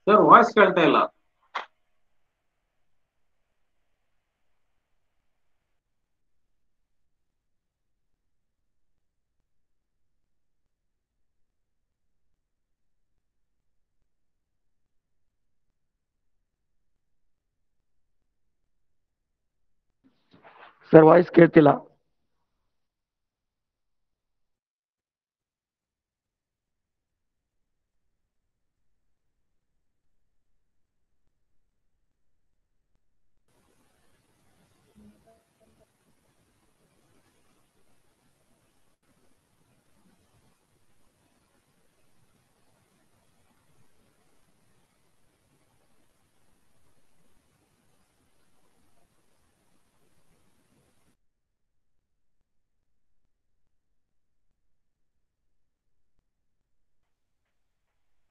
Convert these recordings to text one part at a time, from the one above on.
Sir voice ಕೇಳ್ತಾ ಇಲ್ಲ. Sir voice ಕೇಳ್ತಿಲ್ಲ.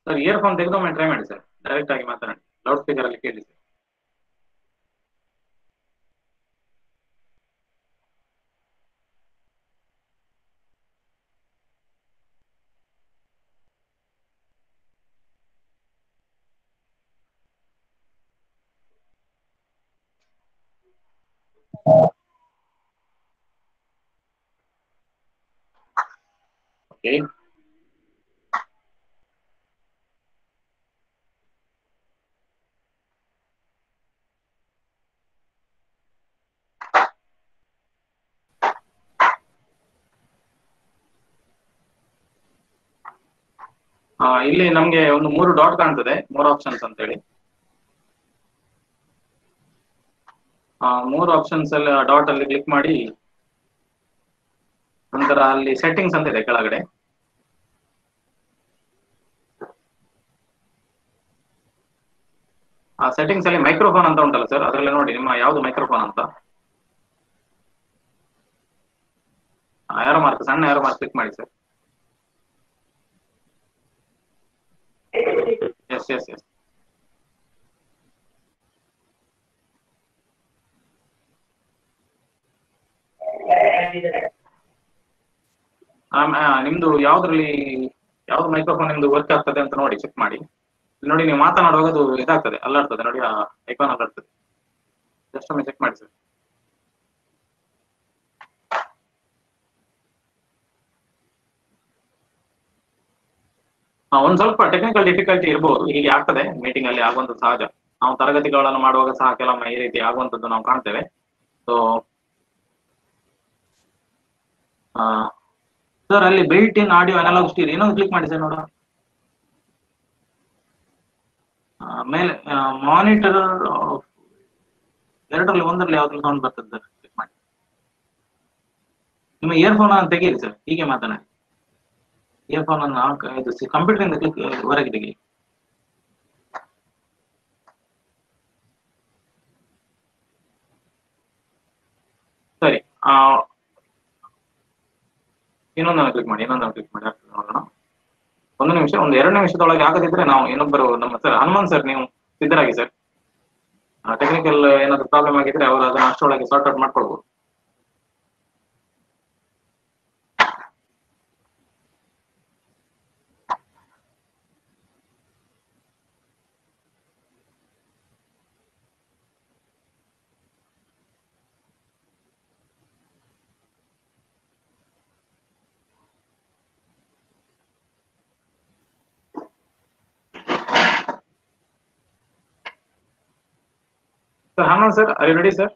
ಸರ್ ಇಯರ್ಫೋನ್ ತೆಗೆದೊಮ್ಮೆ ಟ್ರೈ ಮಾಡಿ ಸರ್, ಡೈರೆಕ್ಟ್ ಆಗಿ ಮಾತಾಡಿ, ಲೌಡ್ ಸ್ಪೀಕರ್ ಅಲ್ಲಿ ಕೇಳಿ ಸರ್. ಓಕೆ, ಇಲ್ಲಿ ನಮ್ಗೆ ಒಂದು 3 ಡಾಟ್ ಕಾಣ್ತದೆ, 3 ಆಪ್ಷನ್ಸ್ ಅಂತ ಹೇಳಿ. 3 ಆಪ್ಷನ್ಸ್ ಅಲ್ಲಿ ಡಾಟ್ ಅಲ್ಲಿ ಕ್ಲಿಕ್ ಮಾಡಿ, ನಂತರ ಅಲ್ಲಿ ಸೆಟ್ಟಿಂಗ್ಸ್ ಅಂತ ಇದೆ ಕೆಳಗಡೆ. ಆ ಸೆಟ್ಟಿಂಗ್ಸ್ ಅಲ್ಲಿ ಮೈಕ್ರೋಫೋನ್ ಅಂತ ಉಂಟಲ್ಲ ಸರ್, ಅದರಲ್ಲಿ ನೋಡಿ ನಿಮ್ಮ ಯಾವ್ದು ಮೈಕ್ರೋಫೋನ್ ಅಂತ. ಏರೋ ಮಾರ್ಕ್, ಸಣ್ಣ ಏರೋ ಮಾರ್ಕ್ ಕ್ಲಿಕ್ ಮಾಡಿ ಸರ್. Yes yes yes. ನಿಮ್ದು ಯಾವ್ದ್ರಲ್ಲಿ ಯಾವ್ದು ಮೈಕ್ರೋಫೋನ್ ನಿಮ್ದು ವರ್ಕ್ ಆಗ್ತದೆ ಅಂತ ನೋಡಿ, ಚೆಕ್ ಮಾಡಿ. ನೋಡಿ ನೀವು ಮಾತನಾಡುವಾಗ ಅದು ಇದಾಗ್ತದೆ, ಅಲ್ಲಾಡ್ತದೆ ನೋಡಿ, ಆ ಐಕಾನ್ ಅಲ್ಲಾಡ್ತದೆ. ಜಸ್ಟ್ ಒಮ್ಮೆ ಚೆಕ್ ಮಾಡಿ ಸರ್. ಒಂದ್ ಸ್ವಲ್ಪ ಟೆಕ್ನಿಕಲ್ ಡಿಫಿಕಲ್ಟಿ ಇರಬಹುದು, ಹೀಗೆ ಆಗ್ತದೆ ಮೀಟಿಂಗ್ ಅಲ್ಲಿ, ಆಗುವಂತ ಸಹಜ. ನಾವು ತರಗತಿಗಳನ್ನು ಮಾಡುವಾಗ ಸಹ ಕೆಲವೊಮ್ಮೆ ಈ ರೀತಿ ಆಗುವಂತದ್ದು ನಾವು ಕಾಣ್ತೇವೆ. ಸೊ ಸರ್ ಅಲ್ಲಿ built in audio analog stereo ಇನ್ನೊಂದು ಕ್ಲಿಕ್ ಮಾಡಿ ಸರ್ ನೋಡ. ಮೇಲೆ ಮಾನಿಟರ್ ಎರಡರಲ್ಲಿ ಒಂದರಲ್ಲಿ ಯಾವ್ದ್ರಲ್ಲಿ ಸೌಂಡ್ ಬರ್ತದೆ ಸರ್, ಕ್ಲಿಕ್ ಮಾಡಿ. ನಿಮ್ಮ ಇಯರ್ಫೋನ್ ಅನ್ನು ತೆಗೀರಿ ಸರ್, ಹೀಗೆ ಮಾತನಾಡಿ. ಇಯರ್ಫೋನ್ ಅನ್ನು ಇದು ಕಂಪ್ಯೂಟರ್ ಇಂದ ಕ್ಲಿಕ್ ಹೊರಗೆ ತೆಗಿ. ಸರಿ, ಇನ್ನೊಂದನ್ನು ಕ್ಲಿಕ್ ಮಾಡಿ, ಇನ್ನೊಂದನ್ನು ಕ್ಲಿಕ್ ಮಾಡಿ, ಆಗ್ತದೆ ನೋಡೋಣ. 1 ನಿಮಿಷ, ಒಂದು 2 ನಿಮಿಷದೊಳಗೆ ಆಗದಿದ್ರೆ ನಾವು ಇನ್ನೊಬ್ಬರು ನಮ್ಮ ಸರ್ ಹನುಮಂತ್ ಸರ್, ನೀವು ಸಿದ್ಧರಾಗಿ ಸರ್. ಟೆಕ್ನಿಕಲ್ ಏನಾದ್ರು ಪ್ರಾಬ್ಲಮ್ ಆಗಿದ್ರೆ ಅವರು ಅದನ್ನ ಅಷ್ಟರೊಳಗೆ ಸಾರ್ಟ್ ಔಟ್ ಮಾಡ್ಕೊಳ್ಬಹುದು. Sir, Hanan sir, are you ready, sir?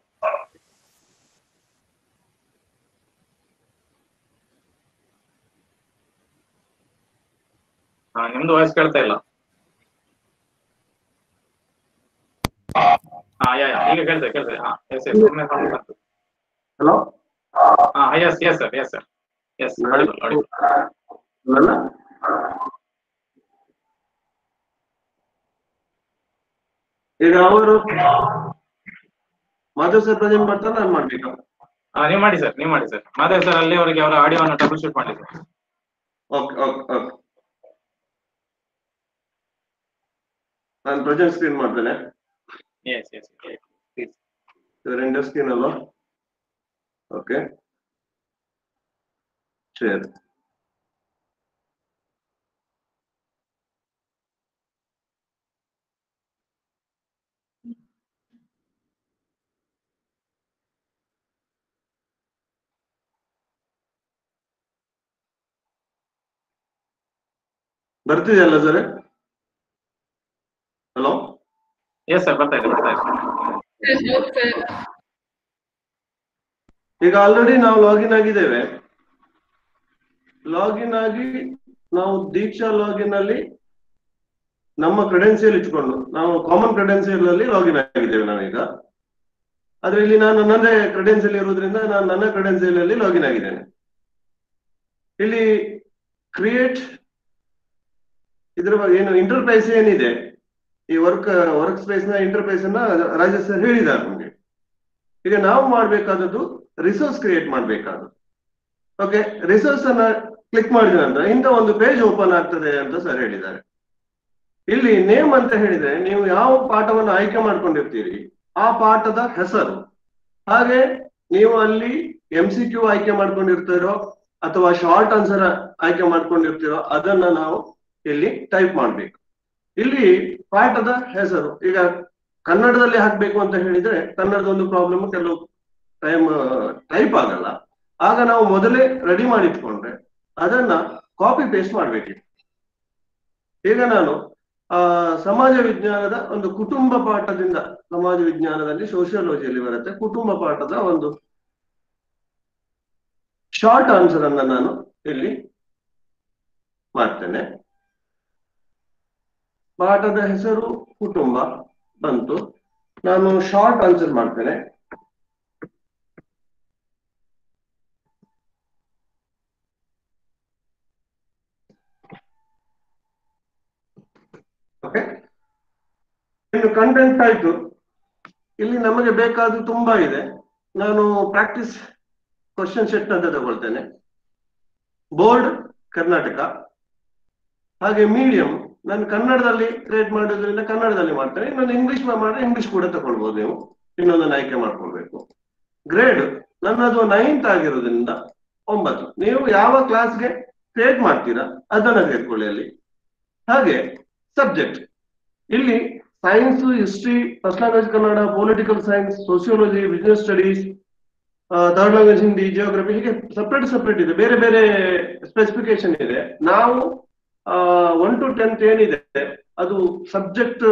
ನಿಮ್ದು ವಾಯ್ಸ್ ಕೇಳ್ತಾ ಇಲ್ಲ. ಈಗ ಕೇಳ್ತೇವೆ. Hello. Yes sir, yes sir, yes. ಈಗ ಅವರು ಮಾಧವ್ ಸರ್ ಪ್ರೆಸೆಂಟ್ ಮಾಡ್ತಾರೆ, ನಾನು ಮಾಡ್ಬೇಕು? ನೀವು ಮಾಡಿ ಸರ್, ನೀವು ಮಾಡಿ ಸರ್. ಮಾಧವ್ ಸರ್ ಅಲ್ಲಿ ಅವರಿಗೆ ಅವರ ಆಡಿಯೋವನ್ನು ಟ್ರಬಲ್ ಶೂಟ್ ಮಾಡಿ ಸರ್. Okay okay okay. ನಾನು ಪ್ರೆಸೆಂಟ್ ಸ್ಕ್ರೀನ್ ಮಾಡ್ತೇನೆ. Yes, yes, yes. Please. Render screen ಅಲ್ವಾ? Okay, share. ಬರ್ತಿದೆಯಲ್ಲ ಸರ್? Hello, Yes, sir. ಬರ್ತಾ ಇದೆ, ಬರ್ತಾ ಇದೆ. ಈಗ ಆಲ್ರೆಡಿ ನಾವು ಲಾಗಿನ್ ಆಗಿದ್ದೇವೆ. ಲಾಗಿನ್ ಆಗಿ ನಾವು ದೀಕ್ಷಾ ಲಾಗಿನ್ ಅಲ್ಲಿ ನಮ್ಮ ಕ್ರೆಡೆನ್ಸಿಯಲ್ ಇಟ್ಕೊಂಡು ನಾವು ಕಾಮನ್ ಕ್ರೆಡೆನ್ಸಿಯಲ್ ಅಲ್ಲಿ ಲಾಗಿನ್ ಆಗಿದ್ದೇವೆ ನಾವೀಗ. ಆದ್ರೆ ಇಲ್ಲಿ ನಾನು ನನ್ನದೇ ಕ್ರೆಡೆನ್ಸಿಯಲ್ ಇರೋದ್ರಿಂದ ನಾನು ನನ್ನ ಕ್ರೆಡೆನ್ಸಿಯಲ್ ಅಲ್ಲಿ ಲಾಗಿನ್ ಆಗಿದ್ದೇನೆ. ಇಲ್ಲಿ ಕ್ರಿಯೇಟ್ ಇದ್ರ ಬಗ್ಗೆ ಏನು ಇಂಟರ್ಫೇಸ್ ಏನಿದೆ, ಈ ವರ್ಕ್ ಸ್ಪೇಸ್ ನ ಇಂಟರ್ಫೇಸ್ ಅನ್ನ ರಾಜೇಶ್ ಸರ್ ಹೇಳಿದ್ದಾರೆ ನಮಗೆ. ಈಗ ನಾವು ಮಾಡ್ಬೇಕಾದದ್ದು ರಿಸೋರ್ಸ್ ಕ್ರಿಯೇಟ್ ಮಾಡ್ಬೇಕಾದ್ದು. ಓಕೆ, ರಿಸೋರ್ಸ್ ಅನ್ನ ಕ್ಲಿಕ್ ಮಾಡಿದ ನಂತರ ಇಂಥ ಒಂದು ಪೇಜ್ ಓಪನ್ ಆಗ್ತದೆ ಅಂತ ಸರ್ ಹೇಳಿದ್ದಾರೆ. ಇಲ್ಲಿ ನೇಮ್ ಅಂತ ಹೇಳಿದ್ರೆ ನೀವು ಯಾವ ಪಾಠವನ್ನು ಆಯ್ಕೆ ಮಾಡ್ಕೊಂಡಿರ್ತೀರಿ ಆ ಪಾಠದ ಹೆಸರು, ಹಾಗೆ ನೀವು ಅಲ್ಲಿ MCQ ಆಯ್ಕೆ ಮಾಡ್ಕೊಂಡಿರ್ತೀರೋ ಅಥವಾ ಶಾರ್ಟ್ ಆನ್ಸರ್ ಆಯ್ಕೆ ಮಾಡ್ಕೊಂಡಿರ್ತೀರೋ ಅದನ್ನ ನಾವು ಇಲ್ಲಿ ಟೈಪ್ ಮಾಡ್ಬೇಕು. ಇಲ್ಲಿ ಪಾಠದ ಹೆಸರು ಈಗ ಕನ್ನಡದಲ್ಲಿ ಹಾಕ್ಬೇಕು ಅಂತ ಹೇಳಿದ್ರೆ ಕನ್ನಡದ ಒಂದು ಪ್ರಾಬ್ಲಮ್, ಕೆಲವು ಟೈಮ್ ಟೈಪ್ ಆಗಲ್ಲ. ಆಗ ನಾವು ಮೊದಲೇ ರೆಡಿ ಮಾಡಿಟ್ಕೊಂಡ್ರೆ ಅದನ್ನ ಕಾಪಿ ಪೇಸ್ಟ್ ಮಾಡ್ಬೇಕು. ಈಗ ನಾನು ಸಮಾಜ ವಿಜ್ಞಾನದ ಒಂದು ಕುಟುಂಬ ಪಾಠದಿಂದ, ಸಮಾಜ ವಿಜ್ಞಾನದಲ್ಲಿ ಸೋಷಿಯಾಲಜಿಯಲ್ಲಿ ಬರುತ್ತೆ, ಕುಟುಂಬ ಪಾಠದ ಒಂದು ಶಾರ್ಟ್ ಆನ್ಸರ್ ಅನ್ನ ನಾನು ಇಲ್ಲಿ ಮಾಡ್ತೇನೆ. ಪಾಠದ ಹೆಸರು ಕುಟುಂಬ ಬಂತು, ನಾನು ಶಾರ್ಟ್ ಆನ್ಸರ್ ಮಾಡ್ತೇನೆ. ಓಕೆ, ಇನ್ನು ಕಂಟೆಂಟ್ ಆಯ್ತು. ಇಲ್ಲಿ ನಮಗೆ ಬೇಕಾದ ತುಂಬಾ ಇದೆ. ನಾನು ಪ್ರಾಕ್ಟೀಸ್ ಕ್ವಶನ್ ಸೆಟ್ ಅಂತ ತಗೊಳ್ತೇನೆ. ಬೋರ್ಡ್ ಕರ್ನಾಟಕ, ಹಾಗೆ ಮೀಡಿಯಂ ನಾನು ಕನ್ನಡದಲ್ಲಿ ಕ್ರಿಯೇಟ್ ಮಾಡೋದ್ರಿಂದ ಕನ್ನಡದಲ್ಲಿ ಮಾಡ್ತೇನೆ. ಇನ್ನೊಂದು ಇಂಗ್ಲಿಷ್ ಮಾಡಿದ್ರೆ ಇಂಗ್ಲಿಷ್ ಕೂಡ ತಗೊಳ್ಬಹುದು, ನೀವು ಇನ್ನೊಂದನ್ನು ಆಯ್ಕೆ ಮಾಡ್ಕೊಳ್ಬೇಕು. ಗ್ರೇಡ್ ನನ್ನದು 9th ಆಗಿರೋದ್ರಿಂದ 9. ನೀವು ಯಾವ ಕ್ಲಾಸ್ಗೆ ಕ್ರಿಯೇಟ್ ಮಾಡ್ತೀರಾ ಅದನ್ನ ತೆಗೆದುಕೊಳ್ಳಿ ಅಲ್ಲಿ. ಹಾಗೆ ಸಬ್ಜೆಕ್ಟ್ ಇಲ್ಲಿ science, history, first language Kannada, political science, sociology, business studies, third language Hindi, geography, ಹೀಗೆ ಸಪ್ರೇಟ್ ಇದೆ, ಬೇರೆ ಬೇರೆ ಸ್ಪೆಸಿಫಿಕೇಶನ್ ಇದೆ. ನಾವು 1 to 10th ಏನಿದೆ ಅದು ಸಬ್ಜೆಕ್ಟ್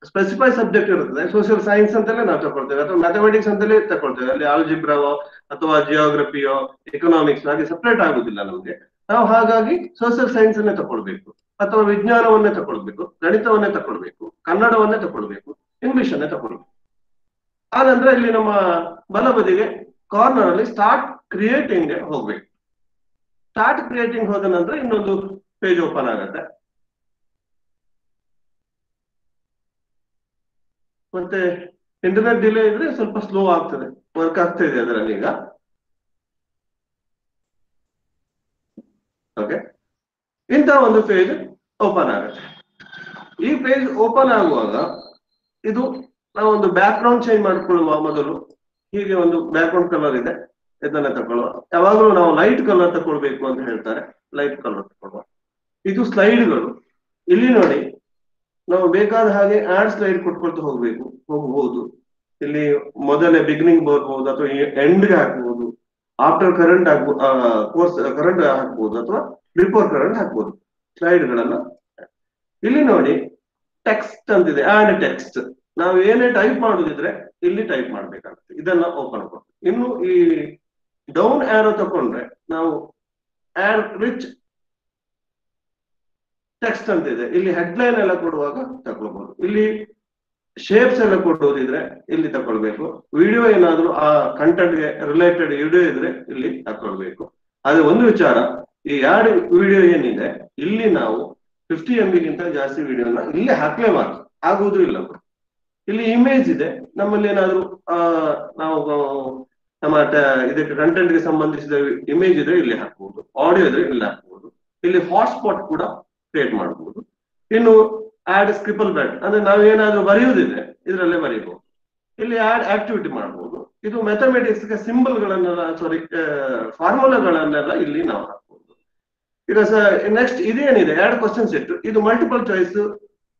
ಸ್ಪೆಸಿಫೈ ಸಬ್ಜೆಕ್ಟ್ ಇರುತ್ತದೆ. ಸೋಷಿಯಲ್ ಸೈನ್ಸ್ ಅಂತಲೇ ನಾವು ತಗೊಳ್ತೇವೆ ಅಥವಾ ಮ್ಯಾಥಮೆಟಿಕ್ಸ್ ಅಂತಲೇ ತಗೊಳ್ತೇವೆ. ಅಲ್ಲಿ ಆಲ್ಜಿಬ್ರಾವೋ ಅಥವಾ ಜಿಯೋಗ್ರಫಿಯೋ ಎಕನಾಮಿಕ್ಸ್ ಹಾಗೆ ಸಪ್ರೇಟ್ ಆಗುದಿಲ್ಲ ನಮ್ಗೆ. ನಾವು ಹಾಗಾಗಿ ಸೋಷಿಯಲ್ ಸೈನ್ಸ್ ಅನ್ನೇ ತಗೊಳ್ಬೇಕು ಅಥವಾ ವಿಜ್ಞಾನವನ್ನೇ ತಗೊಳ್ಬೇಕು, ಗಣಿತವನ್ನೇ ತಗೊಳ್ಬೇಕು, ಕನ್ನಡವನ್ನೇ ತಗೊಳ್ಬೇಕು, ಇಂಗ್ಲಿಷ್ ಅನ್ನೇ ತಗೊಳ್ಬೇಕು. ಆನಂತರ ಇಲ್ಲಿ ನಮ್ಮ ಬಲಬದಿಗೆ ಕಾರ್ನರ್ ಅಲ್ಲಿ ಸ್ಟಾರ್ಟ್ ಕ್ರಿಯೇಟಿಂಗ್ ಹೋಗ್ಬೇಕು. ಸ್ಟಾರ್ಟ್ ಕ್ರಿಯೇಟಿಂಗ್ ಹೋದ ನಂತರ ಇನ್ನೊಂದು ಪೇಜ್ ಓಪನ್ ಆಗುತ್ತೆ. ಮತ್ತೆ ಇಂಟರ್ನೆಟ್ ಡಿಲೇ ಇದ್ರೆ ಸ್ವಲ್ಪ ಸ್ಲೋ ಆಗ್ತದೆ, ವರ್ಕ್ ಆಗ್ತಾ ಇದೆ ಅದರಲ್ಲಿ ಈಗ. ಓಕೆ, ಇಂಥ ಒಂದು ಪೇಜ್ ಓಪನ್ ಆಗುತ್ತೆ. ಈ ಪೇಜ್ ಓಪನ್ ಆಗುವಾಗ ಇದು ನಾವೊಂದು ಬ್ಯಾಕ್ ಗ್ರೌಂಡ್ ಚೇಂಜ್ ಮಾಡ್ಕೊಳ್ಳುವ ಮೊದಲು ಹೀಗೆ ಒಂದು ಬ್ಯಾಕ್ ಗ್ರೌಂಡ್ ಕಲರ್ ಇದೆ, ಇದನ್ನ ತಗೊಳ್ಳುವ. ಯಾವಾಗಲೂ ನಾವು ಲೈಟ್ ಕಲರ್ ತಗೊಳ್ಬೇಕು ಅಂತ ಹೇಳ್ತಾರೆ, ಲೈಟ್ ಕಲರ್ ತಗೊಳ್ಳುವ. ಇದು ಸ್ಲೈಡ್ಗಳು. ಇಲ್ಲಿ ನೋಡಿ, ನಾವು ಬೇಕಾದ ಹಾಗೆ ಆಡ್ ಸ್ಲೈಡ್ ಕೊಟ್ಕೊಳ್ತಾ ಹೋಗಬಹುದು. ಇಲ್ಲಿ ಮೊದಲೇ ಬಿಗಿನಿಂಗ್ ಬರ್ಬೋದು ಅಥವಾ ಎಂಡ್ಗೆ ಹಾಕ್ಬಹುದು, ಆಫ್ಟರ್ ಕರೆಂಟ್ ಕೋರ್ಸ್ ಕರೆಂಟ್ ಹಾಕ್ಬಹುದು ಅಥವಾ ಬಿಫೋರ್ ಕರೆಂಟ್ ಹಾಕ್ಬಹುದು ಸ್ಲೈಡ್ಗಳನ್ನ. ಇಲ್ಲಿ ನೋಡಿ ಟೆಕ್ಸ್ಟ್ ಅಂತಿದೆ, ಆಡ್ ಟೆಕ್ಸ್ಟ್. ನಾವು ಏನೇ ಟೈಪ್ ಮಾಡುದಿದ್ರೆ ಇಲ್ಲಿ ಟೈಪ್ ಮಾಡ್ಬೇಕಾಗುತ್ತೆ. ಇದನ್ನ ಓಪನ್ ಮಾಡಿ ಇನ್ನು ಈ ಡೌನ್ ಆರೋ ತಕೊಂಡ್ರೆ ನಾವು ಆಡ್ ರಿಚ್ ಟೆಕ್ಸ್ಟ್ ಅಂತ ಇದೆ, ಇಲ್ಲಿ ಹೆಡ್ಲೈನ್ ಎಲ್ಲ ಕೊಡುವಾಗ ತಗೊಳ್ಬಹುದು. ಇಲ್ಲಿ ಶೇಪ್ಸ್ ಎಲ್ಲ ಕೊಡುವುದಿದ್ರೆ ಇಲ್ಲಿ ತಕೊಳ್ಬೇಕು. ವಿಡಿಯೋ ಏನಾದ್ರು ಆ ಕಂಟೆಂಟ್ಗೆ ರಿಲೇಟೆಡ್ ವಿಡಿಯೋ ಇದ್ರೆ ಇಲ್ಲಿ ತಕೊಳ್ಬೇಕು. ಆದ್ರೆ ಒಂದು ವಿಚಾರ, ಈ ಎರಡು ವಿಡಿಯೋ ಏನಿದೆ ಇಲ್ಲಿ ನಾವು 50 MB ಗಿಂತ ಜಾಸ್ತಿ ವಿಡಿಯೋನ ಇಲ್ಲಿ ಹಾಕ್ಲೇಬಾರ್ದು, ಆಗುವುದು ಇಲ್ಲ. ಇಲ್ಲಿ ಇಮೇಜ್ ಇದೆ, ನಮ್ಮಲ್ಲಿ ಏನಾದ್ರು ನಾವು ನಮ್ಮ ಇದಕ್ಕೆ ಕಂಟೆಂಟ್ಗೆ ಸಂಬಂಧಿಸಿದ ಇಮೇಜ್ ಇದ್ರೆ ಇಲ್ಲಿ ಹಾಕ್ಬಹುದು, ಆಡಿಯೋ ಇದ್ರೆ ಇಲ್ಲಿ ಹಾಕ್ಬಹುದು. ಇಲ್ಲಿ ಹಾಟ್ಸ್ಪಾಟ್ ಕೂಡ ಕ್ರಿಯೇಟ್ ಮಾಡಬಹುದು. ಇನ್ನು ಆಡ್ ಸ್ಕ್ರಿಪಲ್ ಬ್ಯಾಟ್ ಅಂದ್ರೆ ನಾವೇನಾದ್ರೂ ಬರೆಯುವುದಿದೆ ಇದರಲ್ಲೇ ಬರೀಬಹುದು. ಇಲ್ಲಿ ಆಡ್ ಆಕ್ಟಿವಿಟಿ ಮಾಡಬಹುದು. ಇದು ಮ್ಯಾಥಮೆಟಿಕ್ಸ್ ಗೆ ಸಿಂಬಲ್ ಗಳನ್ನೆಲ್ಲ ಫಾರ್ಮುಲಾಗಳನ್ನೆಲ್ಲ ಇಲ್ಲಿ ನಾವು ಹಾಕಬಹುದು. ಈಗ ನೆಕ್ಸ್ಟ್ ಇದೇನಿದೆ ಆಡ್ ಕ್ವಶನ್ ಸೆಟ್, ಇದು ಮಲ್ಟಿಪಲ್ ಚಾಯ್ಸ್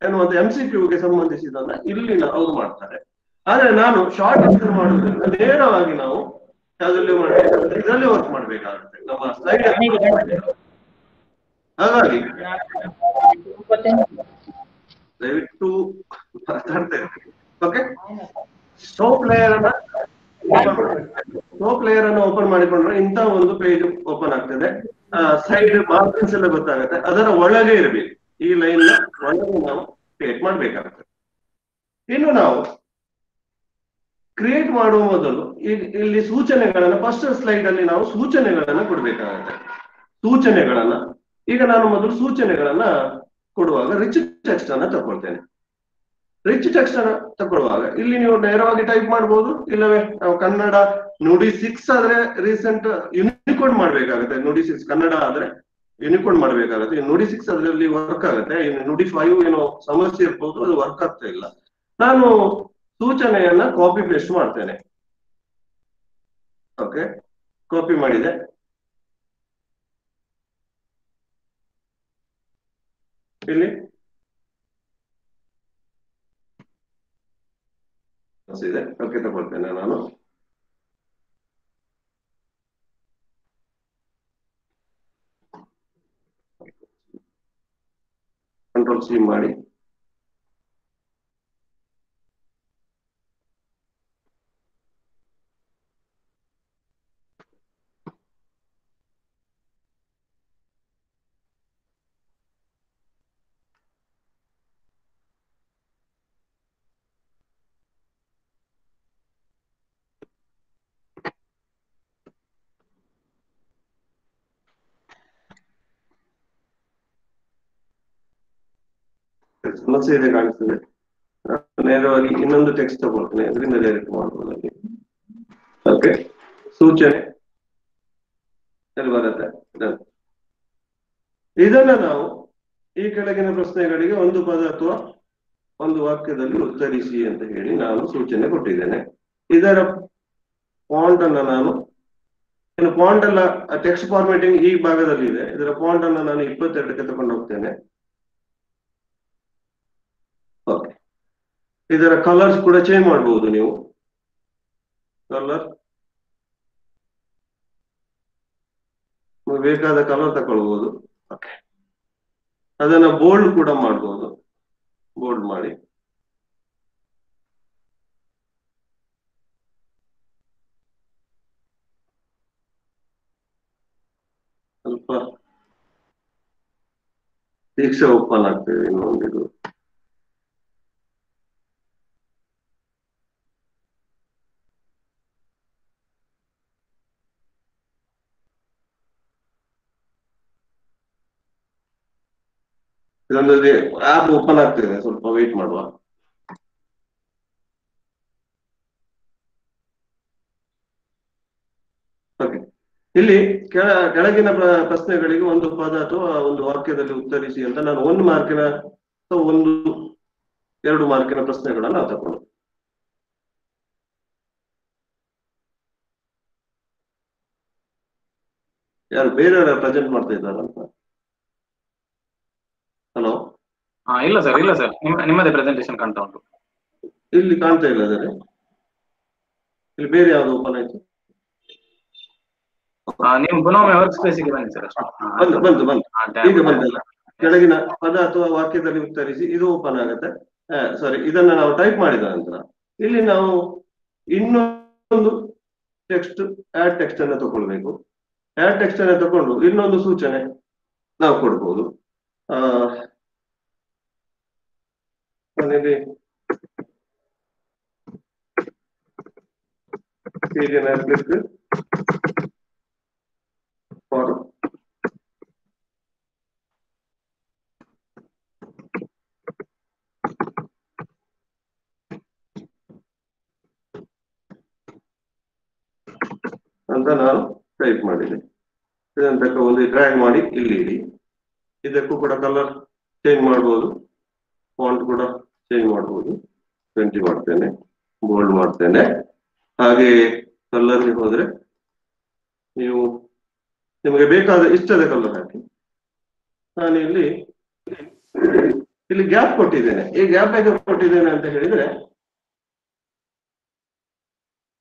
ಎನ್ನುವಂತ MCQ ಗೆ ಸಂಬಂಧಿಸಿದನ್ನ ಇಲ್ಲಿ ಅವ್ರು ಮಾಡ್ತಾರೆ. ಆದ್ರೆ ನಾನು ಶಾರ್ಟ್ ಆನ್ಸರ್ ಮಾಡುವುದರಿಂದ ನೇರವಾಗಿ ನಾವು ಯಾವುದ್ರಲ್ಲಿ ಮಾಡಬೇಕಾಗುತ್ತೆ, ಇದರಲ್ಲಿ ವರ್ಕ್ ಮಾಡಬೇಕಾಗುತ್ತೆ ನಮ್ಮ ಸ್ಲೈಡ್. ಹಾಗಾಗಿ ದಯವಿಟ್ಟು ಮಾತಾಡ್ತಾ ಇರ್ತೀವಿ. ಓಕೆ, ಸೋಪ್ ಲೇಯರ್ ಅನ್ನ ಓಪನ್ ಮಾಡಿಕೊಂಡ್ರೆ ಇಂತ ಒಂದು ಪೇಜ್ ಓಪನ್ ಆಗ್ತದೆ. ಸೈಡ್ ಮಾರ್ಜಿನ್ಸ್ ಎಲ್ಲ ಗೊತ್ತಾಗುತ್ತೆ. ಅದರ ಒಳಗೆ ಇರಬೇಕು, ಈ ಲೈನ್ ನ ಒಳಗೆ ನಾವು ಕ್ರಿಯೇಟ್ ಮಾಡ್ಬೇಕಾಗುತ್ತೆ. ಇನ್ನು ನಾವು ಕ್ರಿಯೇಟ್ ಮಾಡುವ ಮೊದಲು ಇಲ್ಲಿ ಸೂಚನೆಗಳನ್ನ ಫಸ್ಟ್ ಸ್ಲೈಡ್ ಅಲ್ಲಿ ನಾವು ಸೂಚನೆಗಳನ್ನ ಕೊಡ್ಬೇಕಾಗುತ್ತೆ. ಸೂಚನೆಗಳನ್ನ ಈಗ ನಾನು ಮೊದಲು ಸೂಚನೆಗಳನ್ನ ಕೊಡುವಾಗ ರಿಚ್ ಟೆಕ್ಸ್ಟ್ ಅನ್ನ ತಗೊಳ್ತೇನೆ. ರಿಚ್ ಟೆಕ್ಸ್ಟ್ ಅನ್ನ ತಗೊಳ್ಳುವಾಗ ಇಲ್ಲಿ ನೀವು ನೇರವಾಗಿ ಟೈಪ್ ಮಾಡಬಹುದು, ಇಲ್ಲವೇ ನಾವು ಕನ್ನಡ ನುಡಿ 6 ಆದ್ರೆ ರೀಸೆಂಟ್ ಯೂನಿಕೋಡ್ ಮಾಡ್ಬೇಕಾಗುತ್ತೆ. ನುಡಿ 6 ಕನ್ನಡ ಆದ್ರೆ ಯೂನಿಕೋಡ್ ಮಾಡ್ಬೇಕಾಗುತ್ತೆ. ನುಡಿ 6 ಅದರಲ್ಲಿ ವರ್ಕ್ ಆಗುತ್ತೆ. ಇನ್ನು ನುಡಿ 5 ಏನೋ ಸಮಸ್ಯೆ ಇರ್ಬೋದು, ಅದು ವರ್ಕ್ ಆಗ್ತಾ ಇಲ್ಲ. ನಾನು ಸೂಚನೆಯನ್ನ ಕಾಪಿ ಪೇಸ್ಟ್ ಮಾಡ್ತೇನೆ. ಓಕೆ, ಕಾಪಿ ಮಾಡಿದೆ. ಇಲ್ಲಿ ಇದೆ. ಓಕೆ, ತಗೊಳ್ತೇನೆ ನಾನು. Ctrl+C ಮಾಡಿ ಸಮಸ್ಯೆ ಇದೆ ಕಾಣಿಸ್ತದೆ. ನೇರವಾಗಿ ಇನ್ನೊಂದು ಟೆಕ್ಸ್ಟ್ ತಗೊಳ್ತೇನೆ, ಅದರಿಂದ ಡೈರೆಕ್ಟ್ ಮಾಡಬಹುದು. ಓಕೆ, ಸೂಚನೆ ಎಲ್ಲಿ ಬರುತ್ತೆ. ಇದನ್ನ ನಾವು ಈ ಕೆಳಗಿನ ಪ್ರಶ್ನೆಗಳಿಗೆ ಒಂದು ಪದ ಅಥವಾ ಒಂದು ವಾಕ್ಯದಲ್ಲಿ ಉತ್ತರಿಸಿ ಅಂತ ಹೇಳಿ ನಾನು ಸೂಚನೆ ಕೊಟ್ಟಿದ್ದೇನೆ. ಇದರ ಫಾಂಟ್ ಅನ್ನ ನಾನು ಫಾಂಟ್ ಅಲ್ಲ, ಟೆಕ್ಸ್ಟ್ ಫಾರ್ಮ್ಯಾಟಿಂಗ್ ಈ ಭಾಗದಲ್ಲಿ ಇದೆ. ಇದರ ಫಾಂಟ್ ಅನ್ನ ನಾನು 22ಕ್ಕೆ ತಗೊಂಡು ಹೋಗ್ತೇನೆ. ಓಕೆ, ಇದರ ಕಲರ್ಸ್ ಕೂಡ ಚೇಂಜ್ ಮಾಡಬಹುದು. ನೀವು ಕಲರ್ ಬೇಕಾದ ಕಲರ್ ತಗೊಳ್ಬಹುದು. ಓಕೆ, ಅದನ್ನ ಬೋಲ್ಡ್ ಕೂಡ ಮಾಡಬಹುದು. ಬೋಲ್ಡ್ ಮಾಡಿ ಸ್ವಲ್ಪ ದೀಕ್ಷೆ ಓಪನ್ ಆಗ್ತದೆ. ಇನ್ನೊಂದಿದು ಇದೊಂದು ಆಪ್ ಓಪನ್ ಆಗ್ತಿದೆ, ಸ್ವಲ್ಪ ವೇಟ್ ಮಾಡುವ. ಓಕೆ, ಇಲ್ಲಿ ಕೆಳಗಿನ ಪ್ರಶ್ನೆಗಳಿಗೆ ಒಂದು ಪದ ಅಥವಾ ಒಂದು ವಾಕ್ಯದಲ್ಲಿ ಉತ್ತರಿಸಿ ಅಂತ ನಾನು 1 ಮಾರ್ಕಿನ ಅಥವಾ 1-2 ಮಾರ್ಕಿನ ಪ್ರಶ್ನೆಗಳನ್ನ ನಾವು ತಗೊಂಡು ಯಾರು ಬೇರೆಯವರ ಪ್ರೆಸೆಂಟ್ ಮಾಡ್ತಾ ಇದ್ದಾರಂತ. ಹಲೋ, ಇಲ್ಲ ಸರ್, ಇಲ್ಲ ಸರ್, ನಿಮ್ಮದೇ ಪ್ರೆಸೆಂಟೇಶನ್ ಕಾಣ್ತಾ ಉಂಟು. ಇಲ್ಲಿ ಕಾಣ್ತಾ ಇಲ್ಲ ಅದೇ. ಇಲ್ಲಿ ಬೇರೆ ಯಾವ್ದು ಓಪನ್ ಆಯ್ತು? ನೀವು ಗುಣೊಮ್ಮೆ ವರ್ಕ್ ಸ್ಪೇಸಿಗೆ ಬನ್ನಿ ಸರ್. ಬಂತು ಈಗ ಬಂದಲ್ಲ. ಕೆಳಗಿನ ಪದ ಅಥವಾ ವಾಕ್ಯದಲ್ಲಿ ಉತ್ತರಿಸಿ, ಇದು ಓಪನ್ ಆಗುತ್ತೆ. ಸಾರಿ, ಇದನ್ನ ನಾವು ಟೈಪ್ ಮಾಡಿದ ನಂತರ ಇಲ್ಲಿ ನಾವು ಇನ್ನೊಂದು ಟೆಕ್ಸ್ಟ್ ಆಡ್ ಟೆಕ್ಸ್ಟ್ ಅನ್ನ ತಗೊಳ್ಬೇಕು. ಆಡ್ ಟೆಕ್ಸ್ಟ್ ಅನ್ನ ತಗೊಂಡು ಇನ್ನೊಂದು ಸೂಚನೆ ನಾವು ಕೊಡ್ಬೋದು. ಅಂತ ನಾನು ಟೈಪ್ ಮಾಡಿದೆ. ಇದನ್ನ ತಗೊಂಡು ಡ್ರ್ಯಾಗ್ ಮಾಡಿ ಇಲ್ಲಿ ಇಡಿ. ಇದಕ್ಕೂ ಕೂಡ ಕಲರ್ ಚೇಂಜ್ ಮಾಡ್ಬೋದು. ಫಾಂಟ್ ಕೂಡ ಚೇಂಜ್ ಮಾಡಬಹುದು. 20 ಮಾಡ್ತೇನೆ, ಬೋಲ್ಡ್ ಮಾಡ್ತೇನೆ. ಹಾಗೆ ಕಲರ್ಗೆ ಹೋದ್ರೆ ನೀವು ನಿಮಗೆ ಬೇಕಾದ ಇಷ್ಟದ ಕಲರ್ ಹಾಕಿ. ನಾನು ಇಲ್ಲಿ ಗ್ಯಾಪ್ ಕೊಟ್ಟಿದ್ದೇನೆ. ಈ ಗ್ಯಾಪ್ ಹೇಗೆ ಕೊಟ್ಟಿದ್ದೇನೆ ಅಂತ ಹೇಳಿದ್ರೆ,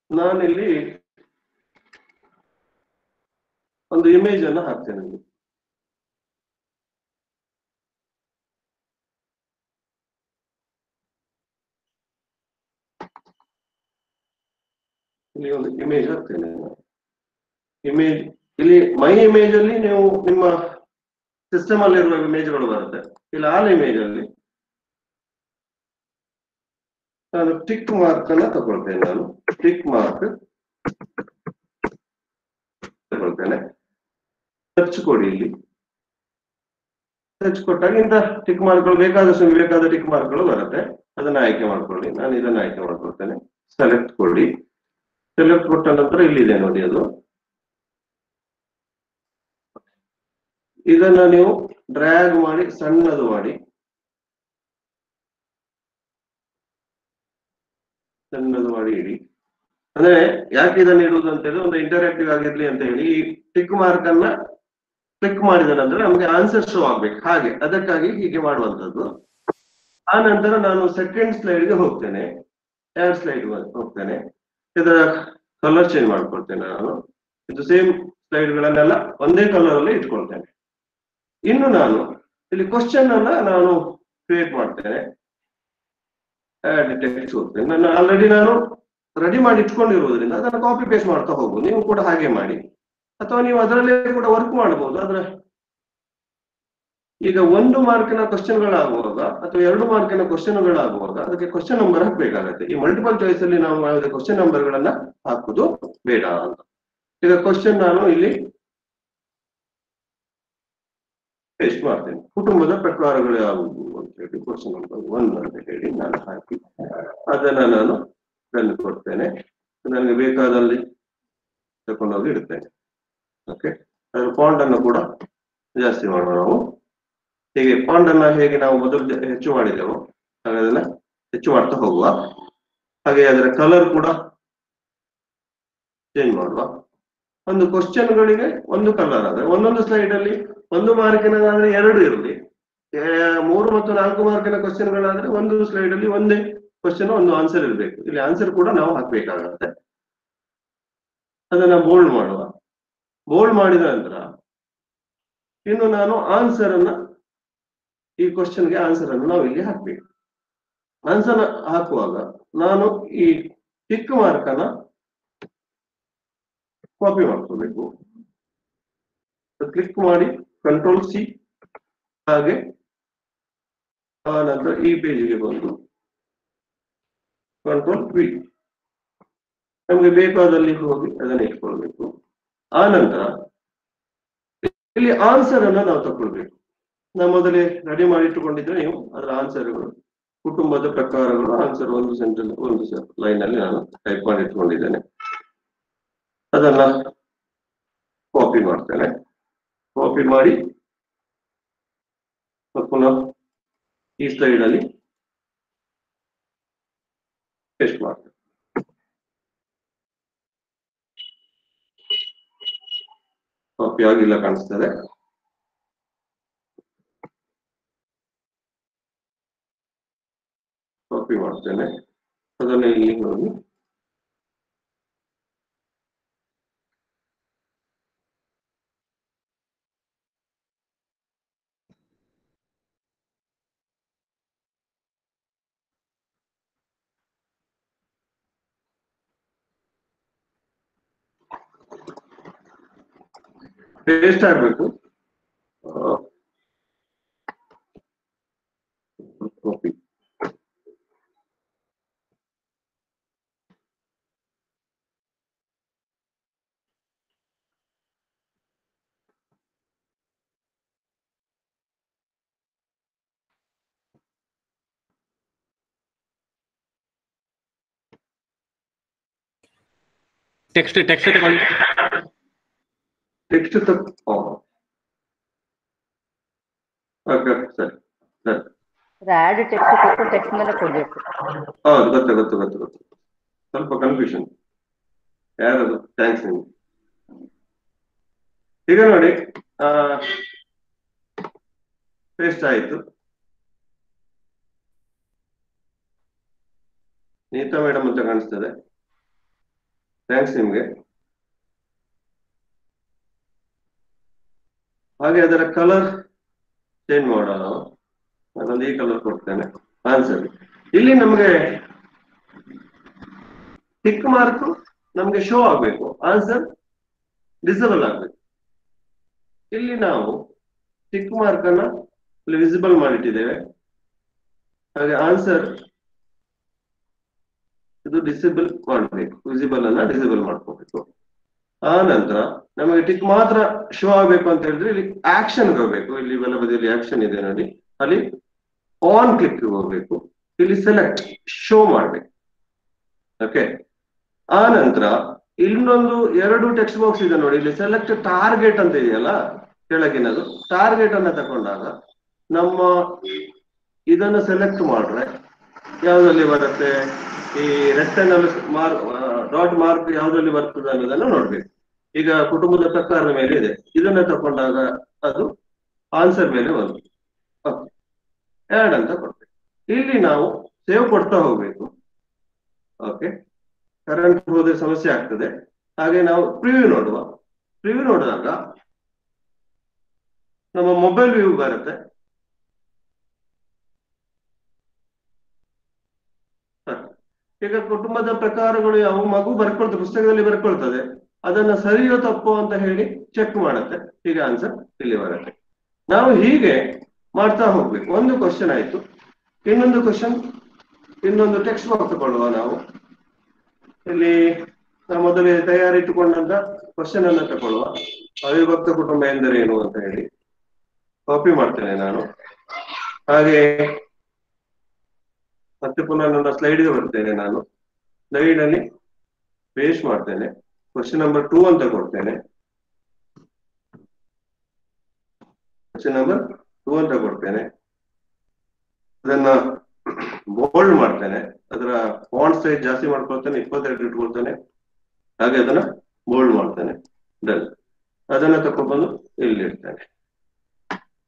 ನಾನಿಲ್ಲಿ ಒಂದು ಇಮೇಜ್ ಅನ್ನು ಹಾಕ್ತೇನೆ. ಇಲ್ಲಿ ಒಂದು ಇಮೇಜ್ ಹಾಕ್ತೇನೆ. ಇಮೇಜ್ ಇಲ್ಲಿ ಮೈ ಇಮೇಜ್ ಅಲ್ಲಿ ನೀವು ನಿಮ್ಮ ಸಿಸ್ಟಮ್ ಅಲ್ಲಿ ಇರುವ ಇಮೇಜ್ಗಳು ಬರುತ್ತೆ. ಇಲ್ಲಿ ಆಲ್ ಇಮೇಜ್ ಅಲ್ಲಿ ನಾನು ಟಿಕ್ ಮಾರ್ಕ್ ಅನ್ನ ತಗೊಳ್ತೇನೆ. ನಾನು ಟಿಕ್ ಮಾರ್ಕ್ ತಗೊಳ್ತೇನೆ. ಸರ್ಚ್ ಕೊಡಿ. ಇಲ್ಲಿ ಸರ್ಚ್ ಕೊಟ್ಟಾಗ ಇಂಥ ಟಿಕ್ ಮಾರ್ಕ್ಗಳು ಬೇಕಾದಷ್ಟು ಬೇಕಾದ ಟಿಕ್ ಮಾರ್ಕ್ಗಳು ಬರುತ್ತೆ. ಅದನ್ನ ಆಯ್ಕೆ ಮಾಡ್ಕೊಳ್ಳಿ. ನಾನು ಇದನ್ನ ಆಯ್ಕೆ ಮಾಡ್ಕೊಳ್ತೇನೆ. ಸೆಲೆಕ್ಟ್ ಕೊಡಿ. ಸೆಲೆಕ್ಟ್ ಕೊಟ್ಟ ನಂತರ ಇಲ್ಲಿದೆ ನೋಡಿ, ಅದು ಇದನ್ನ ನೀವು ಡ್ರ್ಯಾಗ್ ಮಾಡಿ ಸಣ್ಣದು ಮಾಡಿ ಇಡಿ. ಅಂದ್ರೆ ಯಾಕೆ ಇದನ್ನ ಇಡುವುದು ಅಂತ ಹೇಳಿ, ಒಂದು ಇಂಟರಾಕ್ಟಿವ್ ಆಗಿರ್ಲಿ ಅಂತ ಹೇಳಿ ಈ ಟಿಕ್ ಮಾರ್ಕ್ ಅನ್ನ ಕ್ಲಿಕ್ ಮಾಡಿದ ನಂತರ ನಮಗೆ ಆನ್ಸರ್ ಶೋ ಆಗ್ಬೇಕು. ಹಾಗೆ ಅದಕ್ಕಾಗಿ ಹೀಗೆ ಮಾಡುವಂತದ್ದು. ಆ ನಂತರ ನಾನು ಸೆಕೆಂಡ್ ಸ್ಲೈಡ್ಗೆ ಹೋಗ್ತೇನೆ. 2 ಸ್ಲೈಡ್ ಹೋಗ್ತೇನೆ. ಇದರ ಕಲರ್ ಚೇಂಜ್ ಮಾಡ್ಕೊಳ್ತೇನೆ. ನಾನು ಇದು ಸೇಮ್ ಸ್ಲೈಡ್ಗಳನ್ನೆಲ್ಲ ಒಂದೇ ಕಲರ್ ಅಲ್ಲಿ ಇಟ್ಕೊಳ್ತೇನೆ. ಇನ್ನು ನಾನು ಇಲ್ಲಿ ಕ್ವಶನ್ ಅನ್ನ ನಾನು ಕ್ರಿಯೇಟ್ ಮಾಡ್ತೇನೆ. ಟೆಕ್ಸ್ಟ್ ಹೋಗ್ತೇನೆ. ನಾನು ರೆಡಿ ಮಾಡಿ ಇಟ್ಕೊಂಡಿರುವುದರಿಂದ ಅದನ್ನು ಕಾಪಿ ಪೇಸ್ಟ್ ಮಾಡ್ತಾ ಹೋಗ್ಬೋದು. ನೀವು ಕೂಡ ಹಾಗೆ ಮಾಡಿ, ಅಥವಾ ನೀವು ಅದರಲ್ಲೇ ಕೂಡ ವರ್ಕ್ ಮಾಡಬಹುದು. ಆದ್ರೆ ಈಗ 1 ಮಾರ್ಕಿನ ಕ್ವಶನ್ಗಳಾಗುವಾಗ ಅಥವಾ 2 ಮಾರ್ಕಿನ ಕ್ವಶನ್ಗಳಾಗುವಾಗ ಅದಕ್ಕೆ ಕ್ವಶನ್ ನಂಬರ್ ಹಾಕ್ಬೇಕಾಗತ್ತೆ. ಈ ಮಲ್ಟಿಪಲ್ ಚಾಯ್ಸ್ ಅಲ್ಲಿ ನಾವು ಯಾವುದೇ ಕ್ವಶನ್ ನಂಬರ್ಗಳನ್ನ ಹಾಕುದು ಬೇಡ ಅಂತ. ಈಗ ಕ್ವಶನ್ ನಾನು ಇಲ್ಲಿ ಪೇಸ್ಟ್ ಮಾಡ್ತೇನೆ. ಕುಟುಂಬದ ಪ್ರಕಾರಗಳು ಯಾವುವು ಅಂತ ಹೇಳಿ ಕ್ವಶನ್ ನಂಬರ್ 1 ಅಂತ ಹೇಳಿ ನಾನು ಹಾಕಿ ಅದನ್ನ ನಾನು ರನ್ ಕೊಡ್ತೇನೆ. ನನಗೆ ಬೇಕಾದಲ್ಲಿ ತಗೊಂಡೋಗಿ ಇಡ್ತೇನೆ. ಓಕೆ, ಅದರ ಫಾಂಟ್ ಅನ್ನು ಕೂಡ ಜಾಸ್ತಿ ಮಾಡೋಣ ನಾವು. ಹೀಗೆ ಫಾಂಟ್ ಅನ್ನ ಹೇಗೆ ನಾವು ಮೊದಲು ಹೆಚ್ಚು ಮಾಡಿದೆವು ಹಾಗೆ ಅದನ್ನ ಹೆಚ್ಚು ಮಾಡ್ತಾ ಹೋಗುವ. ಹಾಗೆ ಅದರ ಕಲರ್ ಕೂಡ ಚೇಂಜ್ ಮಾಡುವ. ಒಂದು ಕ್ವಶನ್ಗಳಿಗೆ ಒಂದು ಕಲರ್ ಆದ್ರೆ ಒಂದೊಂದು ಸ್ಲೈಡ್ ಅಲ್ಲಿ 1 ಮಾರ್ಕಿನದಾದ್ರೆ 2 ಇರಲಿ. 3 ಮತ್ತು 4 ಮಾರ್ಕಿನ ಕ್ವಶನ್ಗಳಾದ್ರೆ ಒಂದು ಸ್ಲೈಡ್ ಅಲ್ಲಿ ಒಂದೇ ಕ್ವಶನ್ ಒಂದು ಆನ್ಸರ್ ಇರಬೇಕು. ಇಲ್ಲಿ ಆನ್ಸರ್ ಕೂಡ ನಾವು ಹಾಕ್ಬೇಕಾಗತ್ತೆ. ಅದನ್ನ ಬೋಲ್ಡ್ ಮಾಡುವ. ಬೋಲ್ಡ್ ಮಾಡಿದ ನಂತರ ಇನ್ನು ನಾನು ಆನ್ಸರ್ ಅನ್ನ, ಈ ಕ್ವಶನ್ಗೆ ಆನ್ಸರ್ ಅನ್ನು ನಾವು ಇಲ್ಲಿ ಹಾಕ್ಬೇಕು. ಆನ್ಸರ್ ಹಾಕುವಾಗ ನಾನು ಈ ಟಿಕ್ ಮಾರ್ಕ್ ಅನ್ನ ಕಾಪಿ ಮಾಡ್ಕೋಬೇಕು. ಕ್ಲಿಕ್ ಮಾಡಿ ಕಂಟ್ರೋಲ್ ಸಿ, ಹಾಗೆ ಆ ನಂತರ ಈ ಪೇಜ್ಗೆ ಬಂದು ಕಂಟ್ರೋಲ್ ವಿ, ನಮಗೆ ಬೇಕಾದಲ್ಲಿ ಹೋಗಿ ಅದನ್ನ ಇಟ್ಕೊಳ್ಬೇಕು. ಆ ನಂತರ ಇಲ್ಲಿ ಆನ್ಸರ್ ಅನ್ನ ನಾವು ತಗೊಳ್ಬೇಕು. ನಾವು ಮೊದಲೇ ರೆಡಿ ಮಾಡಿ ಇಟ್ಟುಕೊಂಡಿದ್ರೆ ನೀವು ಅದರ ಆನ್ಸರ್ಗಳು, ಕುಟುಂಬದ ಪ್ರಕಾರಗಳು ಆನ್ಸರ್ ಒಂದು ಸೆಂಟೆನ್ಸ್ ಒಂದು ಲೈನ್ ಅಲ್ಲಿ ನಾನು ಟೈಪ್ ಮಾಡಿ ಇಟ್ಕೊಂಡಿದ್ದೇನೆ. ಅದನ್ನ ಕಾಪಿ ಮಾಡ್ತೇನೆ. ಕಾಪಿ ಮಾಡಿ ಪುನಃ ಈ ಸ್ಲೈಡ್ ಅಲ್ಲಿ ಪೇಸ್ಟ್ ಮಾಡ್ತೇನೆ. ಕಾಪಿ ಆಗಿಲ್ಲ ಕಾಣಿಸ್ತದೆ. ಕಾಪಿ ಮಾಡ್ತೇನೆ. ಅದನ್ನ ಇಲ್ಲಿ ಹೋಗಿ ಪೇಸ್ಟ್ ಆಗ್ಬೇಕು. ಕಾಪಿ ಟೆಕ್ಸ್ಟ್ ತಗೊಳ್ಳಿ. ಟೆಕ್ಸ್ಟ್ ಸರಿ ಸರಿ. ಆಡ್ ಟೆಕ್ಸ್ಟ್ ಕೊಟ್ಟು ಟೆಕ್ಸ್ಟ್ ಮೇಲೆ ಕೊಡ್ಬೇಕು. ಹೌದು, ಗೊತ್ತು. ಸ್ವಲ್ಪ ಕನ್ಫ್ಯೂಷನ್. ಯಾರದು? ಥ್ಯಾಂಕ್ಸ್ ನಿಮ್ಗೆ. ಈಗ ನೋಡಿ, ಪೇಸ್ಟ್ ಆಯ್ತು. ನೀತಾ ಮೇಡಮ್ ಅಂತ ಕಾಣಿಸ್ತದೆ. ಥ್ಯಾಂಕ್ಸ್ ನಿಮ್ಗೆ. ಹಾಗೆ ಅದರ ಕಲರ್ ಚೇಂಜ್ ಮಾಡೋಣ ನಾವು. ನಾನೊಂದು ಈ ಕಲರ್ ಕೊಡ್ತೇನೆ ಆನ್ಸರ್. ಇಲ್ಲಿ ನಮಗೆ ಟಿಕ್ ಮಾರ್ಕ್ ನಮ್ಗೆ ಶೋ ಆಗ್ಬೇಕು, ಆನ್ಸರ್ ವಿಸಿಬಲ್ ಆಗ್ಬೇಕು. ಇಲ್ಲಿ ನಾವು ಟಿಕ್ ಮಾರ್ಕ್ ಅನ್ನ ಇಲ್ಲಿ ವಿಸಿಬಲ್ ಮಾಡಿಟ್ಟಿದ್ದೇವೆ. ಹಾಗೆ ಆನ್ಸರ್ ಇದು ಡಿಸೇಬಲ್ ಮಾಡಬೇಕು, ವಿಸಿಬಲ್ ಅನ್ನ ಡಿಸೇಬಲ್ ಮಾಡ್ಕೋಬೇಕು. ಆ ನಂತರ ನಮಗೆ ಟಿಕ್ ಮಾತ್ರ ಶೋ ಆಗ್ಬೇಕು ಅಂತ ಹೇಳಿದ್ರೆ ಇಲ್ಲಿ ಆಕ್ಷನ್ ಹೋಗ್ಬೇಕು. ಇಲ್ಲಿ ಬಲಬದಿಯಲ್ಲಿ ಆಕ್ಷನ್ ಇದೆ ನೋಡಿ, ಅಲ್ಲಿ ಆನ್ ಕ್ಲಿಕ್ ಹೋಗ್ಬೇಕು. ಇಲ್ಲಿ ಸೆಲೆಕ್ಟ್ ಶೋ ಮಾಡ್ಬೇಕು. ಓಕೆ. ಆ ನಂತರ ಇನ್ನೊಂದು 2 ಟೆಕ್ಸ್ಟ್ ಬಾಕ್ಸ್ ಇದೆ ನೋಡಿ, ಇಲ್ಲಿ ಸೆಲೆಕ್ಟ್ ಟಾರ್ಗೆಟ್ ಅಂತ ಇದೆಯಲ್ಲ ಕೆಳಗಿನದು, ಟಾರ್ಗೆಟ್ ಅನ್ನ ತಕೊಂಡಾಗ ನಮ್ಮ ಇದನ್ನ ಸೆಲೆಕ್ಟ್ ಮಾಡ್ರೆ ಯಾವ್ದ್ರಲ್ಲಿ ಬರುತ್ತೆ, ಈ ರೆಕ್ಟಾಂಗಲ್ ಡಾಟ್ ಮಾರ್ಕ್ ಯಾವ್ದ್ರಲ್ಲಿ ಬರ್ತದೆ ಅನ್ನೋದನ್ನ ನೋಡ್ಬೇಕು. ಈಗ ಕುಟುಂಬದ ಪ್ರಕಾರದ ಮೇಲೆ ಇದೆ, ಇದನ್ನ ತಕೊಂಡಾಗ ಅದು ಆನ್ಸರ್ ಮೇಲೆ ಬರುತ್ತೆ. ಓಕೆ, ಆಡ್ ಅಂತ ಕೊಡ್ಬೇಕು. ಇಲ್ಲಿ ನಾವು ಸೇವ್ ಕೊಡ್ತಾ ಹೋಗ್ಬೇಕು. ಓಕೆ, ಕರೆಂಟ್ ಹೋದ್ರೆ ಸಮಸ್ಯೆ ಆಗ್ತದೆ. ಹಾಗೆ ನಾವು ಪ್ರಿವ್ಯೂ ನೋಡುವ. ಪ್ರಿವ್ಯೂ ನೋಡಿದಾಗ ನಮ್ಮ ಮೊಬೈಲ್ ವ್ಯೂ ಬರುತ್ತೆ. ಈಗ ಕುಟುಂಬದ ಪ್ರಕಾರಗಳು ಯಾವ ಮಗು ಬರ್ಕೊಳ್ತದೆ, ಪುಸ್ತಕದಲ್ಲಿ ಬರ್ಕೊಳ್ತದೆ, ಅದನ್ನ ಸರಿಯೋ ತಪ್ಪು ಅಂತ ಹೇಳಿ ಚೆಕ್ ಮಾಡುತ್ತೆ. ಹೀಗೆ ಆನ್ಸರ್ ಇಲ್ಲಿ ಬರುತ್ತೆ. ನಾವು ಹೀಗೆ ಮಾಡ್ತಾ ಹೋಗ್ಬೇಕು. ಒಂದು ಕ್ವಶನ್ ಆಯ್ತು. ಇನ್ನೊಂದು ಕ್ವಶನ್, ಇನ್ನೊಂದು ಟೆಕ್ಸ್ಟ್ ಬಾಕ್ಸ್ ತಗೊಳ್ಳುವ ನಾವು. ಇಲ್ಲಿ ನಾವು ಮೊದಲೇ ತಯಾರಿಟ್ಟುಕೊಂಡಂತ ಕ್ವಶನ್ ಅನ್ನ ತಗೊಳ್ಳುವ. ಅವಿಭಕ್ತ ಕುಟುಂಬ ಎಂದರೇನು ಅಂತ ಹೇಳಿ ಕಾಪಿ ಮಾಡ್ತೇನೆ ನಾನು. ಹಾಗೆ ಮತ್ತೆ ಪುನಃ ನನ್ನ ಸ್ಲೈಡ್ಗೆ ಬರ್ತೇನೆ. ನಾನು ಸ್ಲೈಡ್ ಅಲ್ಲಿ ಪೇಸ್ಟ್ ಮಾಡ್ತೇನೆ. ಕ್ವಶನ್ ನಂಬರ್ 2 ಅಂತ ಕೊಡ್ತೇನೆ. ಕ್ವಶನ್ ನಂಬರ್ 2 ಅಂತ ಕೊಡ್ತೇನೆ. ಅದನ್ನ ಬೋಲ್ಡ್ ಮಾಡ್ತೇನೆ. ಅದರ ಫಾಂಟ್ ಸೈಜ್ ಜಾಸ್ತಿ ಮಾಡ್ಕೊಳ್ತೇನೆ, 22 ಇಟ್ಕೊಳ್ತೇನೆ. ಹಾಗೆ ಅದನ್ನ ಬೋಲ್ಡ್ ಮಾಡ್ತೇನೆ. ಡನ್. ಅದನ್ನ ತಕೊಂಡ್ಬಂದು ಇಲ್ಲಿ ಇಡ್ತೇನೆ.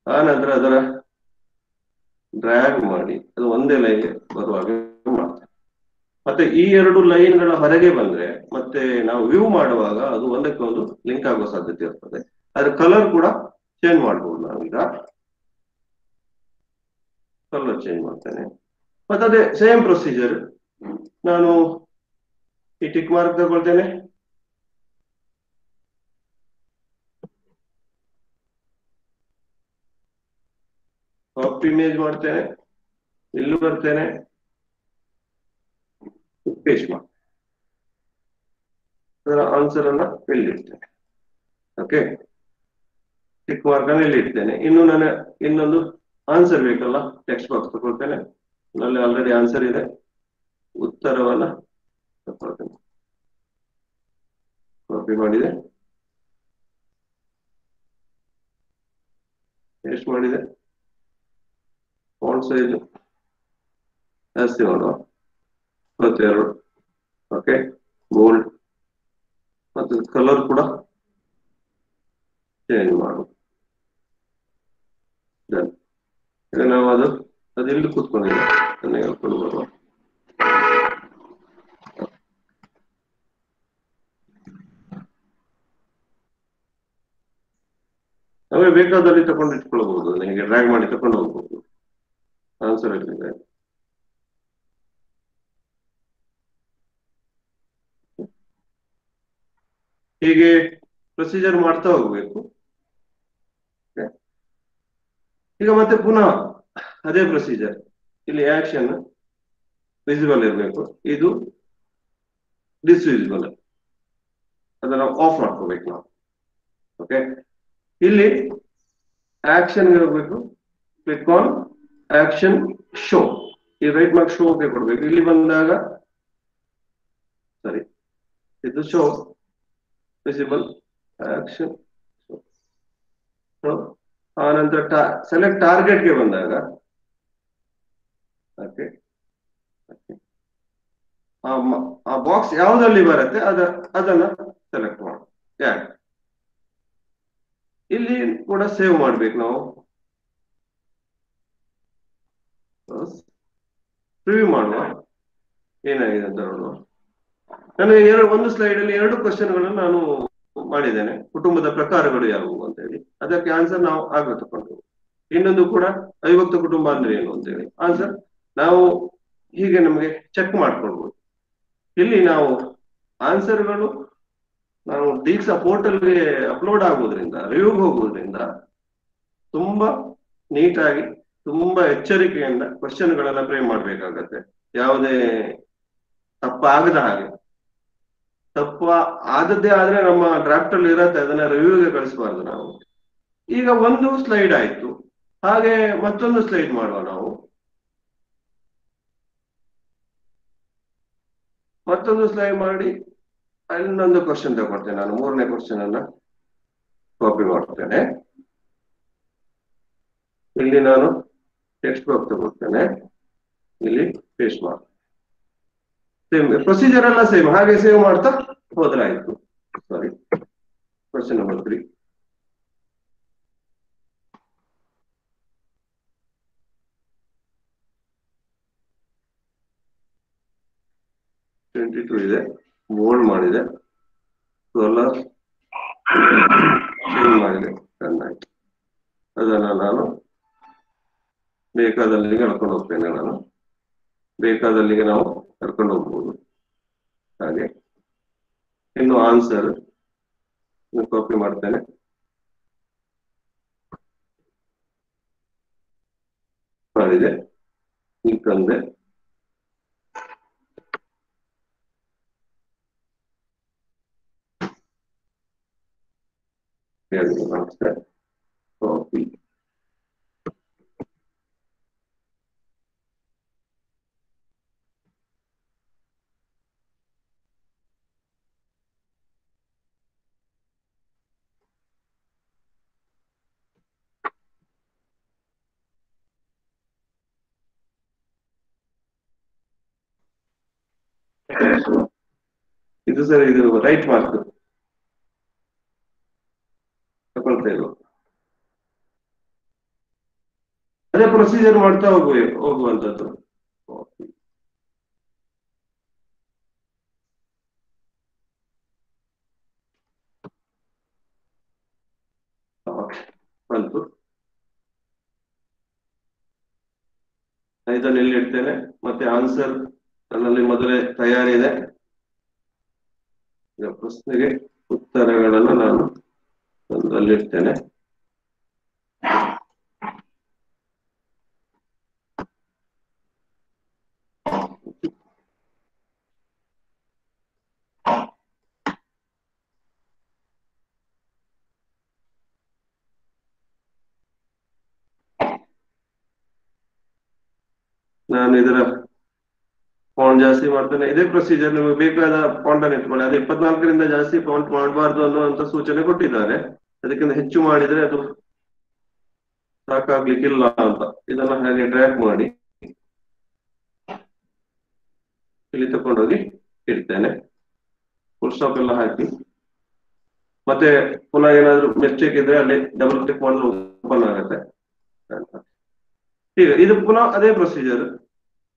ಆ ನಂತರ ಅದರ ಡ್ರ್ಯಾಗ್ ಮಾಡಿ ಅದು ಒಂದೇ ಲೈನ್ಗೆ ಬರುವಾಗ ಮಾಡ್ತೇನೆ. ಮತ್ತೆ ಈ 2 ಲೈನ್ಗಳ ಹೊರಗೆ ಬಂದ್ರೆ ಮತ್ತೆ ನಾವು ವ್ಯೂ ಮಾಡುವಾಗ ಅದು ಒಂದಕ್ಕೆ ಒಂದು ಲಿಂಕ್ ಆಗುವ ಸಾಧ್ಯತೆ ಇರ್ತದೆ. ಅದ್ರ ಕಲರ್ ಕೂಡ ಚೇಂಜ್ ಮಾಡ್ಬೋದು. ನಾವೀಗ ಕಲರ್ ಚೇಂಜ್ ಮಾಡ್ತೇನೆ. ಮತ್ತೆ ಅದೇ ಸೇಮ್ ಪ್ರೊಸೀಜರ್. ನಾನು ಈ ಟಿಕ್ ಮಾರ್ಕ್ ತಗೊಳ್ತೇನೆ. ಕಾಪಿ ಇಮೇಜ್ ಮಾಡ್ತೇನೆ. ಇಲ್ಲೂ ಬರ್ತೇನೆ, ಪೇಸ್ಟ್ ಮಾಡಿ ಅದರ ಆನ್ಸರ್ ಅನ್ನ ಇಲ್ಲಿ ಇಡ್ತೇನೆ. ಓಕೆ, ಟಿಕ್ ಮಾರ್ಕ್ ಅನ್ನ ಇಲ್ಲಿ ಇಡ್ತೇನೆ. ಇನ್ನು ನಾನು ಇನ್ನೊಂದು ಆನ್ಸರ್ ಬೇಕಲ್ಲ, ಟೆಕ್ಸ್ಟ್ ಬಾಕ್ಸ್ ತಗೊಳ್ತೇನೆ. ನಲ್ಲಿ ಆಲ್ರೆಡಿ ಆನ್ಸರ್ ಇದೆ, ಉತ್ತರವನ್ನ ತಗೊಳ್ತೇನೆ. ಕಾಪಿ ಮಾಡಿದೆ, ಪೇಸ್ಟ್ ಮಾಡಿದೆ. ಫಾಂಟ್ ಸೈಜ್ ಜಾಸ್ತಿ ಮಾಡುವ, 22. Okay, bold. ಮತ್ತೆ ಕಲರ್ ಕೂಡ ಚೇಂಜ್ ಮಾಡುವ. ಈಗ ನಾವು ಅದು ಇಲ್ಲಿ ಕೂತ್ಕೊಂಡಿದೆ, ಅದನ್ನ ಹೇಳ್ಕೊಂಡು ಬರುವ. ನಮಗೆ ಬೇಕಾದಲ್ಲಿ ತಗೊಂಡು ಇಟ್ಕೊಳ್ಬಹುದು. ನನಗೆ ಡ್ರ್ಯಾಗ್ ಮಾಡಿ ತಕೊಂಡು ಹೋಗ್ಬಹುದು. ಆನ್ಸರ್ ಇಲ್ಲಿದೆ. ಹೀಗೆ ಪ್ರೊಸೀಜರ್ ಮಾಡ್ತಾ ಹೋಗ್ಬೇಕು. ಈಗ ಮತ್ತೆ ಪುನಃ ಅದೇ ಪ್ರೊಸೀಜರ್. ಇಲ್ಲಿ ಆಕ್ಷನ್ ವಿಸಿಬಲ್ ಇರಬೇಕು, ಇದು ಡಿಸ್ವಿಸಿಬಲ್. ಅದನ್ನ ಆಫ್ ಮಾಡ್ಕೋಬೇಕು ನಾವು. ಓಕೆ, ಇಲ್ಲಿ ಆಕ್ಷನ್ ಹೋಗ್ಬೇಕು. Click on action show. ಈ ರೈಟ್ ಮಾರ್ಕ್ ಶೋ ಗೆ ಕೊಡ್ಬೇಕು. ಇಲ್ಲಿ ಬಂದಾಗ ಸರಿ, ಇದು ಶೋ ವಿಸಿಬಲ್ ಆಕ್ಷನ್. ಆ ನಂತರ ಸೆಲೆಕ್ಟ್ ಟಾರ್ಗೆಟ್ ಗೆ ಬಂದಾಗ ಆ ಬಾಕ್ಸ್ ಯಾವ್ದ್ರಲ್ಲಿ ಬರುತ್ತೆ ಅದನ್ನ ಸೆಲೆಕ್ಟ್ ಮಾಡಿ ಯಾಡ್. ಇಲ್ಲಿ ಕೂಡ ಸೇವ್ ಮಾಡ್ಬೇಕು ನಾವು. ಪ್ರಿವ್ಯೂ ಮಾಡುವ ಏನಾಗಿದೆ ಅಂತ ನೋಡುವ. ನನಗೆ ಒಂದು ಸ್ಲೈಡ್ ಅಲ್ಲಿ 2 ಕ್ವಶನ್ಗಳನ್ನು ನಾನು ಮಾಡಿದ್ದೇನೆ. ಕುಟುಂಬದ ಪ್ರಕಾರಗಳು ಯಾವುವು ಅಂತ ಹೇಳಿ, ಅದಕ್ಕೆ ಆನ್ಸರ್ ನಾವು ಆಗ ತಕೊಂಡು. ಇನ್ನೊಂದು ಕೂಡ ಅವಿಭಕ್ತ ಕುಟುಂಬ ಅಂದ್ರೆ ಏನು ಅಂತ ಹೇಳಿ ಆನ್ಸರ್ ನಾವು ಹೀಗೆ ನಮಗೆ ಚೆಕ್ ಮಾಡ್ಕೊಳ್ಬಹುದು. ಇಲ್ಲಿ ನಾವು ಆನ್ಸರ್ಗಳು ನಾವು ದೀಕ್ಷಾ ಪೋರ್ಟಲ್ಗೆ ಅಪ್ಲೋಡ್ ಆಗೋದ್ರಿಂದ, ರಿವ್ಯೂಗೆ ಹೋಗೋದ್ರಿಂದ ತುಂಬಾ ನೀಟಾಗಿ ತುಂಬಾ ಎಚ್ಚರಿಕೆಯಿಂದ ಕ್ವಶನ್ಗಳನ್ನ ಫ್ರೇಮ್ ಮಾಡ್ಬೇಕಾಗತ್ತೆ. ಯಾವುದೇ ತಪ್ಪಾಗದ ಹಾಗೆ. ತಪ್ಪ ಆದದ್ದೇ ಆದ್ರೆ ನಮ್ಮ ಡ್ರಾಫ್ಟ್ ಅಲ್ಲಿ ಇರತ್ತೆ, ಅದನ್ನ ರಿವ್ಯೂಗೆ ಕಳಿಸಬಾರ್ದು ನಾವು. ಈಗ ಒಂದು ಸ್ಲೈಡ್ ಆಯ್ತು, ಹಾಗೆ ಮತ್ತೊಂದು ಸ್ಲೈಡ್ ಮಾಡುವ ನಾವು. ಮತ್ತೊಂದು ಸ್ಲೈಡ್ ಮಾಡಿ ಇನ್ನೊಂದು ಕ್ವಶನ್ ತಗೊಳ್ತೇನೆ ನಾನು. 3ನೇ ಕ್ವಶನ್ ಅನ್ನ ಕಾಪಿ ಮಾಡ್ತೇನೆ. ಇಲ್ಲಿ ನಾನು ಟೆಕ್ಸ್ಟ್ ಬಾಕ್ಸ್ ತಗೊಳ್ತೇನೆ, ಇಲ್ಲಿ ಪೇಸ್ಟ್ ಮಾಡಿ. ಸೇಮ್ ಪ್ರೊಸೀಜರ್ ಎಲ್ಲ ಸೇಮ್, ಹಾಗೆ ಸೇವ್ ಮಾಡ್ತಾ ಹೋದ್ರೆ ಆಯ್ತು. ಸಾರಿ, ಕ್ವಶನ್ ನಂಬರ್ 3. ಇದೆ, ಬೋಲ್ಡ್ ಮಾಡಿದೆ, ಕಲರ್ ಚೇಂಜ್ ಮಾಡಿದೆ, ರನ್ ಆಯ್ತು. ಅದನ್ನ ನಾನು ಬೇಕಾದಲ್ಲಿಗೆ ಕರ್ಕೊಂಡು ಹೋಗ್ತೇನೆ. ನಾನು ಬೇಕಾದಲ್ಲಿಗೆ ನಾವು ಕರ್ಕೊಂಡು ಹೋಗ್ಬೋದು. ಹಾಗೆ ಇನ್ನು ಆನ್ಸರ್ ಕಾಪಿ ಮಾಡ್ತೇನೆ, ಮಾಡಿದೆ, ಈಗ ತಂದೆ. ಕಾಪಿ ಇದು ಸರ್, ಇದು ರೈಟ್ ಮಾರ್ಕ್ ತಗೊಳ್ತಾ ಇಲ್ವ? ಅದೇ ಪ್ರೊಸೀಜರ್ ಮಾಡ್ತಾ ಹೋಗುವಂತದ್ದು. ಬಂತು. ಇದನ್ನು ಇಲ್ಲಿ ಇಡ್ತೇನೆ. ಮತ್ತೆ ಆನ್ಸರ್ ನನ್ನಲ್ಲಿ ಮೊದಲೇ ತಯಾರಿದೆ. ಈಗ ಪ್ರಶ್ನೆಗೆ ಉತ್ತರಗಳನ್ನು ನಾನು ಒಂದರಲ್ಲಿಡ್ತೇನೆ. ನಾನು ಇದರ ಫಾಂಟ್ ಜಾಸ್ತಿ ಮಾಡ್ತೇನೆ. ಇದೇ ಪ್ರೊಸೀಜರ್, ನಿಮಗೆ ಬೇಕಾದ ಫಾಂಟ್ ಅನ್ನು ಇಟ್ಕೊಳ್ಳಿ. ಅದು 24ರಿಂದ ಜಾಸ್ತಿ ಫಾಂಟ್ ಮಾಡಬಾರ್ದು ಅನ್ನುವಂತ ಸೂಚನೆ ಕೊಟ್ಟಿದ್ದಾರೆ. ಅದಕ್ಕಿಂತ ಹೆಚ್ಚು ಮಾಡಿದ್ರೆ ಅದು ಸಾಕಾಗ್ಲಿಕ್ಕಿಲ್ಲ ಅಂತ. ಇದನ್ನ ಹಾಗೆ ಡ್ರ್ಯಾಗ್ ಮಾಡಿ ಇಲ್ಲಿ ತಕೊಂಡೋಗಿ ಇಡ್ತೇನೆ. ಫುಲ್ ಸ್ಟಾಪ್ ಎಲ್ಲ ಹಾಕಿ ಮತ್ತೆ ಪುನಃ ಏನಾದ್ರು ಮಿಸ್ಟೇಕ್ ಇದ್ರೆ ಅಲ್ಲಿ ಡಬಲ್ ಕ್ಲಿಕ್ ಮಾಡಿದ್ರೆ ಓಪನ್ ಆಗುತ್ತೆ. ಈಗ ಇದು ಪುನಃ ಅದೇ ಪ್ರೊಸೀಜರ್.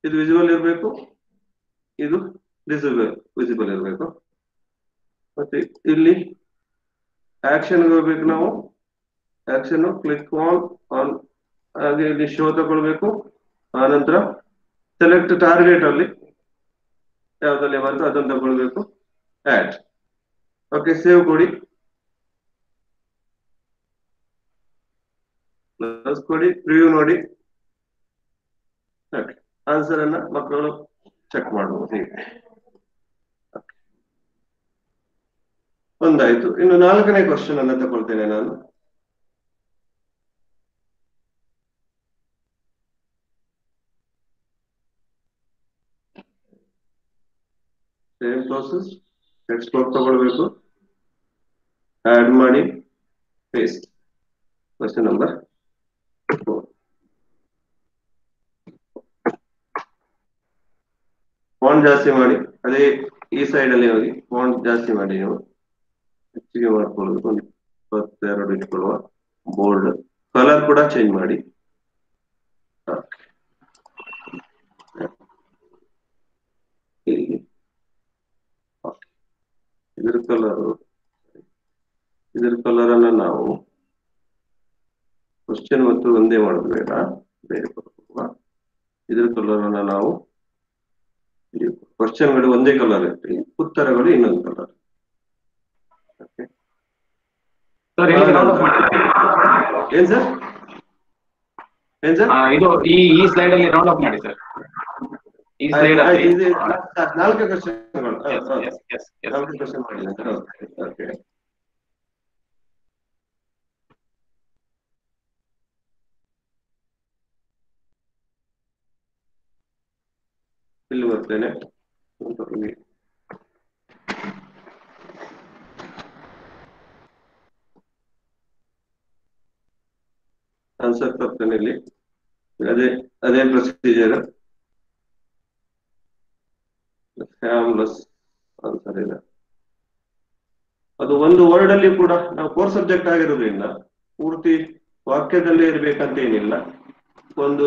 ಇದು ವಿಸಿಬಲ್ ಇರಬೇಕು, ಇದು ವಿಸಿಬಲ್ ಇರಬೇಕು. ಮತ್ತೆ ಇಲ್ಲಿ ಆಕ್ಷನ್ ಹೋಗ್ಬೇಕು ನಾವು. ಆಕ್ಷನ್ ಕ್ಲಿಕ್ ಆನ್ ಹಾಗೆ ಇಲ್ಲಿ ಶೋ ತಗೊಳ್ಬೇಕು. ಆನಂತರ ಸೆಲೆಕ್ಟ್ ಟಾರ್ಗೆಟ್ ಅಲ್ಲಿ ಯಾವ್ದಲ್ಲಿ ಬರ್ತೋ ಅದನ್ನು ತಗೊಳ್ಬೇಕು. ಆಡ್. ಓಕೆ, ಸೇವ್ ಕೊಡಿ, ಕೊಡಿ, ರಿವ್ಯೂ ನೋಡಿ. ಆನ್ಸರ್ ಅನ್ನ ಮಕ್ಕಳು ಚೆಕ್ ಮಾಡಬಹುದು. ಹೀಗೆ ಒಂದಾಯ್ತು. ಇನ್ನು 4ನೇ ಕ್ವಶನ್ ಅನ್ನ ತಗೊಳ್ತೇನೆ ನಾನು. Same process. ಟೆಕ್ಸ್ಟ್ ಬಾಕ್ಸ್ ತಗೊಳ್ಬೇಕು, ಆಡ್ ಮಾಡಿ, ಪೇಸ್ಟ್. Question number 4. ಫಾಂಟ್ ಜಾಸ್ತಿ ಮಾಡಿ. ಅದೇ ಈ ಸೈಡ್ ಅಲ್ಲಿ ಹೋಗಿ ಫಾಂಟ್ ಜಾಸ್ತಿ ಮಾಡಿ ನೀವು ಹೆಚ್ಚಿಗೆ ಮಾಡ್ಕೊಳ್ಳೋದು ಒಂದು 22 ಇಟ್ಕೊಳ್ಳುವ. ಬೋಲ್ಡ್ ಕಲರ್ ಕೂಡ ಚೇಂಜ್ ಮಾಡಿ. ಇದರ ಕಲರ್ ಅನ್ನ ನಾವು ಕ್ವಶನ್ ಮತ್ತು ಒಂದೇ ಮಾಡೋದು ಬೇಡ, ಬೇರೆ ಕೊಡುವ. ಇದರ ಕಲರ್ ಅನ್ನ ನಾವು ಕ್ವಶನ್ಗಳು ಒಂದೇ ಕಲರ್ ಇರ್ತೀವಿ, ಉತ್ತರಗಳು ಇನ್ನೊಂದು ಕಲರ್. ಏನ್ ಸರ್ ಇದು ಈ ಸ್ಲೈಡ್ ಅಲ್ಲಿ ರೌಂಡ್ ಅಪ್ ಮಾಡಿ ಸರ್. ಈ ಸ್ಲೈಡ್ 4 ಕ್ವಶನ್ಗಳು 4 ಕ್ವಶನ್ ಮಾಡಿಲ್ಲ ಸರ್. ಓಕೆ ಇಲ್ಲಿ ಬರ್ತೇನೆ. ಆನ್ಸರ್ ತರ್ತೇನೆ ಇಲ್ಲಿ. ಅದೇ ಪ್ರೊಸೀಜರ್. ಆನ್ಸರ್ ಇದೆ. ಅದು ಒಂದು ವರ್ಡ್ ಅಲ್ಲಿ ಕೂಡ ನಾವು ಕೋರ್ ಸಬ್ಜೆಕ್ಟ್ ಆಗಿರೋದ್ರಿಂದ ಪೂರ್ತಿ ವಾಕ್ಯದಲ್ಲೇ ಇರ್ಬೇಕಂತ ಏನಿಲ್ಲ, ಒಂದು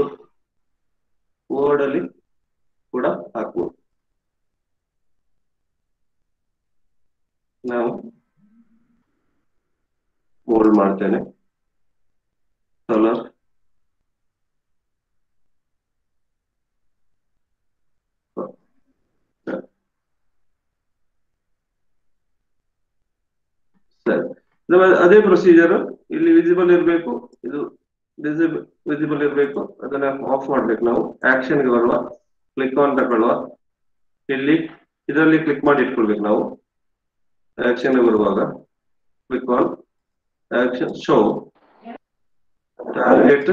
ವರ್ಡ್ ಅಲ್ಲಿ ಕೂಡ ಹಾಕ್ಬೋದು. ನಾವು ಬೋಲ್ಡ್ ಮಾಡ್ತೇನೆ. ಕಲರ್ ಸರಿ. ಅದೇ ಪ್ರೊಸೀಜರ್ ಇಲ್ಲಿ ವಿಸಿಬಲ್ ಇರಬೇಕು, ಇದು ವಿಸಿಬಲ್ ಇರಬೇಕು. ಅದನ್ನ ಆಫ್ ಮಾಡ್ಬೇಕು. ನಾವು ಆಕ್ಷನ್ಗೆ ಬರುವ, ಕ್ಲಿಕ್ ಆನ್ ತಗೊಳ್ಳುವ. ಇಲ್ಲಿ ಇದರಲ್ಲಿ ಕ್ಲಿಕ್ ಮಾಡಿ ಇಟ್ಕೊಳ್ಬೇಕು. ನಾವು ಆಕ್ಷನ್ಗೆ ಬರುವಾಗ click on action, show target,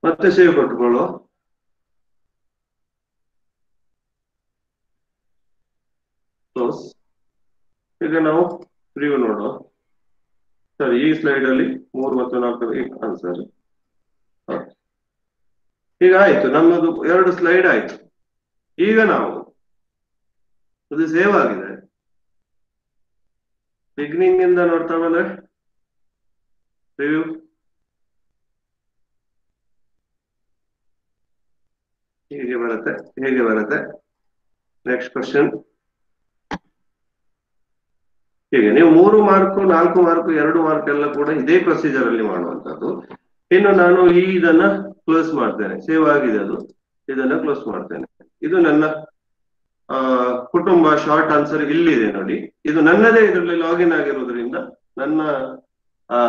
ಮತ್ತೆ ಸೇವ್ ಕೊಟ್ಟುಕೊಳ್ಳುವ. ಕ್ಲೋಸ್. ಈಗ ನಾವು ಪ್ರಿವ್ಯೂ ನೋಡುವ. ಸರಿ, ಈ ಸ್ಲೈಡ್ ಅಲ್ಲಿ 3 ಮತ್ತು 4 ಆನ್ಸರ್. ಈಗ ಆಯ್ತು, ನಮ್ಮದು 2 ಸ್ಲೈಡ್ ಆಯ್ತು. ಈಗ ನಾವು ಅದು ಸೇವ್ ಆಗಿದೆ. ಬಿಗಿನಿಂಗ್ ಇಂದ ನೋಡ್ತಾ ಬಂದ್ರೆ ರಿವ್ಯೂ ಹೀಗೆ ಬರುತ್ತೆ. Next question. ಹೀಗೆ ನೀವು 3 ಮಾರ್ಕ್ 4 ಮಾರ್ಕ್ 2 ಮಾರ್ಕ್ ಎಲ್ಲ ಕೂಡ ಇದೇ ಪ್ರೊಸೀಜರ್ ಅಲ್ಲಿ ಮಾಡುವಂತದ್ದು. ಇನ್ನು ನಾನು ಇದನ್ನ ಕ್ಲೋಸ್ ಮಾಡ್ತೇನೆ. ಸೇವ್ ಆಗಿದೆ ಅದು, ಇದನ್ನ ಕ್ಲೋಸ್ ಮಾಡ್ತೇನೆ. ಇದು ನನ್ನ ಕುಟುಂಬ ಶಾರ್ಟ್ ಆನ್ಸರ್ ಇಲ್ಲಿದೆ ನೋಡಿ. ಇದು ನನ್ನದೇ ಇದರಲ್ಲಿ ಲಾಗಿನ್ ಆಗಿರೋದ್ರಿಂದ ನನ್ನ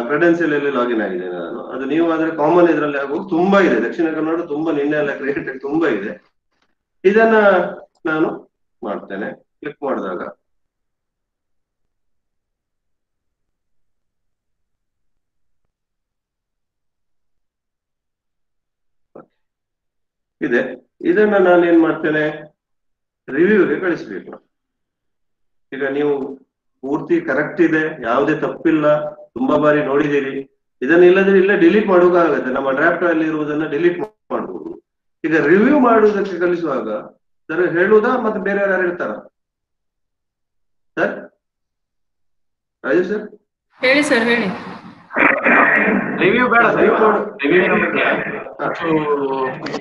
ಕ್ರೆಡೆನ್ಸಿಯಲ್ ಅಲ್ಲಿ ಲಾಗಿನ್ ಆಗಿದ್ದೇನೆ ನಾನು. ಅದು ನೀವು ಆದ್ರೆ ಕಾಮನ್ ಇದರಲ್ಲಿ ಆಗುವುದು ತುಂಬಾ ಇದೆ. ದಕ್ಷಿಣ ಕನ್ನಡ ತುಂಬಾ ನಿನ್ನೆ ಎಲ್ಲ ಕ್ರಿಯೇಟೆಡ್ ತುಂಬಾ ಇದೆ. ಇದನ್ನ ನಾನು ಮಾಡ್ತೇನೆ. ಕ್ಲಿಕ್ ಮಾಡಿದಾಗ ಇದೆ. ಇದನ್ನ ನಾನು ಏನ್ ಮಾಡ್ತೇನೆ, ರಿವ್ಯೂಗೆ ಕಳಿಸ್ಬೇಕು. ಈಗ ನೀವು ಪೂರ್ತಿ ಕರೆಕ್ಟ್ ಇದೆ, ಯಾವುದೇ ತಪ್ಪಿಲ್ಲ, ತುಂಬಾ ಬಾರಿ ನೋಡಿದ್ದೀರಿ. ಇದನ್ನ ಇಲ್ಲದ್ರೆ ಇಲ್ಲೇ ಡಿಲೀಟ್ ಮಾಡೋಕ್ಕಾಗತ್ತೆ. ನಮ್ಮ ಡ್ರಾಫ್ಟ್ ಅಲ್ಲಿ ಇರುವುದನ್ನ ಡಿಲೀಟ್ ಮಾಡಬಹುದು. ಈಗ ರಿವ್ಯೂ ಮಾಡುವುದಕ್ಕೆ ಕಲಿಸುವಾಗ ಸರ್ ಹೇಳುವುದಾ ಮತ್ತೆ ಬೇರೆ ಯಾರು ಹೇಳ್ತಾರ? ಸರ್ ರಾಜೇಶ್ ಸರ್ ಹೇಳಿ ಸರ್, ಹೇಳಿ. ರಿವ್ಯೂ ಬೇಡ ಸರ್. ರಿವ್ಯೂ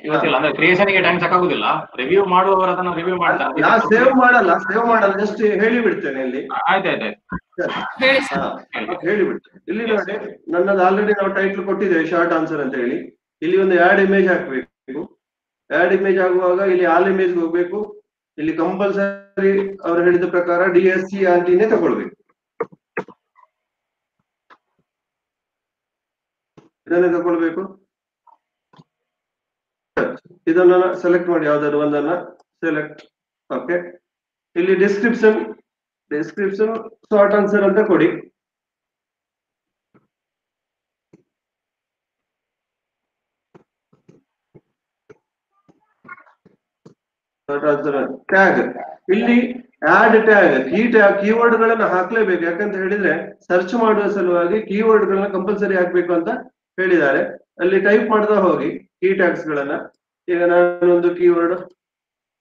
ಇವತ್ತಿಲ್ಲ ಅಂದ್ರೆ ಕ್ರಿಯೇಷನ್ ಗೆ ಟೈಮ್ ಸಾಕಾಗುದಿಲ್ಲ. ರಿವ್ಯೂ ಮಾಡುವವರು ಅದನ್ನ ರಿವ್ಯೂ ಮಾಡ್ತಾರೆ. ನಾ ಸೇವ್ ಮಾಡಲ್ಲ ಜಸ್ಟ್ ಹೇಳಿ ಬಿಡ್ತೇನೆ ಇಲ್ಲಿ. ಆಯ್ತಾಯ್ತು ಹೇಳಿ ಸರ್. ಹೇಳಿ ಬಿಡ್ತೇನೆ. ಇಲ್ಲಿ ನೋಡಿ, ನನ್ನದು ಆಲ್ರೆಡಿ ನಾವು ಟೈಟಲ್ ಕೊಟ್ಟಿದ್ದೇವೆ ಶಾರ್ಟ್ ಆನ್ಸರ್ ಅಂತ ಹೇಳಿ. ಇಲ್ಲಿ ಒಂದು ಆಡ್ ಇಮೇಜ್ ಹಾಕ್ಬೇಕು. ಆಡ್ ಇಮೇಜ್ ಆಗುವಾಗ ಇಲ್ಲಿ ಆಲ್ ಇಮೇಜ್ ಹೋಗ್ಬೇಕು. ಇಲ್ಲಿ ಕಂಪಲ್ಸರಿ ಅವರು ಹೇಳಿದ ಪ್ರಕಾರ DSC ಆಂಟಿನೇ ತಗೊಳ್ಬೇಕು. ಇದನ್ನೇ ತಗೊಳ್ಬೇಕು. ಇದನ್ನ ಸೆಲೆಕ್ಟ್ ಮಾಡಿ, ಯಾವ್ದಾದ್ರು ಒಂದನ್ನ ಸೆಲೆಕ್ಟ್. ಓಕೆ, ಇಲ್ಲಿ ಡಿಸ್ಕ್ರಿಪ್ಷನ್ ಶಾರ್ಟ್ ಆನ್ಸರ್ ಅಂತ ಕೊಡಿ. ಟ್ಯಾಗ್, ಇಲ್ಲಿ ಆಡ್ ಟ್ಯಾಗ್ ಕೀವರ್ಡ್ ಗಳನ್ನ ಹಾಕ್ಲೇಬೇಕು. ಯಾಕಂತ ಹೇಳಿದ್ರೆ ಸರ್ಚ್ ಮಾಡುವ ಸಲುವಾಗಿ ಕೀವರ್ಡ್ ಗಳನ್ನ ಕಂಪಲ್ಸರಿ ಹಾಕ್ಬೇಕು ಅಂತ ಹೇಳಿದ್ದಾರೆ. ಅಲ್ಲಿ ಟೈಪ್ ಮಾಡ್ತಾ ಹೋಗಿ ಕೀ ಟ್ಯಾಗ್ಸ್ ಗಳನ್ನ. ಈಗ ನಾನೊಂದು ಕೀವರ್ಡ್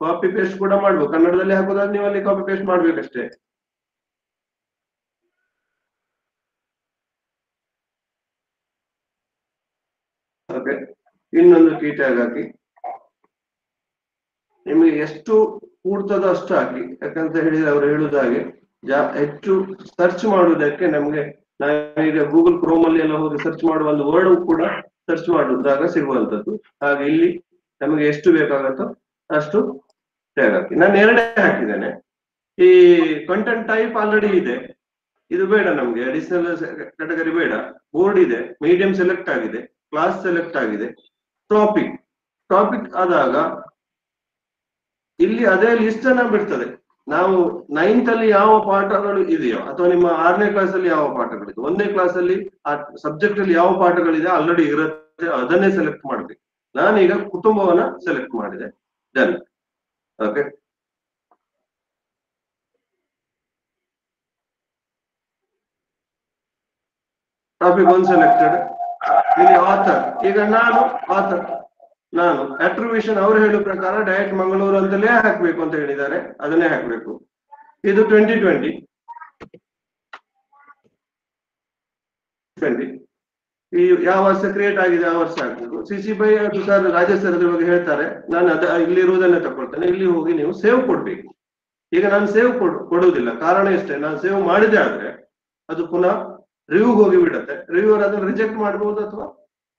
ಕಾಪಿ ಪೇಸ್ಟ್ ಕೂಡ ಮಾಡ್ಬೋದು, ಕನ್ನಡದಲ್ಲಿ ಹಾಕೋದಾದ್ರೆ ನೀವು ಅಲ್ಲಿ ಕಾಪಿ ಪೇಸ್ಟ್ ಮಾಡ್ಬೇಕಷ್ಟೇ. ಓಕೆ, ಇನ್ನೊಂದು ಕೀ ಟ್ಯಾಗ್ ಹಾಕಿ, ನಿಮಗೆ ಎಷ್ಟು ಕೂಡ್ತದೋ ಅಷ್ಟು ಹಾಕಿ. ಯಾಕಂತ ಹೇಳಿದ್ರೆ ಅವರು ಹೇಳುದ ಹಾಗೆ ಹೆಚ್ಚು ಸರ್ಚ್ ಮಾಡುವುದಕ್ಕೆ ನಮ್ಗೆ, ನಾವೀಗ ಗೂಗಲ್ ಕ್ರೋಮ್ ಅಲ್ಲಿ ಎಲ್ಲ ಹೋಗಿ ಸರ್ಚ್ ಮಾಡುವ ಒಂದು ವರ್ಡ್ ಕೂಡ ಸರ್ಚ್ ಮಾಡುವಾಗ ಸಿಗುವಂತದ್ದು. ಹಾಗೆ ಇಲ್ಲಿ ನಮಗೆ ಎಷ್ಟು ಬೇಕಾಗತ್ತೋ ಅಷ್ಟು ಟ್ಯಾಗ್ ಹಾಕಿ. ನಾನು ಎರಡೇ ಹಾಕಿದ್ದೇನೆ. ಈ ಕಂಟೆಂಟ್ ಟೈಪ್ ಆಲ್ರೆಡಿ ಇದೆ, ಇದು ಬೇಡ ನಮ್ಗೆ, ಅಡಿಷನಲ್ ಕ್ಯಾಟಗರಿ ಬೇಡ. ಬೋರ್ಡ್ ಇದೆ, ಮೀಡಿಯಂ ಸೆಲೆಕ್ಟ್ ಆಗಿದೆ, ಕ್ಲಾಸ್ ಸೆಲೆಕ್ಟ್ ಆಗಿದೆ, ಟಾಪಿಕ್ ಆದಾಗ ಇಲ್ಲಿ ಅದೇ ಲಿಸ್ಟ್ ಅನ್ನ ಬಿಡ್ತದೆ. ನಾವು 9th ಅಲ್ಲಿ ಯಾವ ಪಾಠಗಳು ಇದೆಯೋ ಅಥವಾ ನಿಮ್ಮ 6ನೇ ಕ್ಲಾಸ್ ಅಲ್ಲಿ ಯಾವ ಪಾಠಗಳಿದೆ, 1ನೇ ಕ್ಲಾಸ್ ಅಲ್ಲಿ ಆ ಸಬ್ಜೆಕ್ಟ್ ಅಲ್ಲಿ ಯಾವ ಪಾಠಗಳಿದೆ ಆಲ್ರೆಡಿ ಇರುತ್ತೆ, ಅದನ್ನೇ ಸೆಲೆಕ್ಟ್ ಮಾಡ್ಬೇಕು. ನಾನೀಗ ಕುಟುಂಬವನ್ನ ಸೆಲೆಕ್ಟ್ ಮಾಡಿದೆ, ಡನ್. Okay, topic 1 selected. ಇಲ್ಲಿ ಆಥರ್, ಈಗ ನಾನು ಆಥರ್, ನಾನು ಅಟ್ರಿಬ್ಯೂಷನ್ ಅವರು ಹೇಳುವ ಪ್ರಕಾರ ಡೈರೆಕ್ಟ್ ಮಂಗಳೂರು ಅಂತಲೇ ಹಾಕ್ಬೇಕು ಅಂತ ಹೇಳಿದ್ದಾರೆ, ಅದನ್ನೇ ಹಾಕ್ಬೇಕು. ಇದು 2020 ಈ ಯಾವ ವರ್ಷ ಕ್ರಿಯೇಟ್ ಆಗಿದೆ ಆ ವರ್ಷ ಹಾಕ್ಬೇಕು. CC BY ಅದು ಸರ್ ರಾಜೇಶ್ ಸರ್ ಅದ್ರ ಬಗ್ಗೆ ಹೇಳ್ತಾರೆ, ನಾನು ಇಲ್ಲಿರುವುದನ್ನೇ ತಗೊಳ್ತೇನೆ. ಇಲ್ಲಿ ಹೋಗಿ ನೀವು ಸೇವ್ ಕೊಡ್ಬೇಕು. ಈಗ ನಾನು ಸೇವ್ ಕೊಡುವುದಿಲ್ಲ, ಕಾರಣ ಇಷ್ಟೇ, ನಾನು ಸೇವ್ ಮಾಡಿದೆ ಆದ್ರೆ ಅದು ಪುನಃ ರಿವ್ಯೂ ಹೋಗಿ ಬಿಡುತ್ತೆ. ರಿವ್ಯೂರ್ ಅದನ್ನು ರಿಜೆಕ್ಟ್ ಮಾಡಬಹುದು ಅಥವಾ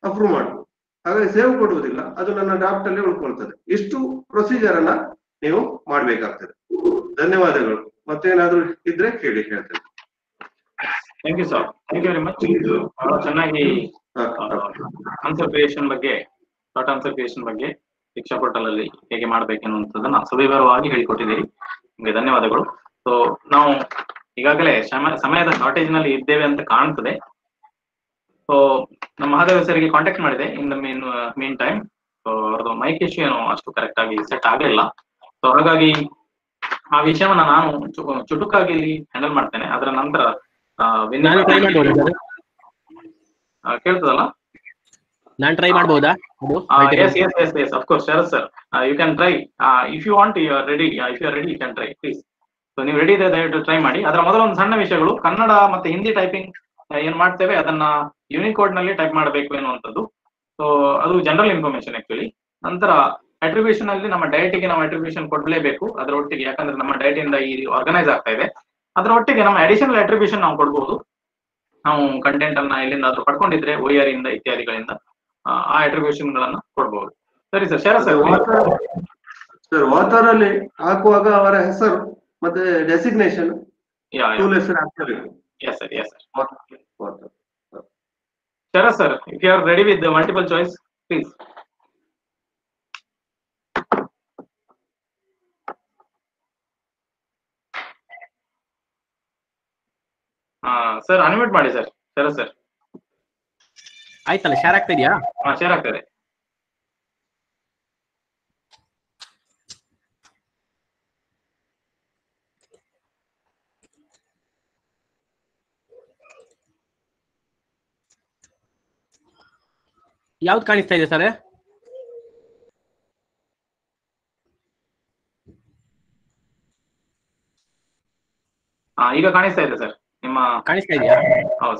ಅಪ್ರೂವ್ ಮಾಡಬಹುದು. ಹಾಗಾಗಿ ಸೇವ್ ಕೊಡುವುದಿಲ್ಲ, ಅದು ನನ್ನ ಡ್ರಾಫ್ಟ್ ಅಲ್ಲಿ ಉಳ್ಕೊಳ್ತದೆ. ಇಷ್ಟು ಪ್ರೊಸೀಜರ್ ಅನ್ನ ನೀವು ಮಾಡ್ಬೇಕಾಗ್ತದೆ. ಧನ್ಯವಾದಗಳು. ಮತ್ತೇನಾದ್ರೂ ಇದ್ರೆ ಕೇಳಿ, ಹೇಳ್ತೇನೆ. Thank you sir, thank you very much. ಬಹಳ ಚೆನ್ನಾಗಿ ಆನ್ಸರ್ ಕ್ರಿಯೇಷನ್ ಬಗ್ಗೆ, ಶಾರ್ಟ್ ಆನ್ಸರ್ ಕ್ರಿಯೇಷನ್ ಬಗ್ಗೆ ಶಿಕ್ಷಾ ಪೋರ್ಟಲ್ ಅಲ್ಲಿ ಹೇಗೆ ಮಾಡ್ಬೇಕೆನ್ನುವಂಥದ್ದನ್ನ ಸವಿವರವಾಗಿ ಹೇಳಿಕೊಟ್ಟಿದ್ದೀರಿ. ನಿಮಗೆ ಧನ್ಯವಾದಗಳು. ಸೊ ನಾವು ಈಗಾಗಲೇ ಸಮಯದ ಶಾರ್ಟೇಜ್ ನಲ್ಲಿ ಇದ್ದೇವೆ ಅಂತ ಕಾಣ್ತದೆ. ಸೊ ನಮ್ಮ ಮಹಾದೇವ ಸರಿಗೆ ಕಾಂಟ್ಯಾಕ್ಟ್ ಮಾಡಿದೆ in the mean time. So ಅವ್ರದ್ದು ಮೈಕ್ ಇಶ್ಯೂ ಏನೋ ಅಷ್ಟು ಕರೆಕ್ಟ್ ಆಗಿ ಸೆಟ್ ಆಗಲಿಲ್ಲ. ಸೊ ಹಾಗಾಗಿ ಆ ವಿಷಯವನ್ನ ನಾನು ಚುಟುಕಾಗಿ ಇಲ್ಲಿ ಹ್ಯಾಂಡಲ್ ಮಾಡ್ತೇನೆ. ಅದರ ನಂತರ ಕೇಳ್ತದಲ್ಲ, ನಾನು ಟ್ರೈ ಮಾಡಬಹುದಾ? Yes yes yes yes of course Sharath sir, you can try. If you want, you are ready, if you are ready you can try please. So ನೀವು ರೆಡಿ ಇದೆ ದಯವಿಟ್ಟು ಟ್ರೈ ಮಾಡಿ. ಅದರ ಮೊದಲ ಒಂದು ಸಣ್ಣ ವಿಷಯಗಳು, ಕನ್ನಡ ಮತ್ತೆ ಹಿಂದಿ ಟೈಪಿಂಗ್ ಏನ್ ಮಾಡ್ತೇವೆ ಅದನ್ನ ಯೂನಿಕೋಡ್ ನಲ್ಲಿ ಟೈಪ್ ಮಾಡಬೇಕು ಎನ್ನುವಂಥದ್ದು. ಸೊ ಅದು ಜನರಲ್ ಇನ್ಫಾರ್ಮೇಶನ್ ಆಕ್ಚುಲಿ. ನಂತರ ಅಟ್ರಿಬ್ಯೂಷನ್ ಅಲ್ಲಿ ನಮ್ಮ ಡಯಟಿಗೆ ನಾವು ಅಟ್ರಿಬ್ಯೂಷನ್ ಕೊಡಲೇಬೇಕು ಅದರ ಒಟ್ಟಿಗೆ, ಯಾಕಂದ್ರೆ ನಮ್ಮ ಡಯಟ್ ಇಂದ ಈ ಆರ್ಗನೈಸ್ ಆಗ್ತಾ ಇದೆ. ಅದರ ಒಟ್ಟಿಗೆ ನಮ್ಮ ಅಡಿಷನಲ್ ಅಟ್ರಿಬ್ಯೂಷನ್ ನಾವು ಕೊಡ್ಬೋದು. ನಾವು ಕಂಟೆಂಟ್ ಅನ್ನ ಎಲ್ಲಿಂದಾದ್ರೂ ಪಡ್ಕೊಂಡಿದ್ರೆ OER ಇಂದ ಇತ್ಯಾದಿಗಳಿಂದ ಆ ಅಟ್ರಿಬ್ಯೂಷನ್ ಗಳನ್ನ ಕೊಡ್ಬೋದು. ಸರಿ sir, Sharath sir. Sir author ಅಲ್ಲಿ ಹಾಕುವಾಗ ಅವರ ಹೆಸರು ಮತ್ತೆ ಡೆಸಿಗ್ನೇಷನ್ ಹೆಸರು ಹಾಕಬೇಕು. Yes sir, yes sir. Sharath sir, if you are ready with multiple choice please. Sir unmute ಮಾಡಿ ಸರ್. ಶರತ್ ಸರ್ ಆಯ್ತಲ್ಲ, ಶೇರ್ ಆಗ್ತಾ ಇದೆಯಾ? ಶೇರ್ ಆಗ್ತದೆ. ಯಾವ್ದು ಕಾಣಿಸ್ತಾ ಇದೆ ಸರ್? ಈಗ ಕಾಣಿಸ್ತಾ ಇದೆ ಸರ್. ನಿಮ್ಮ ಕಾಣಿಸ್ತಾ ಇದೆಯಾ?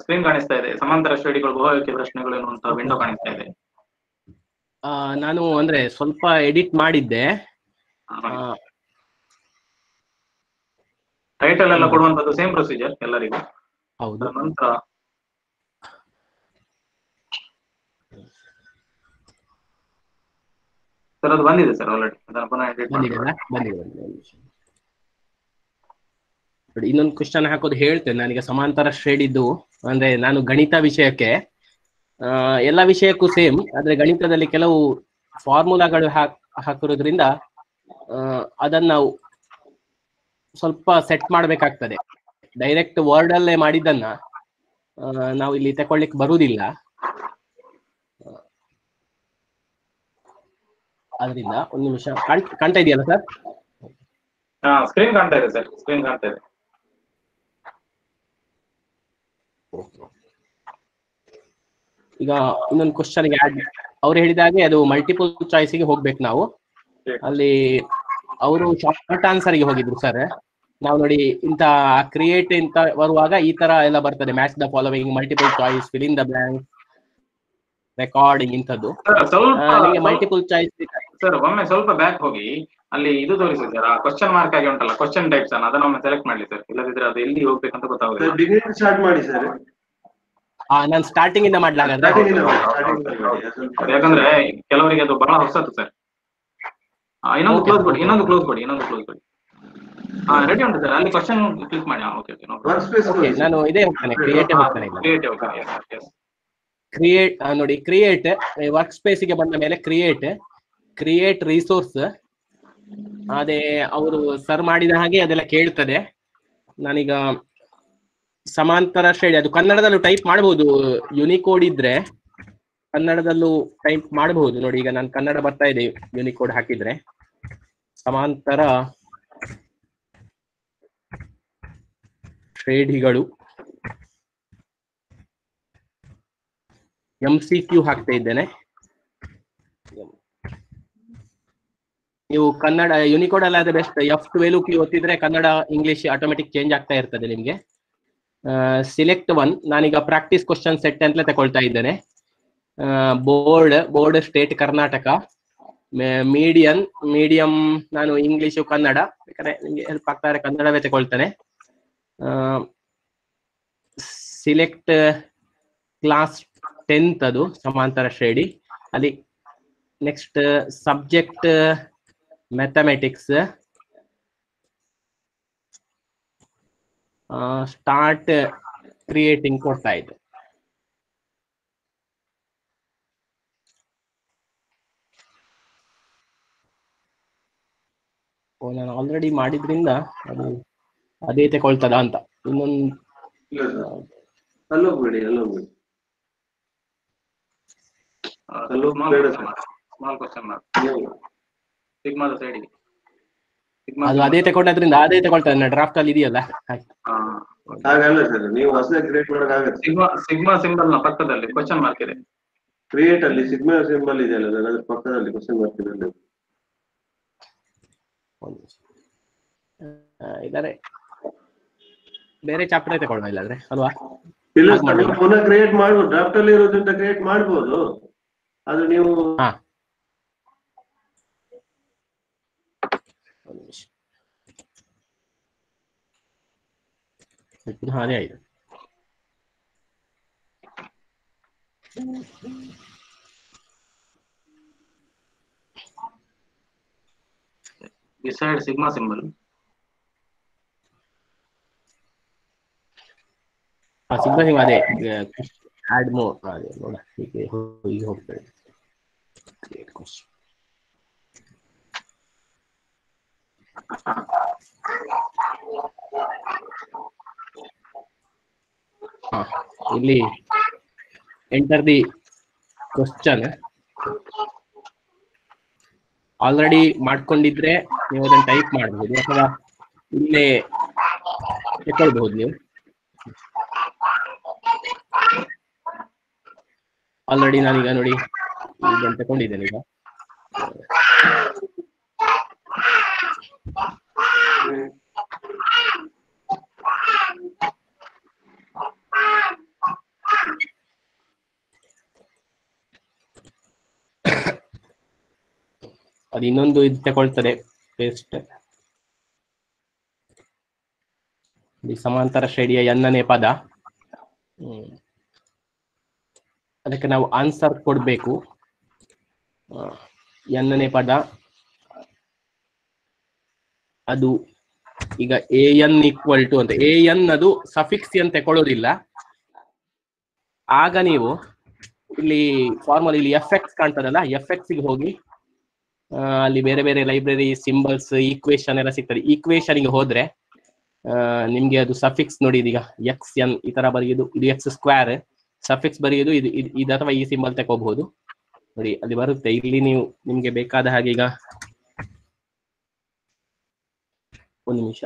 ಸ್ಕ್ರೀನ್ ಕಾಣಿಸ್ತಾ ಇದೆ. ಸಮಾಂತರ ಶ್ರೇಣಿಗಳು, ಬಹುಆಯ್ಕೆ ಪ್ರಶ್ನೆಗಳು ಎನ್ನುವಂತ ವಿಂಡೋ ಕಾಣಿಸ್ತಾ ಇದೆ. ನಾನು ಅಂದ್ರೆ ಸ್ವಲ್ಪ ಎಡಿಟ್ ಮಾಡಿದ್ದೆ. ಟೈಟಲ್ ಎಲ್ಲ ಕೊಡುವಂತದ್ದು ಸೇಮ್ ಪ್ರೊಸೀಜರ್ ಎಲ್ಲರಿಗೂ. ಹೌದು. ನಂತರ ಸರ್ ಅದು ಬಂದಿದೆ ಸರ್ ಆಲ್ರೆಡಿ, ಅದನ್ನು ಪುನಃ ಎಡಿಟ್ ಬಂದಿದೆ. ಇನ್ನೊಂದು ಕ್ವಶನ್ ಹಾಕೋದು ಹೇಳ್ತೇನೆ. ನನಗೆ ಸಮಾಂತರ ಶ್ರೇಣಿದ್ದು ಅಂದ್ರೆ ನಾನು ಗಣಿತ ವಿಷಯಕ್ಕೆ ಎಲ್ಲ ವಿಷಯಕ್ಕೂ ಸೇಮ್, ಆದ್ರೆ ಗಣಿತದಲ್ಲಿ ಕೆಲವು ಫಾರ್ಮುಲಾಗಳು ಹಾಕಿರೋದ್ರಿಂದ ಅದನ್ನ ನಾವು ಸ್ವಲ್ಪ ಸೆಟ್ ಮಾಡ್ಬೇಕಾಗ್ತದೆ. ಡೈರೆಕ್ಟ್ ವರ್ಡ್ ಅಲ್ಲೇ ಮಾಡಿದ್ದನ್ನ ನಾವು ಇಲ್ಲಿ ತಕೊಳ್ಳಿಕ್ ಬರುವುದಿಲ್ಲ. ಅದರಿಂದ ಒಂದು ನಿಮಿಷ. ಕಾಣ್ತಾ ಇದೆಯಲ್ಲ ಸರ್? ಸ್ಕ್ರೀನ್ ಕಾಣ್ತಾ ಇದೆ ಸರ್, ಸ್ಕ್ರೀನ್ ಕಾಣ್ತಾ ಇದೆ. ಈಗ ಇನ್ನೊಂದು ಕ್ವಶನ್ಗೆ ಆಡ್ ಅವ್ರು ಹೇಳಿದಾಗೆ ಅದು ಮಲ್ಟಿಪಲ್ ಚಾಯ್ಸಿಗೆ ಹೋಗ್ಬೇಕು ನಾವು. ಅಲ್ಲಿ ಅವರು ಶಾರ್ಟ್ ಆನ್ಸರ್ಗೆ ಹೋಗಿದ್ರು ಸರ್. ನಾವು ನೋಡಿ ಇಂತ ಕ್ರಿಯೇಟ್ ಅಂತ ಬರುವಾಗ ಈ ತರ ಎಲ್ಲ ಬರ್ತದೆ, match the following, multiple choice, fill in the blank, recording ಇಂಥದ್ದು. ನಿಮಗೆ ಮಲ್ಟಿಪಲ್ ಚಾಯ್ಸ್ ಸರ್ ಒಮ್ಮೆ ಸ್ವಲ್ಪ ಬ್ಯಾಕ್ ಹೋಗಿ ಅಲ್ಲಿ ಇದು ತೋರಿಸಿ ಸರ್, ಆ ಕ್ವಶನ್ ಮಾರ್ಕ್ ಆಗಿ ಉಂಟಲ್ಲ ಕ್ವಶನ್ ಟೈಪ್ಸ್ ಅನ್ನ, ಅದನ್ನ ಒಮ್ಮೆ ಸೆಲೆಕ್ಟ್ ಮಾಡಿ ಸರ್, ಇಲ್ಲದಿದ್ರೆ ಅದು ಎಲ್ಲಿ ಹೋಗ್ಬೇಕಂತ ಗೊತ್ತಾಗುದಿಲ್ಲ. ಬಿಗಿನಿಂಗ್ ಸ್ಟಾರ್ಟ್ ಮಾಡಿ ಸರ್. ನಾನು ಸ್ಟಾರ್ಟಿಂಗ್ ಇಂದ ಮಾಡ್ಲಾಗಂದ್ರೆ ಯಾಕಂದ್ರೆ ಕೆಲವರಿಗೆ ಅದು ಬಹಳ ಹೊಸತು ಸರ್. ಇನ್ನೊಂದು ಕ್ಲೋಸ್ ಕೊಡಿ, ಇನ್ನೊಂದು ಕ್ಲೋಸ್ ಕೊಡಿ. ರೆಡಿ ಉಂಟು ಸರ್, ಅಲ್ಲಿ ಕ್ವಶನ್ ಕ್ಲಿಕ್ ಮಾಡಿ. ಓಕೆ, ನಾನು ಇದೇ ಹೋಗ್ತೇನೆ, ಕ್ರಿಯೇಟಿವ್ ಹೋಗ್ತೇನೆ. ಕ್ರಿಯೇಟ್ ನೋಡಿ, ಕ್ರಿಯೇಟ್ ವರ್ಕ್ ಸ್ಪೇಸಿಗೆ ಬಂದ ಮೇಲೆ ಕ್ರಿಯೇಟ್ ರಿಸೋರ್ಸ್, ಅದೇ ಅವರು ಸರ್ ಮಾಡಿದ ಹಾಗೆ ಅದೆಲ್ಲ ಕೇಳ್ತದೆ. ನಾನೀಗ ಸಮಾಂತರ ಶ್ರೇಣಿ, ಅದು ಕನ್ನಡದಲ್ಲೂ ಟೈಪ್ ಮಾಡಬಹುದು, ಯುನಿಕೋಡ್ ಇದ್ರೆ ಕನ್ನಡದಲ್ಲೂ ಟೈಪ್ ಮಾಡಬಹುದು. ನೋಡಿ ಈಗ ನಾನು ಕನ್ನಡ ಬರ್ತಾ ಇದೆ, ಯುನಿಕೋಡ್ ಹಾಕಿದ್ರೆ ಸಮಾಂತರ ಶ್ರೇಣಿಗಳು MCQ ಹಾಕ್ತಾ ಇದ್ದೇನೆ. ನೀವು ಕನ್ನಡ ಯುನಿಕೋಡ್ ಅಲ್ಲ, ಅದೇ ಬೆಸ್ಟ್. F12 ಕೀ ಒತ್ತಿದ್ರೆ ಕನ್ನಡ ಇಂಗ್ಲಿಷ್ ಆಟೋಮೆಟಿಕ್ ಚೇಂಜ್ ಆಗ್ತಾ ಇರ್ತದೆ ನಿಮ್ಗೆ. ಸಿಲೆಕ್ಟ್ 1, ನಾನೀಗ ಪ್ರಾಕ್ಟೀಸ್ ಕ್ವಶನ್ ಸೆಟ್ ಅಂತಲೇ ತಗೊಳ್ತಾ ಇದ್ದೇನೆ. ಬೋರ್ಡ್ ಸ್ಟೇಟ್ ಕರ್ನಾಟಕ, ಮೀಡಿಯಂ ನಾನು ಇಂಗ್ಲಿಷು ಕನ್ನಡ, ಬೇಕಾದ್ರೆ ನಿಮ್ಗೆ ಹೆಲ್ಪ್ ಆಗ್ತಾರೆ ಕನ್ನಡವೇ ತಗೊಳ್ತೇನೆ. ಸಿಲೆಕ್ಟ್ ಕ್ಲಾಸ್ 10th, ಅದು ಸಮಾಂತರ ಶ್ರೇಣಿ. ಅಲ್ಲಿ next subject mathematics, start creating ಕೊಡ್ತಾ ಇದ್ದೆ. ನಾನು ಆಲ್ರೆಡಿ ಮಾಡಿದ್ರಿಂದ ಅದು ಅದೇ ತಗೊಳ್ತದ ಅಂತ. ಇನ್ನೊಂದು ಅಲ್ಲೋಗ್ಬೇಡಿ ಸ್ಮಾಲ್ ಕ್ವಶನ್ ಮಾರ್ಕ್ ಸಿಗ್ಮಾದ ಸೈಡಿಗೆ. ಅದು ಅದೇ ತಗೊಂಡದ್ರಿಂದ ಅದೇ ತಗೊಳ್ತದೆ, ಡ್ರಾಫ್ಟ್ ಅಲ್ಲಿ ಇದೆಯಲ್ಲ. ಹಾಗಲ್ಲ ಸರ್, ನೀವು ಹೊಸದಾಗಿ ಕ್ರಿಯೇಟ್ ಮಾಡೋಕ್ಕಾಗತ್ತೆ. ಸಿಗ್ಮಾ ಸಿಂಬಲ್ ನ ಪಕ್ಕದಲ್ಲಿ ಕ್ವಶನ್ ಮಾರ್ಕ್ ಇದೆ. ಕ್ರಿಯೇಟ್ ಅಲ್ಲಿ ಸಿಗ್ಮಾ ಸಿಂಬಲ್ ಇದೆಯಲ್ಲ ಸರ್, ಅದ್ರ ಪಕ್ಕದಲ್ಲಿ ಕ್ವಶನ್ ಮಾರ್ಕ್ ಇದೆ. ಇದಾರೆ ಬೇರೆ ಚಾಪ್ಟರ್ ತಗೊಳ್ಳುವ ಇಲ್ಲಾದ್ರೆ ಅಲ್ವಾ? ಇಲ್ಲ ಸರ್, ನೀವು ಪುನಃ ಕ್ರಿಯೇಟ್ ಮಾಡ್ಬೋದು, ಡ್ರಾಫ್ಟ್ ಅಲ್ಲಿ ಇರೋದ್ರಿಂದ ಕ್ರಿಯೇಟ್ ಮಾಡ್ಬೋದು. ಅದು ನೀವು ಅದೇ ಆಯ್ತು. beside sigma symbol. Sigma Singh ಅದೇ ಆಡ್ ಮೋರ್ ಅದೇ ನೋಡ, ಹೀಗೆ ಹೋಗ್ತದೆ. ಇಲ್ಲಿ ಎಂಟರ್ ದಿ ಕ್ವಶನ್ ಆಲ್ರೆಡಿ ಮಾಡ್ಕೊಂಡಿದ್ರೆ ನೀವು ಅದನ್ನು ಟೈಪ್ ಮಾಡಬಹುದು, ಅಥವಾ ಇಲ್ಲೇ ತಗೊಳ್ಬಹುದು. ನೀವು ಆಲ್ರೆಡಿ ನಾನೀಗ ನೋಡಿ ಇದನ್ನು ತಗೊಂಡಿದ್ದೇನೆ. ಈಗ ಅದು ಇನ್ನೊಂದು ಇದು ತಗೊಳ್ತದೆ ಪೇಸ್ಟ್. ಸಮಾಂತರ ಶ್ರೇಣಿಯ n-ನೇ ಪದ, ಅದಕ್ಕೆ ನಾವು ಆನ್ಸರ್ ಕೊಡ್ಬೇಕು. n-ನೇ ಪದ ಅದು ಈಗ an ಈಕ್ವಲ್ ಟು ಅಂತ, an ಅದು ಸಫಿಕ್ಸ್ ಅಂತ ತಗೊಳ್ಳೋದಿಲ್ಲ. ಆಗ ನೀವು ಇಲ್ಲಿ ಫಾರ್ಮಲ್ ಇಲ್ಲಿ FX ಕಾಣ್ತದಲ್ಲ, FX ಗೆ ಹೋಗಿ ಅಲ್ಲಿ ಬೇರೆ ಬೇರೆ ಲೈಬ್ರರಿ ಸಿಂಬಲ್ಸ್ ಈಕ್ವೇಶನ್ ಎಲ್ಲ ಸಿಗ್ತದೆ. ಈಕ್ವೇಶನ್ ಗೆ ಹೋದ್ರೆ ನಿಮ್ಗೆ ಅದು ಸಫಿಕ್ಸ್ ನೋಡಿ, ಇದೀಗ xn ಈ ತರ ಬರೆಯೋದು, ಇದು x², ಸಫಿಕ್ಸ್ ಬರೆಯೋದು ಇದು ಅಥವಾ ಈ ಸಿಂಬಲ್ ತಗೋಬಹುದು. ನೋಡಿ ಅಲ್ಲಿ ಬರುತ್ತೆ. ಇಲ್ಲಿ ನೀವು ನಿಮ್ಗೆ ಬೇಕಾದ ಹಾಗೆ, ಈಗ ಒಂದು ನಿಮಿಷ,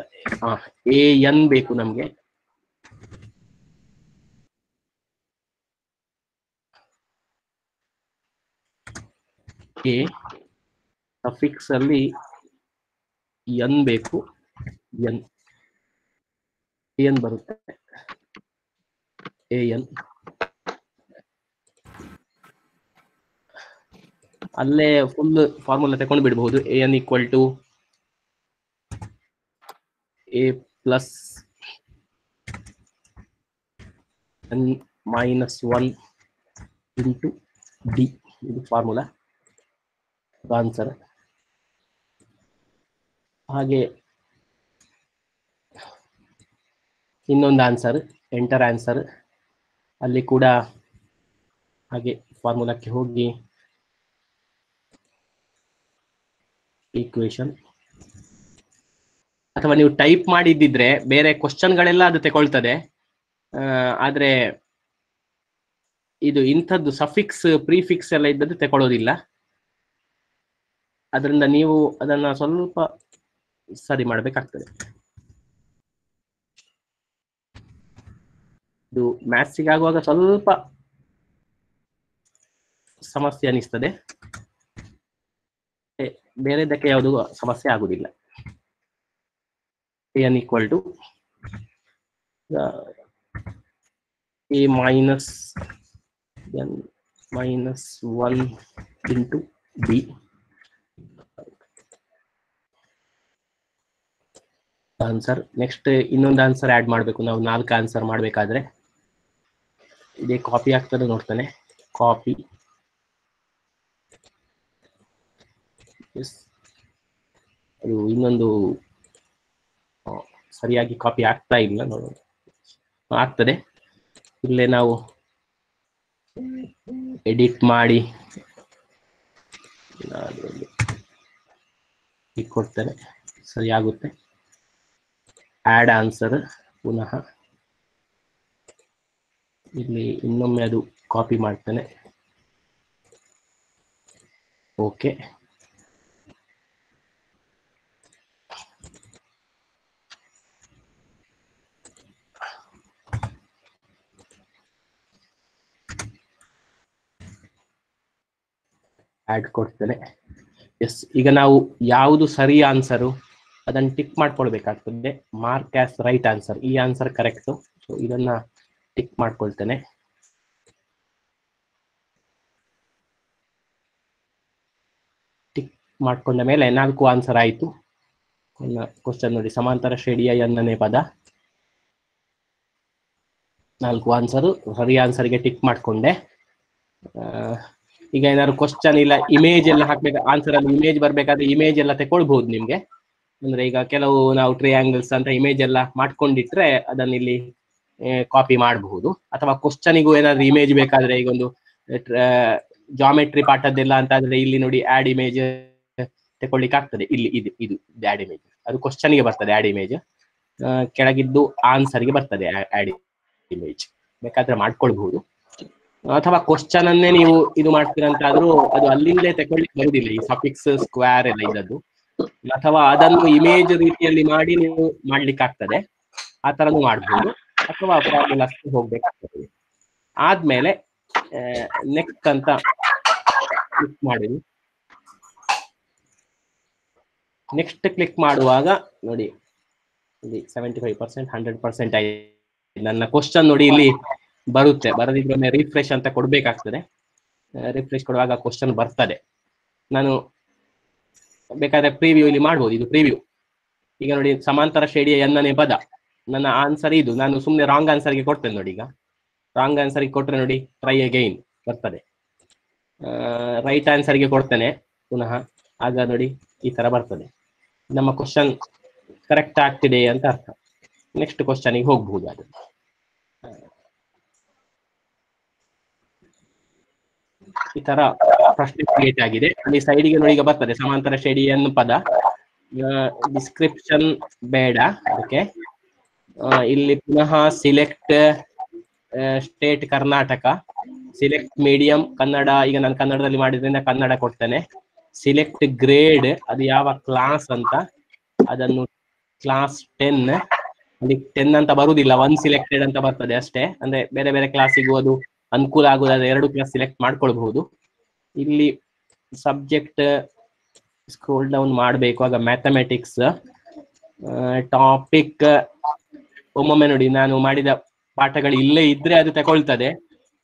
an ಬೇಕು ನಮ್ಗೆ. ಎ ಸಫಿಕ್ಸ್ ಅಲ್ಲಿ ಎನ್ ಬೇಕು, ಎನ್ ಬರುತ್ತೆ, ಎನ್ ಅಲ್ಲೇ ಫುಲ್ ಫಾರ್ಮುಲಾ ತಗೊಂಡು ಬಿಡಬಹುದು. N equal to a plus n minus 1 into d, ಇದು ಫಾರ್ಮುಲಾ ಆನ್ಸರ್. ಹಾಗೆ ಇನ್ನೊಂದು ಆನ್ಸರ್, ಎಂಟರ್ ಆನ್ಸರ್, ಅಲ್ಲಿ ಕೂಡ ಹಾಗೆ ಫಾರ್ಮುಲಾಕ್ಕೆ ಹೋಗಿ ಈಕ್ವೇಶನ್, ಅಥವಾ ನೀವು ಟೈಪ್ ಮಾಡಿದ್ದಿದ್ರೆ ಬೇರೆ ಕ್ವಶನ್ಗಳೆಲ್ಲ ಅದು ತಗೊಳ್ತದೆ. ಆದ್ರೆ ಇದು ಇಂಥದ್ದು ಸಫಿಕ್ಸ್ ಪ್ರಿಫಿಕ್ಸ್ ಎಲ್ಲ ಇದ್ದದ್ದು ತಗೊಳ್ಳೋದಿಲ್ಲ. ಅದರಿಂದ ನೀವು ಅದನ್ನ ಸ್ವಲ್ಪ ಸರಿ ಮಾಡಬೇಕಾಗ್ತದೆ. ಇದು ಮ್ಯಾಥ್ಸಿಗೆ ಆಗುವಾಗ ಸ್ವಲ್ಪ ಸಮಸ್ಯೆ ಅನಿಸ್ತದೆ, ಬೇರೆದಕ್ಕೆ ಯಾವುದು ಸಮಸ್ಯೆ ಆಗುದಿಲ್ಲ. N equal to a minus n minus 1 into d. Answer. Next ಇನ್ನೊಂದು ಆನ್ಸರ್ ಆಡ್ ಮಾಡಬೇಕು ನಾವು, 4 ಆನ್ಸರ್ ಮಾಡಬೇಕಾದ್ರೆ. ಇದೇ ಕಾಪಿ ಆಗ್ತದೆ ನೋಡ್ತಾನೆ, ಕಾಪಿ, ಅದು ಇನ್ನೊಂದು ಸರಿಯಾಗಿ ಕಾಪಿ ಆಗ್ತಾ ಇಲ್ಲ, ನೋಡೋಣ. ಆಗ್ತದೆ. ಇಲ್ಲೇ ನಾವು ಎಡಿಟ್ ಮಾಡಿ ಕೊಡ್ತೇನೆ, ಸರಿ ಆಗುತ್ತೆ. ಆಡ್ ಆನ್ಸರ್ ಪುನಃ ಇಲ್ಲಿ ಇನ್ನೊಮ್ಮೆ ಅದು ಕಾಪಿ ಮಾಡ್ತೇನೆ. ಓಕೆ, ಆಡ್ ಕೊಡ್ತೇನೆ. ಎಸ್, ಈಗ ನಾವು ಯಾವುದು ಸರಿ ಆನ್ಸರು ಅದನ್ನು ಟಿಕ್ ಮಾಡ್ಕೊಳ್ಬೇಕಾಗ್ತದೆ. ಮಾರ್ಕ್ ಆಸ್ ರೈಟ್ ಆನ್ಸರ್, ಈ ಆನ್ಸರ್ ಕರೆಕ್ಟು. ಸೊ ಇದನ್ನ ಟಿಕ್ ಮಾಡ್ಕೊಳ್ತೇನೆ. ಟಿಕ್ ಮಾಡ್ಕೊಂಡ ಮೇಲೆ 4 ಆನ್ಸರ್ ಆಯಿತು. ಕ್ವಶನ್ ನೋಡಿ, ಸಮಾಂತರ ಶ್ರೇಣಿಯ ಎನ್ನನೇ ಪದ, 4 ಆನ್ಸರು. ಸರಿ ಆನ್ಸರ್ಗೆ ಟಿಕ್ ಮಾಡ್ಕೊಂಡೆ. ಈಗ ಏನಾದ್ರು ಕ್ವಶನ್ ಇಲ್ಲ, ಇಮೇಜ್ ಎಲ್ಲ ಹಾಕ್ಬೇಕು, ಆನ್ಸರ್ ಅಲ್ಲಿ ಇಮೇಜ್ ಬರ್ಬೇಕಾದ್ರೆ ಇಮೇಜ್ ಎಲ್ಲ ತಗೊಳ್ಬಹುದು ನಿಮ್ಗೆ. ಅಂದ್ರೆ ಈಗ ಕೆಲವು ನಾವು ಟ್ರಯಾಂಗಲ್ಸ್ ಅಂತ ಇಮೇಜ್ ಎಲ್ಲ ಮಾಡ್ಕೊಂಡಿಟ್ರೆ ಅದನ್ನ ಇಲ್ಲಿ ಕಾಪಿ ಮಾಡಬಹುದು. ಅಥವಾ ಕ್ವಶನಿಗೂ ಏನಾದ್ರು ಇಮೇಜ್ ಬೇಕಾದ್ರೆ, ಈಗ ಒಂದು ಜಾಮೆಟ್ರಿ ಪಾಠದ್ದೆಲ್ಲ ಅಂತ ಆದ್ರೆ ಇಲ್ಲಿ ನೋಡಿ ಆಡ್ ಇಮೇಜ್ ತಗೊಳ್ಳಿಕ್ಕೆ ಆಗ್ತದೆ. ಇಲ್ಲಿ ಇದು ಆಡ್ ಇಮೇಜ್, ಅದು ಕ್ವಶನ್ಗೆ ಬರ್ತದೆ ಆಡ್ ಇಮೇಜ್, ಕೆಳಗಿದ್ದು ಆನ್ಸರ್ಗೆ ಬರ್ತದೆ ಆಡ್ ಇಮೇಜ್, ಬೇಕಾದ್ರೆ ಮಾಡ್ಕೊಳ್ಬಹುದು. ಅಥವಾ ಕ್ವಶನ್ ಅನ್ನೇ ನೀವು ಇದು ಮಾಡ್ತೀರಂತಾದ್ರೂ ಅದು ಅಲ್ಲಿಂದಲೇ ತಗೊಳ್ಳಿಕ್ಕೆ ಬರುದಿಲ್ಲ, ಈ ಸಫಿಕ್ಸ್ ಸ್ಕ್ವೇರ್ ಎಲ್ಲ ಇದ್ದದ್ದು. ಅಥವಾ ಅದನ್ನು ಇಮೇಜ್ ರೀತಿಯಲ್ಲಿ ಮಾಡಿ ನೀವು ಮಾಡ್ಲಿಕ್ಕೆ ಆಗ್ತದೆ, ಆ ತರನು ಮಾಡಬಹುದು. ಅಥವಾ ಫಾರ್ಮುಲಾಸ್ ಹೋಗ್ಬೇಕಾಗ್ತದೆ. ಆದ್ಮೇಲೆ ನೆಕ್ಸ್ಟ್ ಅಂತ ಕ್ಲಿಕ್ ಮಾಡಿ. ನೆಕ್ಸ್ಟ್ ಕ್ಲಿಕ್ ಮಾಡುವಾಗ ನೋಡಿ, ಇಲ್ಲಿ 75%, 100% ಆಗಿದೆ. ನನ್ನ ಕ್ವಶನ್ ನೋಡಿ ಇಲ್ಲಿ ಬರುತ್ತೆ. ಬರದಿದ್ರೆ ರಿಫ್ರೆಶ್ ಅಂತ ಕೊಡ್ಬೇಕಾಗ್ತದೆ. ರಿಫ್ರೆಶ್ ಕೊಡುವಾಗ ಕ್ವಶನ್ ಬರ್ತದೆ. ನಾನು ಬೇಕಾದ್ರೆ ಪ್ರಿವ್ಯೂ ಇಲ್ಲಿ ಮಾಡ್ಬೋದು. ಇದು ಪ್ರಿವ್ಯೂ. ಈಗ ನೋಡಿ, ಸಮಾಂತರ ಶ್ರೇಣಿಯ ಎನ್ನನೇ ಪದ, ನನ್ನ ಆನ್ಸರ್ ಇದು. ನಾನು ಸುಮ್ಮನೆ ರಾಂಗ್ ಆನ್ಸರ್ಗೆ ಕೊಡ್ತೇನೆ ನೋಡಿ. ಈಗ ರಾಂಗ್ ಆನ್ಸರ್ಗೆ ಕೊಟ್ರೆ ನೋಡಿ ಟ್ರೈ ಅಗೈನ್ ಬರ್ತದೆ. ರೈಟ್ ಆನ್ಸರ್ಗೆ ಕೊಡ್ತೇನೆ ಪುನಃ, ಆಗ ನೋಡಿ ಈ ತರ ಬರ್ತದೆ. ನಮ್ಮ ಕ್ವಶನ್ ಕರೆಕ್ಟ್ ಆಗ್ತಿದೆ ಅಂತ ಅರ್ಥ. ನೆಕ್ಸ್ಟ್ ಕ್ವಶನ್ಗೆ ಹೋಗ್ಬಹುದು. ಅದು ಈ ತರ ಪ್ರಶ್ನೆ ಕ್ರಿಯೇಟ್ ಆಗಿದೆ. ಅಲ್ಲಿ ಸೈಡಿಗೆ ನೋಡಿ ಈಗ ಬರ್ತದೆ ಸಮಾಂತರ ಶ್ರೇಣಿ ಎನ್ ಪದ. ಡಿಸ್ಕ್ರಿಪ್ಷನ್ ಬೇಡ ಅದಕ್ಕೆ. ಇಲ್ಲಿ ಪುನಃ select state Karnataka, select medium Kannada. ಈಗ ನಾನು ಕನ್ನಡದಲ್ಲಿ ಮಾಡಿದ್ರಿಂದ ಕನ್ನಡ ಕೊಡ್ತೇನೆ. ಸಿಲೆಕ್ಟ್ ಗ್ರೇಡ್, ಅದು ಯಾವ ಕ್ಲಾಸ್ ಅಂತ, ಅದನ್ನು ಕ್ಲಾಸ್ 10. ಅಲ್ಲಿ 10 ಅಂತ ಬರುದಿಲ್ಲ, 1 ಸಿಲೆಕ್ಟೆಡ್ ಅಂತ ಬರ್ತದೆ ಅಷ್ಟೇ. ಅಂದ್ರೆ ಬೇರೆ ಬೇರೆ ಕ್ಲಾಸಿಗೂ ಅದು ಅನುಕೂಲ ಆಗುದಾದ್ರೆ 2 ಕ್ಲಾಸ್ ಸಿಲೆಕ್ಟ್ ಮಾಡ್ಕೊಳ್ಬಹುದು. ಇಲ್ಲಿ ಸಬ್ಜೆಕ್ಟ್ ಸ್ಕ್ರೋಲ್ ಡೌನ್ ಮಾಡಬೇಕು. ಆಗ ಮ್ಯಾಥಮೆಟಿಕ್ಸ್ ಟಾಪಿಕ್ ಒಮ್ಮೊಮ್ಮೆ ನೋಡಿ ನಾನು ಮಾಡಿದ ಪಾಠಗಳು ಇಲ್ಲೇ ಇದ್ರೆ ಅದು ತಗೊಳ್ತದೆ.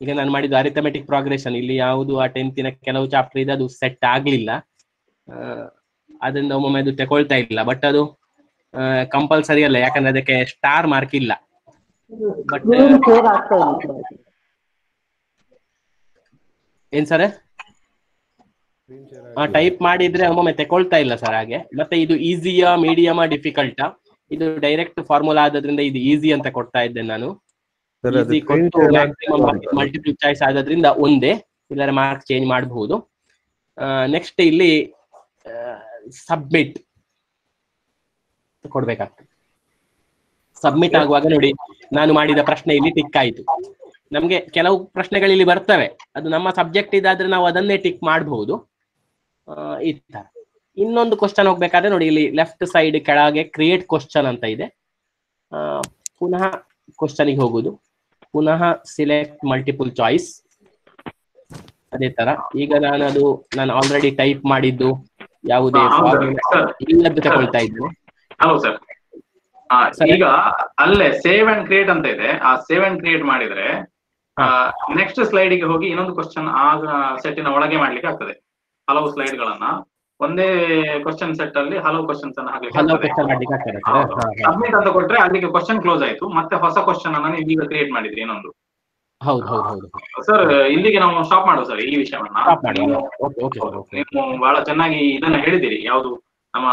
ಈಗ ನಾನು ಮಾಡಿದ ಅರಿಥಮೆಟಿಕ್ ಪ್ರೋಗ್ರೆಷನ್ ಇಲ್ಲಿ ಯಾವುದು ಆ 10th ಕೆಲವು ಚಾಪ್ಟರ್ ಇದೆ ಅದು ಸೆಟ್ ಆಗ್ಲಿಲ್ಲ, ಅದರಿಂದ ಒಮ್ಮೊಮ್ಮೆ ಅದು ತಗೊಳ್ತಾ ಇಲ್ಲ. ಬಟ್ ಅದು ಕಂಪಲ್ಸರಿ ಅಲ್ಲ, ಯಾಕಂದ್ರೆ ಅದಕ್ಕೆ ಸ್ಟಾರ್ ಮಾರ್ಕ್ ಇಲ್ಲ. ಬಟ್ ಶೇರ್ ಆಗ್ತಾ ಇಲ್ಲ. ಏನ್ ಸರ್ ಟೈಪ್ ಮಾಡಿದ್ರೆ ಒಮ್ಮೊಮ್ಮೆ ತಗೊಳ್ತಾ ಇಲ್ಲ ಸರ್ ಹಾಗೆ. ಮತ್ತೆ ಇದು ಈಸಿಯಾ ಮೀಡಿಯಮಾ ಡಿಫಿಕಲ್ಟಾ? ಇದು ಡೈರೆಕ್ಟ್ ಫಾರ್ಮುಲಾ ಆದ್ರಿಂದ ಇದು ಈಸಿ ಅಂತ ಕೊಡ್ತಾ ಇದ್ದೇನೆ ನಾನು. ಈಸಿ ಕೊಟ್ಟು ಮ್ಯಾಕ್ಸಿಮಮ್ ಮಲ್ಟಿಪಲ್ ಚಾಯ್ಸ್ ಆದ್ರಿಂದ ಒಂದೇ, ಇಲ್ಲರ ಮಾರ್ಕ್ ಚೇಂಜ್ ಮಾಡಬಹುದು. ನೆಕ್ಸ್ಟ್ ಇಲ್ಲಿ ಸಬ್ಮಿಟ್ ಕೊಡ್ಬೇಕಾಗ್ತದೆ. ಸಬ್ಮಿಟ್ ಆಗುವಾಗ ನೋಡಿ ನಾನು ಮಾಡಿದ ಪ್ರಶ್ನೆ ಇಲ್ಲಿ ಟಿಕ್ ಆಯ್ತು. ನಮ್ಗೆ ಕೆಲವು ಪ್ರಶ್ನೆಗಳು ಇಲ್ಲಿ ಬರ್ತವೆ, ಅದು ನಮ್ಮ ಸಬ್ಜೆಕ್ಟ್ ಇದಾದ್ರೆ ನಾವು ಅದನ್ನೇ ಟಿಕ್ ಮಾಡಬಹುದು. ಈ ತರ ಇನ್ನೊಂದು ಕ್ವಶನ್ ಹೋಗ್ಬೇಕಾದ್ರೆ ನೋಡಿ ಇಲ್ಲಿ ಲೆಫ್ಟ್ ಸೈಡ್ ಕೆಳಗೆ ಕ್ರಿಯೇಟ್ ಕ್ವಶನ್ ಅಂತ ಇದೆ. ಪುನಃ ಕ್ವಶನ್ಗೆ ಹೋಗುದು, ಪುನಃ ಸಿಲೆಕ್ಟ್ ಮಲ್ಟಿಪಲ್ ಚಾಯ್ಸ್. ಅದೇ ತರ ಈಗ ನಾನು ಆಲ್ರೆಡಿ ಟೈಪ್ ಮಾಡಿದ್ದು ಯಾವುದೇ ಇಲ್ಲದ್ದು ತಗೊಳ್ತಾ ಇದ್ದೇನೆ. ಹಲೋ ಸರ್, ಈಗ ಅಲ್ಲೇ ಸೇವ್ ಅಂಡ್ ಕ್ರಿಯೇಟ್ ಅಂತ ಇದೆ. ಆ ಸೇವ್ ಅಂಡ್ ಕ್ರಿಯೇಟ್ ಮಾಡಿದ್ರೆ ನೆಕ್ಸ್ಟ್ ಸ್ಲೈಡ್ ಗೆ ಹೋಗಿ ಇನ್ನೊಂದು ಕ್ವಶನ್ ಆ ಸೆಟ್ಟಿನ ಒಳಗೆ ಮಾಡ್ಲಿಕ್ಕೆ ಆಗ್ತದೆ. ಹಲವು ಸ್ಲೈಡ್ ಗಳನ್ನ ಒಂದೇ ಕ್ವಶನ್ ಸೆಟ್ ಅಲ್ಲಿ ಹಲವು ಕ್ವಶನ್ಸ್ ಅನ್ನ ಹಾಕ್ಲಿಕ್ಕೆ. ಸಬ್ಮಿಟ್ ಅಂತ ಕೊಟ್ರೆ ಅಲ್ಲಿಗೆ ಕ್ವಶನ್ ಕ್ಲೋಸ್ ಆಯ್ತು, ಮತ್ತೆ ಹೊಸ ಕ್ವಶನ್ ಅನ್ನ ನೀವು ಈಗ ಕ್ರಿಯೇಟ್ ಮಾಡಿದ್ರಿ ಇನ್ನೊಂದು. ಸರ್ ಇಲ್ಲಿಗೆ ನಾವು ಸ್ಟಾಪ್ ಮಾಡುವ ಸರ್ ಈ ವಿಷಯವನ್ನ. ನೀವು ಬಹಳ ಚೆನ್ನಾಗಿ ಇದನ್ನ ಹೇಳಿದಿರಿ, ಯಾವುದು ನಮ್ಮ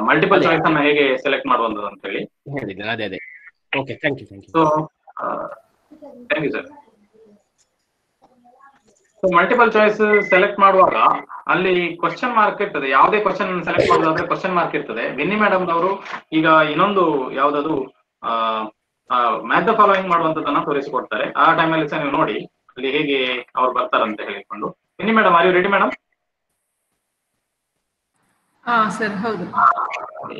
ಮಲ್ಟಿಪಲ್ ಚಾಯ್ಸ್ ಅನ್ನ ಹೇಗೆ ಸೆಲೆಕ್ಟ್ ಮಾಡುವಂತದ್ದು ಅಂತ ಹೇಳಿ ಹೇಳಿದ್ದೇನೆ. ಅದೇ okay, thank you sir. Multiple choice select ಮಾಡುವಾಗ ಅಲ್ಲಿ ಕ್ವಶನ್ ಮಾರ್ಕ್ ಇರ್ತದೆ. ಯಾವುದೇ ಕ್ವಶನ್ ಸೆಲೆಕ್ಟ್ ಮಾಡೋದಾದ್ರೆ ಕ್ವಶನ್ ಮಾರ್ಕ್ ಇರ್ತದೆ. ವಿನ್ನಿ ಮೇಡಮ್ ಅವರು ಈಗ ಇನ್ನೊಂದು ಯಾವ್ದದು ಮ್ಯಾಚ್ ದ ಫಾಲೋಯಿಂಗ್ ಮಾಡುವಂತದನ್ನ ತೋರಿಸಿಕೊಡ್ತಾರೆ. ಆ ಟೈಮಲ್ಲಿ ಸಹ ನೀವು ನೋಡಿ ಅಲ್ಲಿ ಹೇಗೆ ಅವ್ರು ಬರ್ತಾರಂತ ಹೇಳಿಕೊಂಡು. Vinni madam, are you ready madam? Sir ಹೌದು.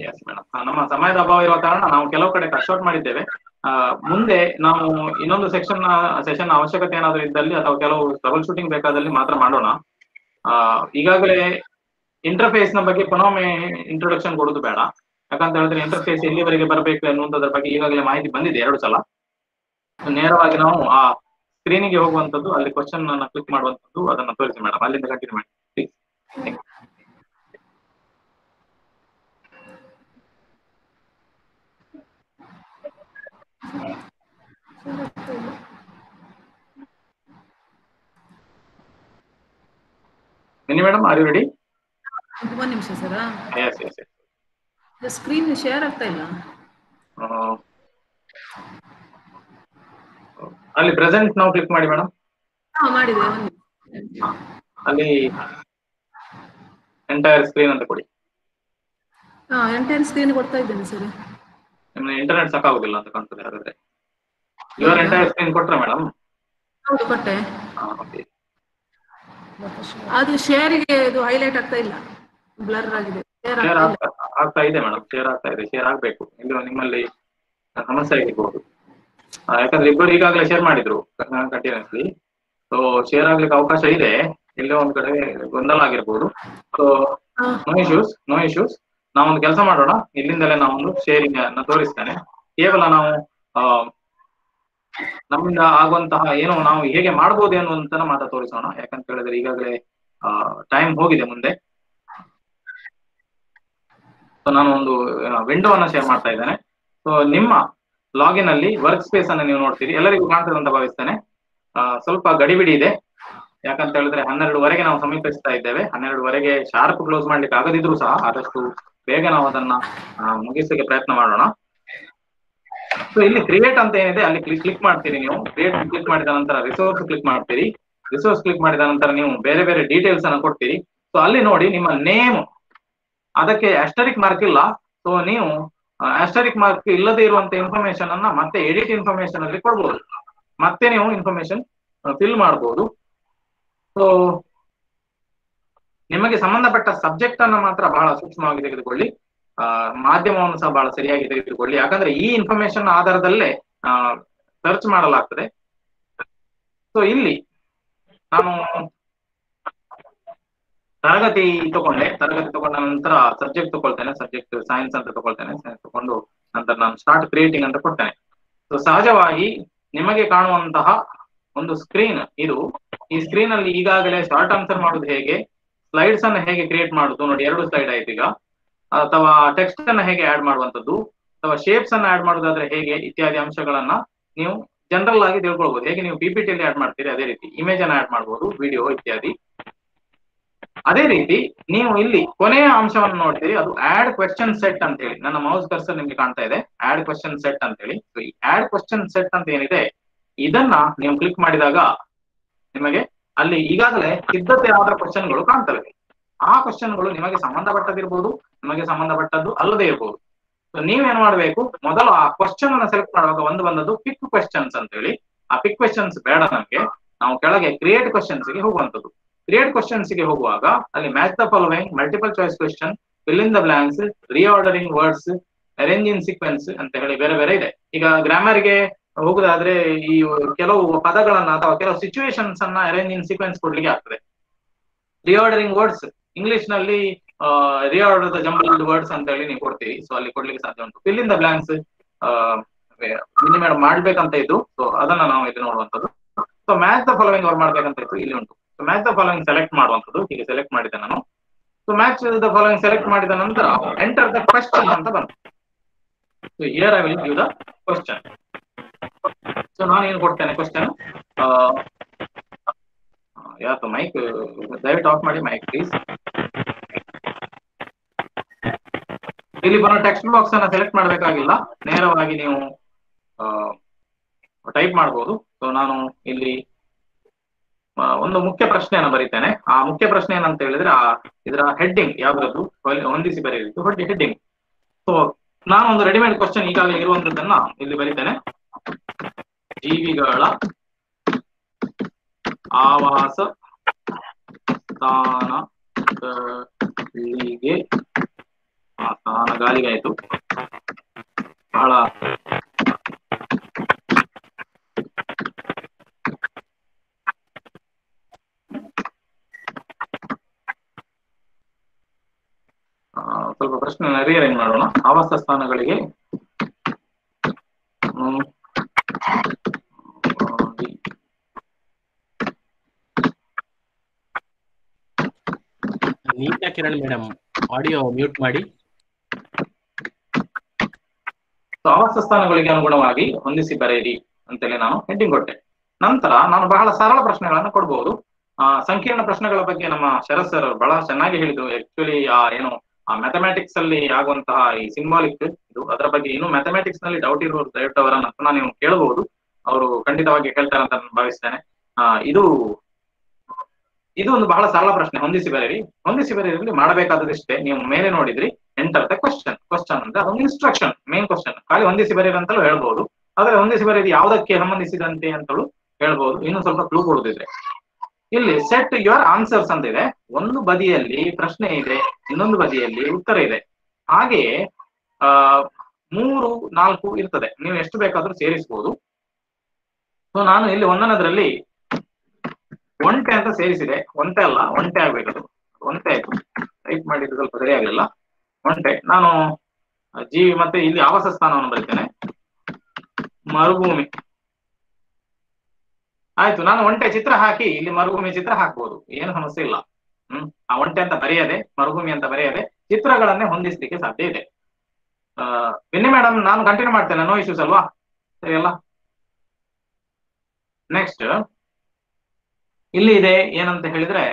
ಎಸ್ ಮೇಡಮ್, ನಮ್ಮ ಸಮಯದ ಅಭಾವ ಇರುವ ಕಾರಣ ನಾವು ಕೆಲವು ಕಡೆ ಕಟ್ ಔಟ್ ಮಾಡಿದ್ದೇವೆ. ಮುಂದೆ ನಾವು ಇನ್ನೊಂದು ಸೆಷನ್ ಅವಶ್ಯಕತೆ ಏನಾದರೂ ಇದ್ದಲ್ಲಿ ಅಥವಾ ಕೆಲವು ಟ್ರಬಲ್ ಶೂಟಿಂಗ್ ಬೇಕಾದಲ್ಲಿ ಮಾತ್ರ ಮಾಡೋಣ. ಈಗಾಗಲೇ ಇಂಟರ್ಫೇಸ್ ನ ಬಗ್ಗೆ ಪುನೊಮ್ಮೆ ಇಂಟ್ರೊಡಕ್ಷನ್ ಕೊಡೋದು ಬೇಡ, ಯಾಕಂತ ಹೇಳಿದ್ರೆ ಇಂಟರ್ಫೇಸ್ ಎಲ್ಲಿವರೆಗೆ ಬರಬೇಕು ಎನ್ನುವುದರ ಬಗ್ಗೆ ಈಗಾಗಲೇ ಮಾಹಿತಿ ಬಂದಿದೆ 2 ಸಲ. ನೇರವಾಗಿ ನಾವು ಆ ಸ್ಕ್ರೀನಿಗೆ ಹೋಗುವಂತದ್ದು, ಅಲ್ಲಿ ಕ್ವಶನ್ ಅನ್ನ ಕ್ಲಿಕ್ ಮಾಡುವಂತದ್ದು, ಅದನ್ನ ತೋರಿಸಿ ಮೇಡಮ್. ಅಲ್ಲಿಂದ ಕಂಟಿನ್ಯೂ ಮಾಡಿ please. Vini madam, are you ready? ಒಂದು ನಿಮಿಷ ಸರ್. ಎಸ್. ಸ್ಕ್ರೀನ್ ಶೇರ್ ಆಗ್ತಾ ಇಲ್ಲ. ಅಲ್ಲಿ ಪ್ರೆಸೆಂಟ್ ನಾವು ಕ್ಲಿಕ್ ಮಾಡಿ ಮೇಡಮ್. ಮಾಡಿದೆ. ಅಲ್ಲಿ ಎಂಟೈರ್ ಸ್ಕ್ರೀನ್ ಅಂತ ಕೊಡಿ. ಎಂಟೈರ್ ಸ್ಕ್ರೀನ್ ಕೊಡ್ತಾ ಇದ್ದೇನೆ ಸರ್. ನಿಮ್ಗೆ ಇಂಟರ್ನೆಟ್ ಸಾಕಾಗುದಿಲ್ಲ ಅಂತ ಕಾಣ್ತದೆ. ಹಾಗಾದ್ರೆ ಇವರ ಎಂಟೈರ್ ಸ್ಕ್ರೀನ್ ಕೊಟ್ರೆ ಮೇಡಮ್? ಹೌದು, ಕೊಟ್ಟೆ. ಓಕೆ. ಅದು ಶೇರಿಗೆ ಇದು ಹೈಲೈಟ್ ಆಗ್ತಾ ಇಲ್ಲ, ಬ್ಲರ್ ಆಗಿದೆ. ಶೇರ್ ಆಗ್ತಾ ಇದೆ ಮೇಡಮ್, ಶೇರ್ ಆಗ್ತಾ ಇದೆ. ಶೇರ್ ಆಗ್ಬೇಕು, ಇಲ್ಲಿ ನಿಮ್ಮಲ್ಲಿ ಸಮಸ್ಯೆ ಆಗಿರ್ಬೋದು. ಯಾಕಂದ್ರೆ ಇಬ್ಬರು ಈಗಾಗಲೇ ಶೇರ್ ಮಾಡಿದ್ರು ಕಂಟಿನ್ಯೂಸ್ಲಿ. ಸೊ ಶೇರ್ ಆಗ್ಲಿಕ್ಕೆ ಅವಕಾಶ ಇದೆ, ಎಲ್ಲೋ ಒಂದ್ ಕಡೆ ಗೊಂದಲ ಆಗಿರ್ಬೋದು. So no issues. ನಾವೊಂದು ಕೆಲಸ ಮಾಡೋಣ, ಇಲ್ಲಿಂದಲೇ ನಾವೊಂದು ಶೇರಿಂಗ್ ಅನ್ನ ತೋರಿಸ್ತೇನೆ. ಕೇವಲ ನಾವು ನಮ್ಮಿಂದ ಆಗುವಂತಹ ಏನು ನಾವು ಹೇಗೆ ಮಾಡ್ಬೋದು ಅನ್ನುವಂತ ಮಾತ್ರ ತೋರಿಸೋಣ. ಯಾಕಂತ ಹೇಳಿದ್ರೆ ಈಗಾಗಲೇ ಟೈಮ್ ಹೋಗಿದೆ ಮುಂದೆ. ಸೊ ನಾನು ಒಂದು ವಿಂಡೋವನ್ನ ಶೇರ್ ಮಾಡ್ತಾ ಇದ್ದೇನೆ. ಸೊ ನಿಮ್ಮ ಲಾಗಿನ್ ಅಲ್ಲಿ ವರ್ಕ್ ಸ್ಪೇಸ್ ಅನ್ನ ನೀವು ನೋಡ್ತೀರಿ, ಎಲ್ಲರಿಗೂ ಕಾಣ್ತದೆ ಅಂತ ಭಾವಿಸ್ತೇನೆ. ಸ್ವಲ್ಪ ಗಡಿಬಿಡಿ ಇದೆ, ಯಾಕಂತ ಹೇಳಿದ್ರೆ 12ವರೆಗೆ ನಾವು ಸಮೀಪಿಸ್ತಾ ಇದ್ದೇವೆ. 12ವರೆಗೆ ಶಾರ್ಪ್ ಕ್ಲೋಸ್ ಮಾಡ್ಲಿಕ್ಕೆ ಆಗದಿದ್ರು ಸಹ ಆದಷ್ಟು ಬೇಗ ನಾವು ಅದನ್ನ ಮುಗಿಸಲಿಕ್ಕೆ ಪ್ರಯತ್ನ ಮಾಡೋಣ. ಸೊ ಇಲ್ಲಿ ಕ್ರಿಯೇಟ್ ಅಂತ ಏನಿದೆ ಅಲ್ಲಿ ಕ್ಲಿಕ್ ಮಾಡ್ತೀರಿ ನೀವು. ಕ್ರಿಯೇಟ್ ಕ್ಲಿಕ್ ಮಾಡಿದ ನಂತರ ರಿಸೋರ್ಸ್ ಕ್ಲಿಕ್ ಮಾಡ್ತೀರಿ. ರಿಸೋರ್ಸ್ ಕ್ಲಿಕ್ ಮಾಡಿದ ನಂತರ ನೀವು ಬೇರೆ ಬೇರೆ ಡೀಟೇಲ್ಸ್ ಅನ್ನ ಕೊಡ್ತೀರಿ. ಸೊ ಅಲ್ಲಿ ನೋಡಿ ನಿಮ್ಮ ನೇಮ್, ಅದಕ್ಕೆ ಆಸ್ಟರಿಕ್ ಮಾರ್ಕ್ ಇಲ್ಲ. ಸೊ ನೀವು ಆಸ್ಟರಿಕ್ ಮಾರ್ಕ್ ಇಲ್ಲದೆ ಇರುವಂತ ಇನ್ಫಾರ್ಮೇಶನ್ ಅನ್ನ ಮತ್ತೆ ಎಡಿಟ್ ಇನ್ಫಾರ್ಮೇಶನ್ ಅಲ್ಲಿ ಕೊಡ್ಬೋದು, ಮತ್ತೆ ನೀವು ಇನ್ಫಾರ್ಮೇಶನ್ ಫಿಲ್ ಮಾಡಬಹುದು. ಸೊ ನಿಮಗೆ ಸಂಬಂಧಪಟ್ಟ ಸಬ್ಜೆಕ್ಟ್ ಅನ್ನ ಮಾತ್ರ ಬಹಳ ಸೂಕ್ಷ್ಮವಾಗಿ ತೆಗೆದುಕೊಳ್ಳಿ, ಮಾಧ್ಯಮವನ್ನು ಸಹ ಬಹಳ ಸರಿಯಾಗಿ ತೆಗೆದುಕೊಳ್ಳಿ. ಯಾಕಂದ್ರೆ ಈ ಇನ್ಫಾರ್ಮೇಶನ್ ಆಧಾರದಲ್ಲೇ ಸರ್ಚ್ ಮಾಡಲಾಗ್ತದೆ. ಸೊ ಇಲ್ಲಿ ನಾನು ತರಗತಿ ತಗೊಂಡ ನಂತರ ಸಬ್ಜೆಕ್ಟ್ ತಗೊಳ್ತೇನೆ, ಸಬ್ಜೆಕ್ಟ್ ಸೈನ್ಸ್ ಅಂತ ತಗೊಳ್ತೇನೆ, ಸೈನ್ಸ್ ತಗೊಂಡು ನಂತರ ನಾನು ಸ್ಟಾರ್ಟ್ ಕ್ರಿಯೇಟಿಂಗ್ ಅಂತ ಕೊಡ್ತೇನೆ. ಸೊ ಸಹಜವಾಗಿ ನಿಮಗೆ ಕಾಣುವಂತಹ ಒಂದು ಸ್ಕ್ರೀನ್ ಇದು. ಈ ಸ್ಕ್ರೀನ್ ಅಲ್ಲಿ ಈಗಾಗಲೇ ಶಾರ್ಟ್ ಆನ್ಸರ್ ಮಾಡುದು ಹೇಗೆ, ಸ್ಲೈಡ್ಸ್ ಅನ್ನ ಹೇಗೆ ಕ್ರಿಯೇಟ್ ಮಾಡುದು ನೋಡಿ, 2 ಸ್ಲೈಡ್ ಆಯ್ತು ಈಗ, ಅಥವಾ ಟೆಕ್ಸ್ಟ್ ಅನ್ನ ಹೇಗೆ ಆಡ್ ಮಾಡುವಂತದ್ದು, ಅಥವಾ ಶೇಪ್ಸ್ ಅನ್ನ ಆಡ್ ಮಾಡುದಾದ್ರೆ ಹೇಗೆ ಇತ್ಯಾದಿ ಅಂಶಗಳನ್ನ ನೀವು ಜನರಲ್ ಆಗಿ ತಿಳ್ಕೊಳ್ಬಹುದು. ಹೇಗೆ ನೀವು PPT ಅಲ್ಲಿ ಆಡ್ ಮಾಡ್ತೀರಿ ಅದೇ ರೀತಿ ಇಮೇಜ್ ಅನ್ನ ಆಡ್ ಮಾಡಬಹುದು, ವಿಡಿಯೋ ಇತ್ಯಾದಿ. ಅದೇ ರೀತಿ ನೀವು ಇಲ್ಲಿ ಕೊನೆಯ ಅಂಶವನ್ನು ನೋಡ್ತೀರಿ, ಅದು ಆಡ್ ಕ್ವೆಶ್ಚನ್ ಸೆಟ್ ಅಂತ ಹೇಳಿ. ನನ್ನ ಮೌಸ್ ಕರ್ಸರ್ ನಿಮ್ಗೆ ಕಾಣ್ತಾ ಇದೆ, ಆಡ್ ಕ್ವೆಶ್ಚನ್ ಸೆಟ್ ಅಂತ ಹೇಳಿ. ಈ ಆಡ್ ಕ್ವೆಶ್ಚನ್ ಸೆಟ್ ಅಂತ ಏನಿದೆ, ಇದನ್ನ ನೀವು ಕ್ಲಿಕ್ ಮಾಡಿದಾಗ ನಿಮಗೆ ಅಲ್ಲಿ ಈಗಾಗಲೇ ಸಿದ್ಧತೆ ಆದ ಕ್ವಶನ್ಗಳು ಕಾಣ್ತವೆ. ಆ ಕ್ವಶನ್ಗಳು ನಿಮಗೆ ಸಂಬಂಧಪಟ್ಟದಿರ್ಬೋದು, ನಿಮಗೆ ಸಂಬಂಧಪಟ್ಟದ್ದು ಅಲ್ಲದೆ ಇರ್ಬೋದು. ನೀವೇನ್ ಮಾಡಬೇಕು, ಮೊದಲು ಆ ಕ್ವಶನ್ ಅನ್ನ ಸೆಲೆಕ್ಟ್ ಮಾಡುವಾಗ ಬಂದದ್ದು ಪಿಕ್ ಕ್ವೆಶ್ಚನ್ಸ್ ಅಂತ ಹೇಳಿ. ಆ ಪಿಕ್ ಕ್ವೆಶ್ಚನ್ಸ್ ಬೇಡ ನಮ್ಗೆ, ನಾವು ಕೆಳಗೆ ಕ್ರಿಯೇಟ್ ಕ್ವೆಶ್ಚನ್ಸ್ ಗೆ ಹೋಗುವಂತದ್ದು. ಕ್ರಿಯೇಟ್ ಕ್ವೆಶ್ಚನ್ಸ್ ಗೆ ಹೋಗುವಾಗ ಅಲ್ಲಿ match the following, multiple choice question, fill in the blanks, reordering words, arrange in sequence ಅಂತ ಹೇಳಿ ಬೇರೆ ಬೇರೆ ಇದೆ. ಈಗ ಗ್ರಾಮರ್ ಗೆ ಹೋಗುದಾದ್ರೆ ಈ ಕೆಲವು ಪದಗಳನ್ನ ಅಥವಾ ಕೆಲವು ಸಿಚುವೇಶನ್ಸ್ ಅನ್ನ ಅರೇಂಜ್ ಇನ್ ಸೀಕ್ವೆನ್ಸ್ ಕೊಡ್ಲಿಕ್ಕೆ ಆಗ್ತದೆ. ರಿಆರ್ಡರಿಂಗ್ ವರ್ಡ್ಸ್ ಇಂಗ್ಲಿಷ್ ನಲ್ಲಿ ರಿಆರ್ಡರ್ ದ ಜಂಬಲ್ಡ್ ವರ್ಡ್ಸ್ ಅಂತ ಹೇಳಿ ನೀವು ಕೊಡ್ತೀವಿ, ಸೊ ಅಲ್ಲಿ ಕೊಡ್ಲಿಕ್ಕೆ ಸಾಧ್ಯ ಉಂಟು. Fill in the blanks madam ಮಾಡ್ಬೇಕಂತ ಇದ್ದು, ಸೊ ಅದನ್ನ ನಾವು ಇಲ್ಲಿ ನೋಡುವಂತದ್ದು. ಸೊ ಮ್ಯಾಚ್ ದ ಫಾಲೋವಿಂಗ್ ಅವ್ರು ಮಾಡ್ಬೇಕಂತ ಇತ್ತು, ಇಲ್ಲಿ ಉಂಟು. So match the following select ಮಾಡುವಂತದ್ದು, ಹೀಗೆ ಸೆಲೆಕ್ಟ್ ಮಾಡಿದೆ ನಾನು. So match the following select ಮಾಡಿದ ನಂತರ ಎಂಟರ್ ದ ಕ್ವೆಶ್ಚನ್ ಅಂತ ಬಂತು. So here I will give the question. So ನಾನು ಏನು ಕೊಡ್ತೇನೆ ಕ್ವೆಶ್ಚನ್, ಯಾಕೆ ಮೈಕ್ ದಯವಿಟ್ಟು ಆಫ್ ಮಾಡಿ ಮೈಕ್ ಪ್ಲೀಸ್. ಇಲ್ಲಿ ಬರೋ ಟೆಕ್ಸ್ಟ್ ಬಾಕ್ಸ್ ಅನ್ನ ಸೆಲೆಕ್ಟ್ ಮಾಡಬೇಕಾಗಿಲ್ಲ, ನೇರವಾಗಿ ನೀವು ಟೈಪ್ ಮಾಡಬಹುದು. ಸೊ ನಾನು ಇಲ್ಲಿ ಒಂದು ಮುಖ್ಯ ಪ್ರಶ್ನೆಯನ್ನು ಬರೀತೇನೆ. ಆ ಮುಖ್ಯ ಪ್ರಶ್ನೆ ಏನಂತ ಹೇಳಿದ್ರೆ, ಇದರ ಹೆಡ್ಡಿಂಗ್ ಯಾವ್ದು ಹೊಂದಿಸಿ ಬರೆಯಬೇಕು, ಹೆಡ್ಡಿಂಗ್. ಸೊ ನಾನು ಒಂದು ರೆಡಿಮೇಡ್ ಕ್ವಶನ್ ಈಗಾಗಲೇ ಇರುವಂತದ್ದನ್ನ ಇಲ್ಲಿ ಬರೀತೇನೆ. ಜೀವಿಗಳ ಆವಾಸ ಸ್ಥಾನಗಳಿಗೆ, ಆ ಸ್ಥಾನ ಗಾಲಿಗೆ ಆಯ್ತು, ಬಹಳ ಸ್ವಲ್ಪ ಪ್ರಶ್ನೆ ರಿಅರೇಂಜ್ ಮಾಡೋಣ. ಆವಾಸ ಸ್ಥಾನಗಳಿಗೆ Neeta Kiran madam audio mute ಮಾಡಿ. ಆವಾಸ ಸ್ಥಾನಗಳಿಗೆ ಅನುಗುಣವಾಗಿ ಹೊಂದಿಸಿ ಬರೆಯಿರಿ ಅಂತೇಳಿ ನಾನು ಹೆಡ್ಡಿಂಗ್ ಕೊಟ್ಟೆ. ನಂತರ ನಾನು ಬಹಳ ಸರಳ ಪ್ರಶ್ನೆಗಳನ್ನು ಕೊಡಬಹುದು. ಸಂಕೀರ್ಣ ಪ್ರಶ್ನೆಗಳ ಬಗ್ಗೆ ನಮ್ಮ ಶರತ್ ಸರ್ ಬಹಳ ಚೆನ್ನಾಗಿ ಹೇಳಿದ್ರು. ಆಕ್ಚುಲಿ ಏನು ಮ್ಯಾಥಮ್ಯಾಟಿಕ್ಸ್ ಅಲ್ಲಿ ಆಗುವಂತಹ ಈ ಸಿಂಬಾಲಿಕ್ ಇದು, ಅದರ ಬಗ್ಗೆ ಇನ್ನೂ ಮ್ಯಾಥಮ್ಯಾಟಿಕ್ಸ್ ನಲ್ಲಿ ಡೌಟ್ ಇರುವವರು ದಯವಿಟ್ಟು ಅವರನ್ನ ನೀವು ಕೇಳಬಹುದು, ಅವರು ಖಂಡಿತವಾಗಿ ಹೇಳ್ತಾರೆ ಅಂತ ನಾನು ಭಾವಿಸ್ತೇನೆ. ಇದು ಒಂದು ಬಹಳ ಸರಳ ಪ್ರಶ್ನೆ, ಹೊಂದಿಸಿ ಬರೆಯಿರಿ. ಹೊಂದಿಸಿ ಬರೆಯಿರಿ ಮಾಡಬೇಕಾದದಿಷ್ಟೇ, ನೀವು ಮೇಲೆ ನೋಡಿದ್ರಿ ಎಂಟರ್ ದ ಕ್ವಶನ್. ಕ್ವಶನ್ ಅಂದ್ರೆ ಅದೊಂದು ಇನ್ಸ್ಟ್ರಕ್ಷನ್, ಮೇನ್ ಕ್ವಶನ್. ಖಾಲಿ ಹೊಂದಿಸಿ ಬರೆಯಿರಿ ಅಂತಲೂ ಹೇಳ್ಬಹುದು, ಆದ್ರೆ ಹೊಂದಿಸಿ ಬರೆಯಿರಿ ಯಾವುದಕ್ಕೆ ಸಂಬಂಧಿಸಿದಂತೆ ಅಂತಲೂ ಹೇಳ್ಬಹುದು. ಇನ್ನು ಸ್ವಲ್ಪ ಕ್ಲೂ ಕೊಡುದಿದ್ರೆ ಇಲ್ಲಿ ಸೆಟ್ ಯುವರ್ ಆನ್ಸರ್ಸ್ ಅಂತ ಇದೆ. ಒಂದು ಬದಿಯಲ್ಲಿ ಪ್ರಶ್ನೆ ಇದೆ, ಇನ್ನೊಂದು ಬದಿಯಲ್ಲಿ ಉತ್ತರ ಇದೆ. ಹಾಗೆಯೇ 3, 4 ಇರ್ತದೆ, ನೀವು ಎಷ್ಟು ಬೇಕಾದ್ರೂ ಸೇರಿಸಬಹುದು. ಸೊ ನಾನು ಇಲ್ಲಿ ಒಂದನದ್ರಲ್ಲಿ ಒಂಟೆ ಅಂತ ಸೇರಿಸಿದೆ. ಒಂಟೆ ಅಲ್ಲ, ಒಂಟೆ ಆಗ್ಬೇಕದು, ಒಂಟೆ ಆಯ್ತು. ಟೈಪ್ ಮಾಡಿದ್ದು ಸ್ವಲ್ಪ ಸರಿಯಾಗಲಿಲ್ಲ. ಒಂಟೆ ನಾನು ಜೀವಿ, ಮತ್ತೆ ಇಲ್ಲಿ ಆವಾಸ ಸ್ಥಾನವನ್ನು ಬರೀತೇನೆ, ಮರುಭೂಮಿ. ಆಯ್ತು, ನಾನು ಒಂಟೆ ಚಿತ್ರ ಹಾಕಿ ಇಲ್ಲಿ ಮರುಭೂಮಿ ಚಿತ್ರ ಹಾಕ್ಬೋದು, ಏನು ಸಮಸ್ಯೆ ಇಲ್ಲ. ಆ ಒಂಟೆ ಅಂತ ಬರೆಯದೆ, ಮರುಭೂಮಿ ಅಂತ ಬರೆಯದೆ ಚಿತ್ರಗಳನ್ನೇ ಹೊಂದಿಸ್ಲಿಕ್ಕೆ ಸಾಧ್ಯ ಇದೆ. ವಿನ್ನಿ ಮೇಡಮ್ ನಾನು ಕಂಟಿನ್ಯೂ ಮಾಡ್ತೇನೆ, ನೋ ಇಶ್ಯೂಸ್ ಅಲ್ವಾ? ಸರಿ ಅಲ್ಲ? ನೆಕ್ಸ್ಟ್ ಇಲ್ಲಿ ಇದೆ ಏನಂತ ಹೇಳಿದ್ರೆ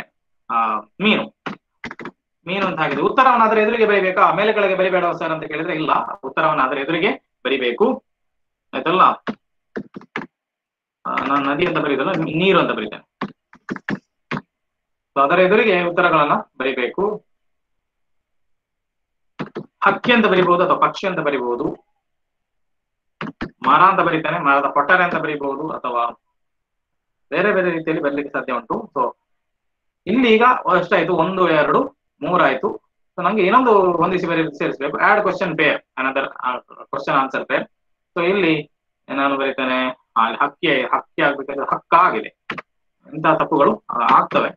ಮೀನು. ಮೀನು ಅಂತ ಹಾಕಿದ್ರೆ ಉತ್ತರವನ್ನು ಅದರ ಎದುರಿಗೆ ಬರಿಬೇಕಾ, ಮೇಲೆ ಕೆಳಗೆ ಬರಿಬೇಡ ಸರ್ ಅಂತ ಕೇಳಿದ್ರೆ ಇಲ್ಲ, ಉತ್ತರವನ್ನು ಅದರ ಎದುರಿಗೆ ಬರಿಬೇಕು. ಆಯ್ತಲ್ಲ? ನಾನು ನದಿ ಅಂತ ಬರೀದಲ್ಲ, ನೀರು ಅಂತ ಬರೀತೇನೆ. ಅದರ ಎದುರಿಗೆ ಉತ್ತರಗಳನ್ನ ಬರಿಬೇಕು. ಹಕ್ಕಿ ಅಂತ ಬರಿಬಹುದು ಅಥವಾ ಪಕ್ಷಿ ಅಂತ ಬರಿಬಹುದು. ಮರ ಅಂತ ಬರೀತೇನೆ, ಮರದ ಕೊಟ್ಟರೆ ಅಂತ ಬರಿಬಹುದು, ಅಥವಾ ಬೇರೆ ಬೇರೆ ರೀತಿಯಲ್ಲಿ ಬರ್ಲಿಕ್ಕೆ ಸಾಧ್ಯ ಉಂಟು. ಸೊ ಇಲ್ಲಿ ಈಗ ಎಷ್ಟಾಯ್ತು, 1, 2, 3 ಆಯ್ತು. ಸೊ ನಂಗೆ ಇನ್ನೊಂದು ಹೊಂದಿಸಿ ಸೇರಿಸಬೇಕು, add question pair, another question answer pair. So ಇಲ್ಲಿ ನಾನು ಬರೀತೇನೆ ಹಕ್ಕಿ ಆಗ್ಬೇಕಾದ್ರೆ ಹಕ್ಕ ಆಗಿದೆ. ಇಂತಹ ತಪ್ಪುಗಳು ಆಗ್ತವೆ,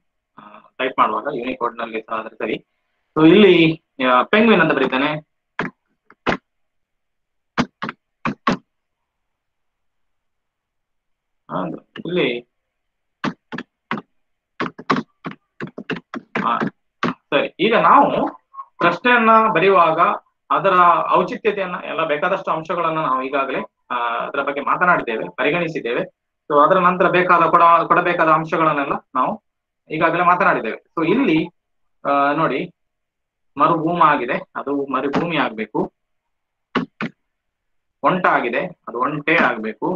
ಟೈಪ್ ಮಾಡುವಾಗ ಯೂನಿಕೋಡ್ ನಲ್ಲಿ ಸಹ ಆದ್ರೆ ಸರಿ. ಸೊ ಇಲ್ಲಿ ಪೆಂಗ್ವಿನ್ ಅಂತ ಬರೀತೇನೆ. ಇಲ್ಲಿ ಸರಿ, ಈಗ ನಾವು ಪ್ರಶ್ನೆಯನ್ನ ಬರೆಯುವಾಗ ಅದರ ಔಚಿತ್ಯತೆಯನ್ನ ಎಲ್ಲ ಬೇಕಾದಷ್ಟು ಅಂಶಗಳನ್ನ ನಾವು ಈಗಾಗಲೇ ಅದರ ಬಗ್ಗೆ ಮಾತನಾಡಿದ್ದೇವೆ, ಪರಿಗಣಿಸಿದ್ದೇವೆ. ಸೊ ಅದರ ನಂತರ ಕೊಡಬೇಕಾದ ಅಂಶಗಳನ್ನೆಲ್ಲ ನಾವು ಈಗಾಗಲೇ ಮಾತನಾಡಿದ್ದೇವೆ. ಸೊ ಇಲ್ಲಿ ನೋಡಿ, ಮರುಭೂಮ ಆಗಿದೆ, ಅದು ಮರುಭೂಮಿ ಆಗ್ಬೇಕು. ಒಂಟ ಆಗಿದೆ, ಅದು ಒಂಟೆ ಆಗ್ಬೇಕು.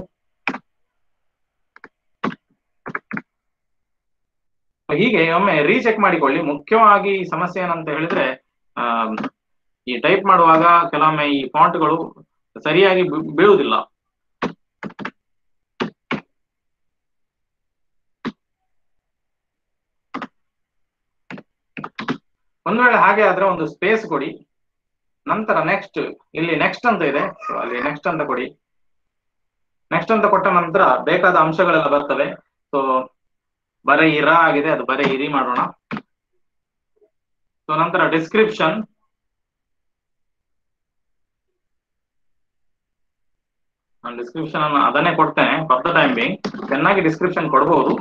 ಹೀಗೆ ಒಮ್ಮೆ ರೀಚೆಕ್ ಮಾಡಿಕೊಳ್ಳಿ. ಮುಖ್ಯವಾಗಿ ಸಮಸ್ಯೆ ಏನಂತ ಹೇಳಿದ್ರೆ, ಈ ಟೈಪ್ ಮಾಡುವಾಗ ಕೆಲವೊಮ್ಮೆ ಈ ಫಾಂಟ್ಗಳು ಸರಿಯಾಗಿ ಬೀಳುವುದಿಲ್ಲ. ಒಂದ್ ವೇಳೆ ಹಾಗೆ ಆದ್ರೆ ಒಂದು ಸ್ಪೇಸ್ ಕೊಡಿ, ನಂತರ ನೆಕ್ಸ್ಟ್, ಇಲ್ಲಿ ನೆಕ್ಸ್ಟ್ ಅಂತ ಇದೆ, ಸೊ ಅಲ್ಲಿ ನೆಕ್ಸ್ಟ್ ಅಂತ ಕೊಡಿ. ನೆಕ್ಸ್ಟ್ ಅಂತ ಕೊಟ್ಟ ನಂತರ ಬೇಕಾದ ಅಂಶಗಳೆಲ್ಲ ಬರ್ತವೆ. ಸೊ ಬರೀ ಇರ ಆಗಿದೆ, ಅದು ಬರೀ ಇರಿ ಮಾಡೋಣ. ಸೊ ನಂತರ ಡಿಸ್ಕ್ರಿಪ್ಷನ್, ನಾನು ಡಿಸ್ಕ್ರಿಪ್ಷನ್ ಅನ್ನು ಅದನ್ನೇ ಕೊಡ್ತೇನೆ ಫಾರ್ ದ ಟೈಮ್ ಬಿಂಗ್. ಚೆನ್ನಾಗಿ ಡಿಸ್ಕ್ರಿಪ್ಷನ್ ಕೊಡಬಹುದು.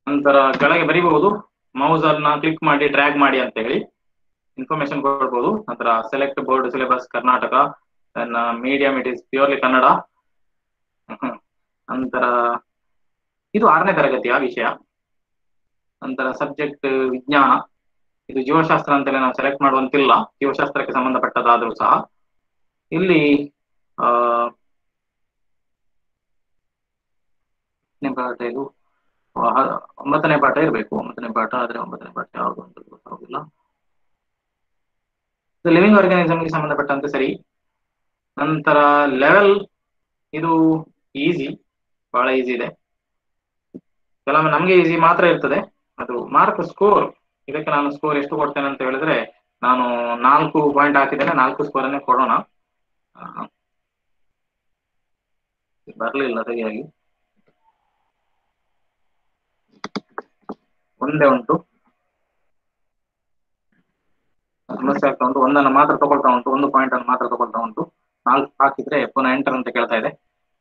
ನಂತರ ಕೆಳಗೆ ಬರೀಬಹುದು, ಮೌಸ್ ಅನ್ನ ಕ್ಲಿಕ್ ಮಾಡಿ ಡ್ರ್ಯಾಗ್ ಮಾಡಿ ಅಂತ ಹೇಳಿ ಇನ್ಫಾರ್ಮೇಶನ್ ಕೊಡ್ಬೋದು. ನಂತರ select board syllabus Karnataka, medium it is purely Kannada. ನಂತರ ಇದು 6ನೇ ತರಗತಿಯ ವಿಷಯ. ನಂತರ ಸಬ್ಜೆಕ್ಟ್ ವಿಜ್ಞಾನ, ಇದು ಜೀವಶಾಸ್ತ್ರ ಅಂತಲೇ ನಾವು ಸೆಲೆಕ್ಟ್ ಮಾಡುವಂತಿಲ್ಲ, ಜೀವಶಾಸ್ತ್ರಕ್ಕೆ ಸಂಬಂಧಪಟ್ಟದಾದ್ರೂ ಸಹ. ಇಲ್ಲಿ ಪಾಠ ಇದು 9ನೇ ಪಾಠ ಇರಬೇಕು. 9ನೇ ಪಾಠ ಆದ್ರೆ 9ನೇ ಪಾಠ ಯಾವುದು ಅಂತ ಗೊತ್ತಾಗುದಿಲ್ಲ. ಲಿವಿಂಗ್ ಆರ್ಗಾನಿಸಮ್ಗೆ ಸಂಬಂಧಪಟ್ಟಂತೆ ಸರಿ. ನಂತರ ಲೆವೆಲ್, ಇದು ಈಸಿ, ಬಹಳ ಈಸಿ ಇದೆ. ಕೆಲವೊಮ್ಮೆ ನಮ್ಗೆ ಈಸಿ ಮಾತ್ರ ಇರ್ತದೆ. ಅದು ಮಾರ್ಕ್ ಸ್ಕೋರ್, ಇದಕ್ಕೆ ನಾನು ಸ್ಕೋರ್ ಎಷ್ಟು ಕೊಡ್ತೇನೆ ಅಂತ ಹೇಳಿದ್ರೆ, ನಾನು 4 ಪಾಯಿಂಟ್ ಹಾಕಿದ್ದೇನೆ, 4 ಸ್ಕೋರ್ ಅನ್ನೇ ಕೊಡೋಣ. ಬರ್ಲಿಲ್ಲ ಸರಿಯಾಗಿ, ಒಂದೇ ಉಂಟು, ಸಮಸ್ಯೆ ಆಗ್ತಾ ಉಂಟು. ಒಂದನ್ನು ಮಾತ್ರ ತಗೊಳ್ತಾ ಉಂಟು, 1 ಪಾಯಿಂಟ್ ಅನ್ನು ಮಾತ್ರ ತಗೊಳ್ತಾ ಉಂಟು. 4 ಹಾಕಿದ್ರೆ ಪುನಃ ಎಂಟರ್ ಅಂತ ಕೇಳ್ತಾ ಇದೆ.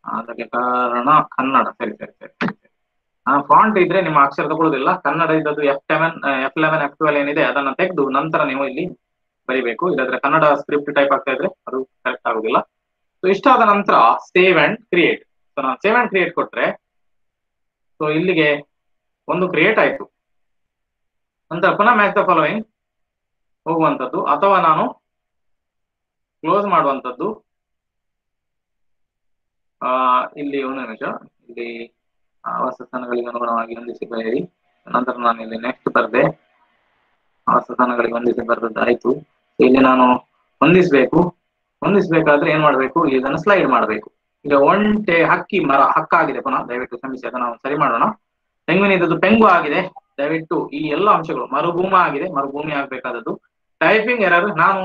ಅದಕ್ಕೆ ಕಾರಣ ಕನ್ನಡ. ಸರಿ ಸರಿ ಸರಿ ಸರಿ. ಫಾಂಟ್ ಇದ್ರೆ ನಿಮ್ಮ ಅಕ್ಷರ ತಗೊಳ್ಳೋದಿಲ್ಲ. ಕನ್ನಡ ಇದ್ದದ್ದು F11 F12 ಏನಿದೆ ಅದನ್ನ ತೆಗೆದು ನಂತರ ನೀವು ಇಲ್ಲಿ ಬರಿಬೇಕು. ಇಲ್ಲಾಂದ್ರೆ ಕನ್ನಡ ಸ್ಕ್ರಿಪ್ಟ್ ಟೈಪ್ ಆಗ್ತಾ ಇದ್ರೆ ಅದು ಕರೆಕ್ಟ್ ಆಗುದಿಲ್ಲ. ಸೊ ಇಷ್ಟಾದ ನಂತರ ಸೇವ್ ಅಂಡ್ ಕ್ರಿಯೇಟ್. ಸೊ ನಾನು ಸೇವ್ ಅಂಡ್ ಕ್ರಿಯೇಟ್ ಕೊಟ್ರೆ, ಸೊ ಇಲ್ಲಿಗೆ ಒಂದು ಕ್ರಿಯೇಟ್ ಆಯ್ತು. ನಂತರ ಪುನಃ ಮ್ಯಾಚ್ ದ ಫಾಲೋಯಿಂಗ್ ಹೋಗುವಂಥದ್ದು, ಅಥವಾ ನಾನು ಕ್ಲೋಸ್ ಮಾಡುವಂಥದ್ದು. ಇಲ್ಲಿ ಒಂದು ನಿಮಿಷ, ಇಲ್ಲಿ ಆವಾಸ ಸ್ಥಾನಗಳಿಗೆ ಅನುಗುಣವಾಗಿ ಹೊಂದಿಸಿ ಬರೆಯಿರಿ. ನಂತರ ನಾನು ಇಲ್ಲಿ ನೆಕ್ಸ್ಟ್ ಬರ್ದೆ, ಆವಾಸ ಸ್ಥಾನಗಳಿಗೆ ಹೊಂದಿಸಿ ಬರ್ದದ್ದು ಆಯ್ತು. ಇಲ್ಲಿ ನಾನು ಹೊಂದಿಸ್ಬೇಕಾದ್ರೆ ಏನ್ ಮಾಡ್ಬೇಕು, ಇದನ್ನು ಸ್ಲೈಡ್ ಮಾಡಬೇಕು. ಈಗ ಒಂಟೆ, ಹಕ್ಕಿ, ಮರ, ಹಕ್ಕಾಗಿದೆ. ಪುನಃ ದಯವಿಟ್ಟು ಕ್ಷಮಿಸಿ, ಅದನ್ನು ನಾವು ಸರಿ ಮಾಡೋಣ. ತೆಂಗಿನ ಇದ್ದದ್ದು ಪೆಂಗು ಆಗಿದೆ. ದಯವಿಟ್ಟು ಈ ಎಲ್ಲ ಅಂಶಗಳು, ಮರುಭೂಮ ಆಗಿದೆ, ಮರುಭೂಮಿ ಆಗ್ಬೇಕಾದದ್ದು. ಟೈಪಿಂಗ್ ಎರರ್, ನಾನು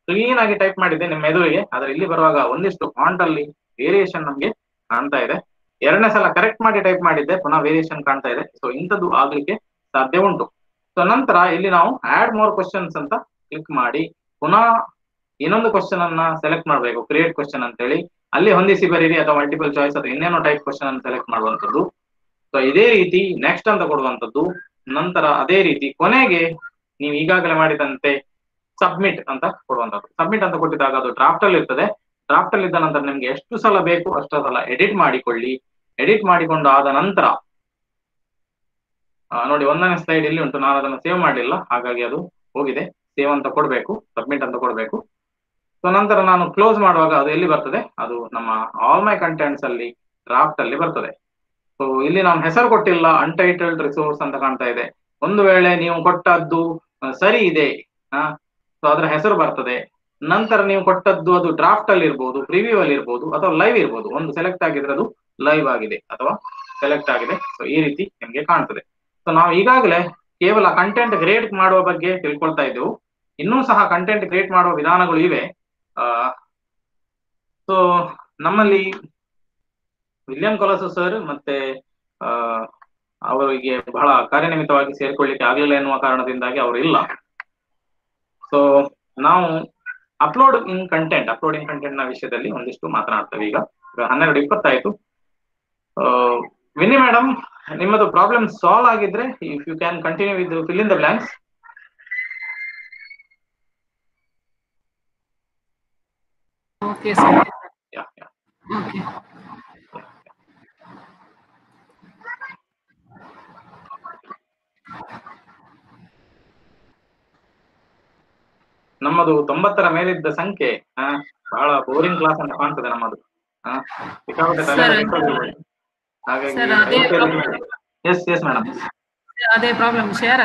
ಕ್ಲೀನ್ ಆಗಿ ಟೈಪ್ ಮಾಡಿದ್ದೆ ನಿಮ್ಮ ಎದುರಿಗೆ, ಆದ್ರೆ ಇಲ್ಲಿ ಬರುವಾಗ ಒಂದಿಷ್ಟು ಫಾಂಟ್ ಅಲ್ಲಿ ವೇರಿಯೇಷನ್ ನಮ್ಗೆ ಕಾಣ್ತಾ ಇದೆ. 2ನೇ ಸಲ ಕರೆಕ್ಟ್ ಮಾಡಿ ಟೈಪ್ ಮಾಡಿದ್ದೆ, ಪುನಃ ವೇರಿಯೇಷನ್ ಕಾಣ್ತಾ ಇದೆ. ಸೊ ಇಂಥದ್ದು ಆಗ್ಲಿಕ್ಕೆ ಸಾಧ್ಯ ಉಂಟು. ಸೊ ನಂತರ ಇಲ್ಲಿ ನಾವು ಆಡ್ ಮೋರ್ ಕ್ವಶನ್ಸ್ ಅಂತ ಕ್ಲಿಕ್ ಮಾಡಿ ಪುನಃ ಇನ್ನೊಂದು ಕ್ವಶನ್ ಅನ್ನ ಸೆಲೆಕ್ಟ್ ಮಾಡಬೇಕು, ಕ್ರಿಯೇಟ್ ಕ್ವಶನ್ ಅಂತ ಹೇಳಿ. ಅಲ್ಲಿ ಹೊಂದಿಸಿ ಬರೀರಿ ಅಥವಾ ಮಲ್ಟಿಪಲ್ ಚಾಯ್ಸ್ ಅಥವಾ ಇನ್ನೇನೋ ಟೈಪ್ ಕ್ವಶನ್ ಅನ್ನು ಸೆಲೆಕ್ಟ್ ಮಾಡುವಂಥದ್ದು. ಸೊ ಇದೇ ರೀತಿ ನೆಕ್ಸ್ಟ್ ಅಂತ ಕೊಡುವಂಥದ್ದು. ನಂತರ ಅದೇ ರೀತಿ ಕೊನೆಗೆ ನೀವು ಈಗಾಗಲೇ ಮಾಡಿದಂತೆ ಸಬ್ಮಿಟ್ ಅಂತ ಕೊಡುವಂಥದ್ದು. ಸಬ್ಮಿಟ್ ಅಂತ ಕೊಟ್ಟಿದ್ದಾಗ ಅದು ಡ್ರಾಫ್ಟ್ ಅಲ್ಲಿ ಇರ್ತದೆ. ಡ್ರಾಫ್ಟ್ ಅಲ್ಲಿ ಇದ್ದ ನಂತರ ನಿಮ್ಗೆ ಎಷ್ಟು ಸಲ ಬೇಕು ಅಷ್ಟು ಸಲ ಎಡಿಟ್ ಮಾಡಿಕೊಳ್ಳಿ. ಎಡಿಟ್ ಮಾಡಿಕೊಂಡು ಆದ ನಂತರ ನೋಡಿ, 1ನೇ ಸ್ಲೈಡ್ ಇಲ್ಲಿ ಉಂಟು, ನಾನು ಅದನ್ನು ಸೇವ್ ಮಾಡಲಿಲ್ಲ, ಹಾಗಾಗಿ ಅದು ಹೋಗಿದೆ. ಸೇವ್ ಅಂತ ಕೊಡಬೇಕು, ಸಬ್ಮಿಟ್ ಅಂತ ಕೊಡಬೇಕು. ಸೊ ನಂತರ ನಾನು ಕ್ಲೋಸ್ ಮಾಡುವಾಗ ಅದು ಎಲ್ಲಿ ಬರ್ತದೆ, ಅದು ನಮ್ಮ ಆಲ್ ಮೈ ಕಂಟೆಂಟ್ಸ್ ಅಲ್ಲಿ ಡ್ರಾಫ್ಟ್ ಅಲ್ಲಿ ಬರ್ತದೆ. ಸೊ ಇಲ್ಲಿ ನಾನು ಹೆಸರು ಕೊಟ್ಟಿಲ್ಲ, ಅನ್ಟೈಟಲ್ಡ್ ರಿಸೋರ್ಸ್ ಅಂತ ಕಾಣ್ತಾ ಇದೆ. ಒಂದು ವೇಳೆ ನೀವು ಕೊಟ್ಟದ್ದು ಸರಿ ಇದೆ, ಸೊ ಅದರ ಹೆಸರು ಬರ್ತದೆ. ನಂತರ ನೀವು ಕೊಟ್ಟದ್ದು ಅದು ಡ್ರಾಫ್ಟ್ ಅಲ್ಲಿ ಇರ್ಬೋದು, ಪ್ರಿವ್ಯೂ ಅಲ್ಲಿ ಇರ್ಬೋದು, ಅಥವಾ ಲೈವ್ ಇರ್ಬೋದು. ಒಂದು ಸೆಲೆಕ್ಟ್ ಆಗಿದ್ರೆ ಅದು ಲೈವ್ ಆಗಿದೆ ಅಥವಾ ಸೆಲೆಕ್ಟ್ ಆಗಿದೆ. ಸೊ ಈ ರೀತಿ ನಿಮ್ಗೆ ಕಾಣ್ತದೆ. ಸೊ ನಾವು ಈಗಾಗಲೇ ಕೇವಲ ಕಂಟೆಂಟ್ ಕ್ರಿಯೇಟ್ ಮಾಡುವ ಬಗ್ಗೆ ತಿಳ್ಕೊಳ್ತಾ ಇದ್ದೆವು. ಇನ್ನೂ ಸಹ ಕಂಟೆಂಟ್ ಕ್ರಿಯೇಟ್ ಮಾಡುವ ವಿಧಾನಗಳು ಇವೆ. ಸೊ ನಮ್ಮಲ್ಲಿ ವಿಲಿಯಂ ಕೊಲಸೋ ಸರ್ ಮತ್ತೆ ಅವರಿಗೆ ಬಹಳ ಕಾರ್ಯನಿಮಿತ್ತವಾಗಿ ಸೇರಿಕೊಳ್ಳಿಕ್ಕೆ ಆಗಲಿಲ್ಲ ಎನ್ನುವ ಕಾರಣದಿಂದಾಗಿ ಅವರು ಇಲ್ಲ. ಸೊ ನಾವು ಅಪ್ಲೋಡಿಂಗ್ ಕಂಟೆಂಟ್ ನ ವಿಷಯದಲ್ಲಿ ಒಂದಿಷ್ಟು ಮಾತನಾಡ್ತೇವೆ. ಈಗ 12:20 ಆಯ್ತು. ವಿನಿ ಮೇಡಮ್, ನಿಮ್ಮದು ಪ್ರಾಬ್ಲಮ್ ಸಾಲ್ವ್ ಆಗಿದ್ರೆ if you can continue with fill in the blanks. Okay sir. Yeah okay. ನಮ್ಮದು 90ರ ಮೇಲಿದ್ದ ಸಂಖ್ಯೆ ಬಹಳ ಬೋರಿಂಗ್ ಕ್ಲಾಸ್ ಅಂತ ಕಾಣ್ತದೆ ನಮ್ಮದು. ಸಿಕ್ಕಾಪಟ್ಟೆ ತಲೆ ಹಾಗಾಗಿ ಎಸ್ ಮೇಡಮ್ ಅದೇ ಪ್ರಾಬ್ಲಮ್ ಶೇರ್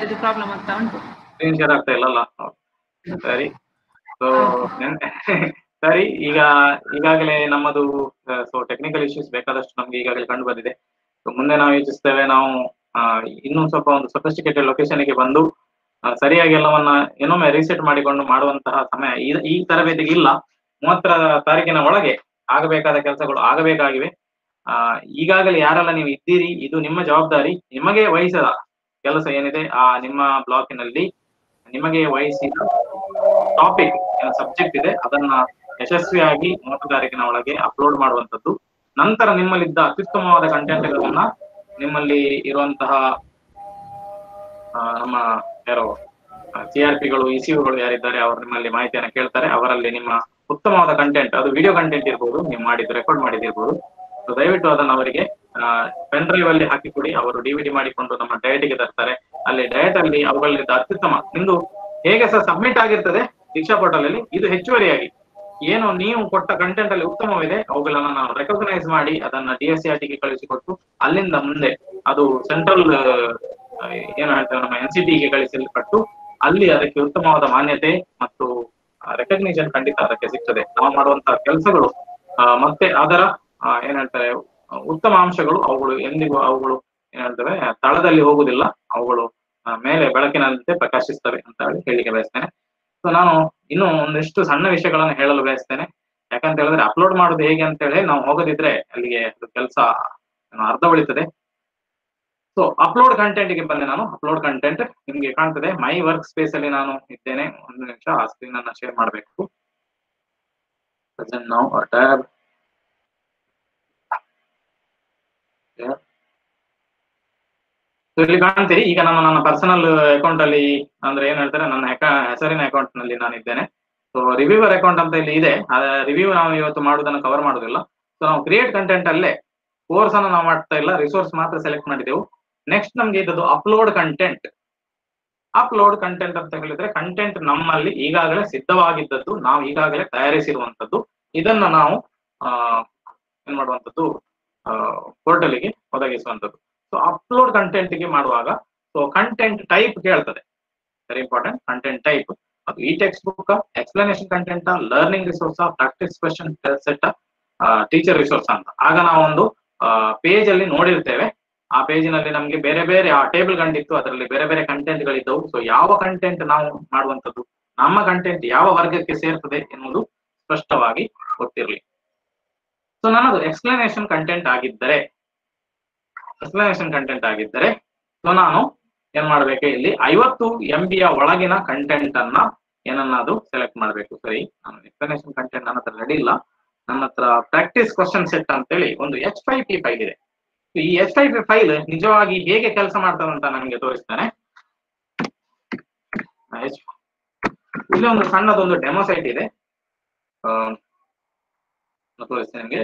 ಇದು ಪ್ರಾಬ್ಲಮ್ ಆಗ್ತಾ ಉಂಟು. ಸ್ಕ್ರೀನ್ ಶೇರ್ ಆಗ್ತಾ ಇಲ್ಲಲ್ಲ. ಸರಿ. ಸೊ ಸರಿ, ಈಗಾಗಲೇ ನಮ್ಮದು ಟೆಕ್ನಿಕಲ್ ಇಶ್ಯೂಸ್ ಬೇಕಾದಷ್ಟು ನಮ್ಗೆ ಈಗಾಗಲೇ ಕಂಡು ಬಂದಿದೆ. ಮುಂದೆ ನಾವು ಯೋಚಿಸ್ತೇವೆ, ನಾವು ಇನ್ನೂ ಸ್ವಲ್ಪ ಒಂದು ಸೊಫಿಸ್ಟಿಕೇಟೆಡ್ ಲೊಕೇಶನ್ಗೆ ಬಂದು ಸರಿಯಾಗಿ ಎಲ್ಲವನ್ನ ಇನ್ನೊಮ್ಮೆ ರೀಸೆಟ್ ಮಾಡಿಕೊಂಡು ಮಾಡುವಂತಹ ಸಮಯ ಈ ತರಬೇತಿಗೆ ಇಲ್ಲ. 30ರ ತಾರೀಕಿನ ಒಳಗೆ ಆಗಬೇಕಾದ ಕೆಲಸಗಳು ಆಗಬೇಕಾಗಿವೆ. ಈಗಾಗಲೇ ಯಾರೆಲ್ಲ ನೀವು ಇದ್ದೀರಿ, ಇದು ನಿಮ್ಮ ಜವಾಬ್ದಾರಿ. ನಿಮಗೆ ವಹಿಸಿದ ಕೆಲಸ ಏನಿದೆ, ನಿಮ್ಮ ಬ್ಲಾಕಿನಲ್ಲಿ ನಿಮಗೆ ವಹಿಸಿದ ಟಾಪಿಕ್ ಏನು ಸಬ್ಜೆಕ್ಟ್ ಇದೆ ಅದನ್ನ ಯಶಸ್ವಿಯಾಗಿ 30 ತಾರೀಕಿನ ಒಳಗೆ ಅಪ್ಲೋಡ್ ಮಾಡುವಂತದ್ದು. ನಂತರ ನಿಮ್ಮಲ್ಲಿದ್ದ ಅತ್ಯುತ್ತಮವಾದ ಕಂಟೆಂಟ್ಗಳನ್ನ ನಿಮ್ಮಲ್ಲಿ ಇರುವಂತಹ ನಮ್ಮ ಯಾರೋ CRPಗಳು ECUಗಳು ಯಾರಿದ್ದಾರೆ ಅವರು ನಿಮ್ಮಲ್ಲಿ ಮಾಹಿತಿಯನ್ನು ಕೇಳ್ತಾರೆ. ಅವರಲ್ಲಿ ನಿಮ್ಮ ಉತ್ತಮವಾದ ಕಂಟೆಂಟ್, ಅದು ವಿಡಿಯೋ ಕಂಟೆಂಟ್ ಇರ್ಬೋದು, ನೀವು ಮಾಡಿದ್ದು ರೆಕಾರ್ಡ್ ಮಾಡಿದಿರ್ಬೋದು, ದಯವಿಟ್ಟು ಅದನ್ನು ಅವರಿಗೆ ಪೆನ್ ಡ್ರೈವ್ ಅಲ್ಲಿ ಹಾಕಿಕೊಡಿ. ಅವರು DVD ಮಾಡಿಕೊಂಡು ನಮ್ಮ ಡಯಟ್ಗೆ ತರ್ತಾರೆ. ಅಲ್ಲಿ ಡಯಟ್ ಅಲ್ಲಿ ಅವುಗಳಿಂದ ಅತ್ಯುತ್ತಮ ನಿಮ್ದು ಹೇಗೆ ಸಹ ಸಬ್ಮಿಟ್ ಆಗಿರ್ತದೆ ದೀಕ್ಷಾ ಪೋರ್ಟಲ್ ಅಲ್ಲಿ. ಇದು ಹೆಚ್ಚುವರಿಯಾಗಿ ಏನು ನೀವು ಕೊಟ್ಟ ಕಂಟೆಂಟ್ ಅಲ್ಲಿ ಉತ್ತಮವಿದೆ ಅವುಗಳನ್ನ ನಾವು ರೆಕಗ್ನೈಸ್ ಮಾಡಿ ಅದನ್ನ DSCRTಗೆ ಕಳಿಸಿಕೊಟ್ಟು ಅಲ್ಲಿಂದ ಮುಂದೆ ಅದು ಸೆಂಟ್ರಲ್ ಏನು ಹೇಳ್ತೇವೆ ನಮ್ಮ NCTಗೆ ಕಳಿಸಲ್ಪಟ್ಟು ಅಲ್ಲಿ ಅದಕ್ಕೆ ಉತ್ತಮವಾದ ಮಾನ್ಯತೆ ಮತ್ತು ರೆಕಗ್ನಿಷನ್ ಖಂಡಿತ ಅದಕ್ಕೆ ಸಿಗ್ತದೆ. ನಾವು ಮಾಡುವಂತಹ ಕೆಲಸಗಳು ಮತ್ತೆ ಅದರ ಏನ್ ಹೇಳ್ತಾರೆ ಉತ್ತಮ ಅಂಶಗಳು ಅವುಗಳು ಎಂದಿಗೂ ಅವುಗಳು ಏನ್ ಹೇಳ್ತವೆ ತಳದಲ್ಲಿ ಹೋಗುದಿಲ್ಲ, ಅವುಗಳು ಮೇಲೆ ಬೆಳಕಿನಂತೆ ಪ್ರಕಾಶಿಸ್ತವೆ ಅಂತ ಹೇಳಿಕೆ ಬಯಸ್ತೇನೆ. ಸೊ ನಾನು ಇನ್ನು ಒಂದಿಷ್ಟು ಸಣ್ಣ ವಿಷಯಗಳನ್ನು ಹೇಳಲು ಬಯಸ್ತೇನೆ. ಯಾಕಂತ ಹೇಳಿದ್ರೆ ಅಪ್ಲೋಡ್ ಮಾಡೋದು ಹೇಗೆ ಅಂತ ಹೇಳಿ ನಾವು ಹೋಗದಿದ್ರೆ ಅಲ್ಲಿಗೆ ಕೆಲಸ ಅರ್ಧ ಉಳಿತದೆ. ಸೊ ಅಪ್ಲೋಡ್ ಕಂಟೆಂಟ್ಗೆ ಬಂದೆ. ನಾನು ಅಪ್ಲೋಡ್ ಕಂಟೆಂಟ್ ನಿಮ್ಗೆ ಕಾಣ್ತದೆ, ಮೈ ವರ್ಕ್ ಸ್ಪೇಸ್ ಅಲ್ಲಿ ನಾನು ಇದ್ದೇನೆ. ಒಂದು ನಿಮಿಷ ಆ ಸ್ಕ್ರೀನ್ ಅನ್ನ ಶೇರ್ ಮಾಡಬೇಕು. ಟ್ಯಾಬ್ ಇಲ್ಲಿ ಕಾಣ್ತೀರಿ. ಈಗ ನನ್ನ ಪರ್ಸನಲ್ ಅಕೌಂಟ್ ಅಲ್ಲಿ ಅಂದ್ರೆ ಏನ್ ಹೇಳ್ತಾರೆ ನನ್ನ ಹೆಸರಿನ ಅಕೌಂಟ್ ನಲ್ಲಿ ನಾನು ಇದ್ದೇನೆ. ಸೊ ರಿವ್ಯೂವರ್ ಅಕೌಂಟ್ ಅಂತ ಇಲ್ಲಿ ಇದೆ. ರಿವ್ಯೂ ನಾವು ಇವತ್ತು ಮಾಡುವುದನ್ನು ಕವರ್ ಮಾಡುದಿಲ್ಲ. ಸೊ ನಾವು ಕ್ರಿಯೇಟ್ ಕಂಟೆಂಟ್ ಅಲ್ಲೇ ಕೋರ್ಸ್ ಅನ್ನು ನಾವು ಮಾಡ್ತಾ ಇಲ್ಲ, ರಿಸೋರ್ಸ್ ಮಾತ್ರ ಸೆಲೆಕ್ಟ್ ಮಾಡಿದೆವು. ನೆಕ್ಸ್ಟ್ ನಮ್ಗೆ ಇದ್ದದ್ದು ಅಪ್ಲೋಡ್ ಕಂಟೆಂಟ್. ಅಪ್ಲೋಡ್ ಕಂಟೆಂಟ್ ಅಂತ ಹೇಳಿದ್ರೆ ಕಂಟೆಂಟ್ ನಮ್ಮಲ್ಲಿ ಈಗಾಗಲೇ ಸಿದ್ಧವಾಗಿದ್ದದ್ದು, ನಾವು ಈಗಾಗಲೇ ತಯಾರಿಸಿರುವಂತದ್ದು, ಇದನ್ನ ನಾವು ಏನ್ ಮಾಡುವಂತದ್ದು ಪೋರ್ಟಲ್ಗೆ ಒದಗಿಸುವಂತದ್ದು. ಸೊ ಅಪ್ಲೋಡ್ ಕಂಟೆಂಟ್ ಗೆ ಮಾಡುವಾಗ ಸೊ ಕಂಟೆಂಟ್ ಟೈಪ್ ಕೇಳ್ತದೆ, ವೆರಿ ಇಂಪಾರ್ಟೆಂಟ್. ಕಂಟೆಂಟ್ ಟೈಪ್ ಅದು ಈ textbook, explanation content, learning resource, practice question set, teacher resource ಅಂತ. ಆಗ ನಾವೊಂದು ಪೇಜ್ ಅಲ್ಲಿ ನೋಡಿರ್ತೇವೆ. ಆ ಪೇಜಿನಲ್ಲಿ ನಮ್ಗೆ ಬೇರೆ ಬೇರೆ ಆ ಟೇಬಲ್ ಕಂಡಿತ್ತು, ಅದರಲ್ಲಿ ಬೇರೆ ಬೇರೆ ಕಂಟೆಂಟ್ ಗಳಿದ್ದವು. ಸೊ ಯಾವ ಕಂಟೆಂಟ್ ನಾವು ಮಾಡುವಂತದ್ದು, ನಮ್ಮ ಕಂಟೆಂಟ್ ಯಾವ ವರ್ಗಕ್ಕೆ ಸೇರ್ತದೆ ಎನ್ನುವುದು ಸ್ಪಷ್ಟವಾಗಿ ಗೊತ್ತಿರಲಿ. ಸೊ ನನ್ನದು ಎಕ್ಸ್ಪ್ಲನೇಷನ್ ಕಂಟೆಂಟ್ ಆಗಿದ್ದರೆ ಸೊ ನಾನು ಏನ್ ಮಾಡ್ಬೇಕು, ಇಲ್ಲಿ 50 MBಯ ಒಳಗಿನ ಕಂಟೆಂಟ್ ಅನ್ನ ಏನನ್ನದು ಸೆಲೆಕ್ಟ್ ಮಾಡಬೇಕು. ಸರಿ, ನಾನು ಎಕ್ಸ್ಪ್ಲನೇಷನ್ ಕಂಟೆಂಟ್ ನನ್ನ ಹತ್ರ ರೆಡಿ ಇಲ್ಲ. ನನ್ನ ಹತ್ರ ಪ್ರಾಕ್ಟೀಸ್ ಕ್ವಶನ್ ಸೆಟ್ ಅಂತೇಳಿ ಒಂದು H5P ಫೈಲ್ ಇದೆ. ಈ H5P ಫೈಲ್ ನಿಜವಾಗಿ ಹೇಗೆ ಕೆಲಸ ಮಾಡ್ತದಂತ ನನಗೆ ತೋರಿಸ್ತಾನೆ. ಇಲ್ಲಿ ಒಂದು ಸಣ್ಣದೊಂದು ಡೆಮೋ ಸೈಟ್ ಇದೆ, ತೋರಿಸ್ತೇನೆ ನಿಮಗೆ.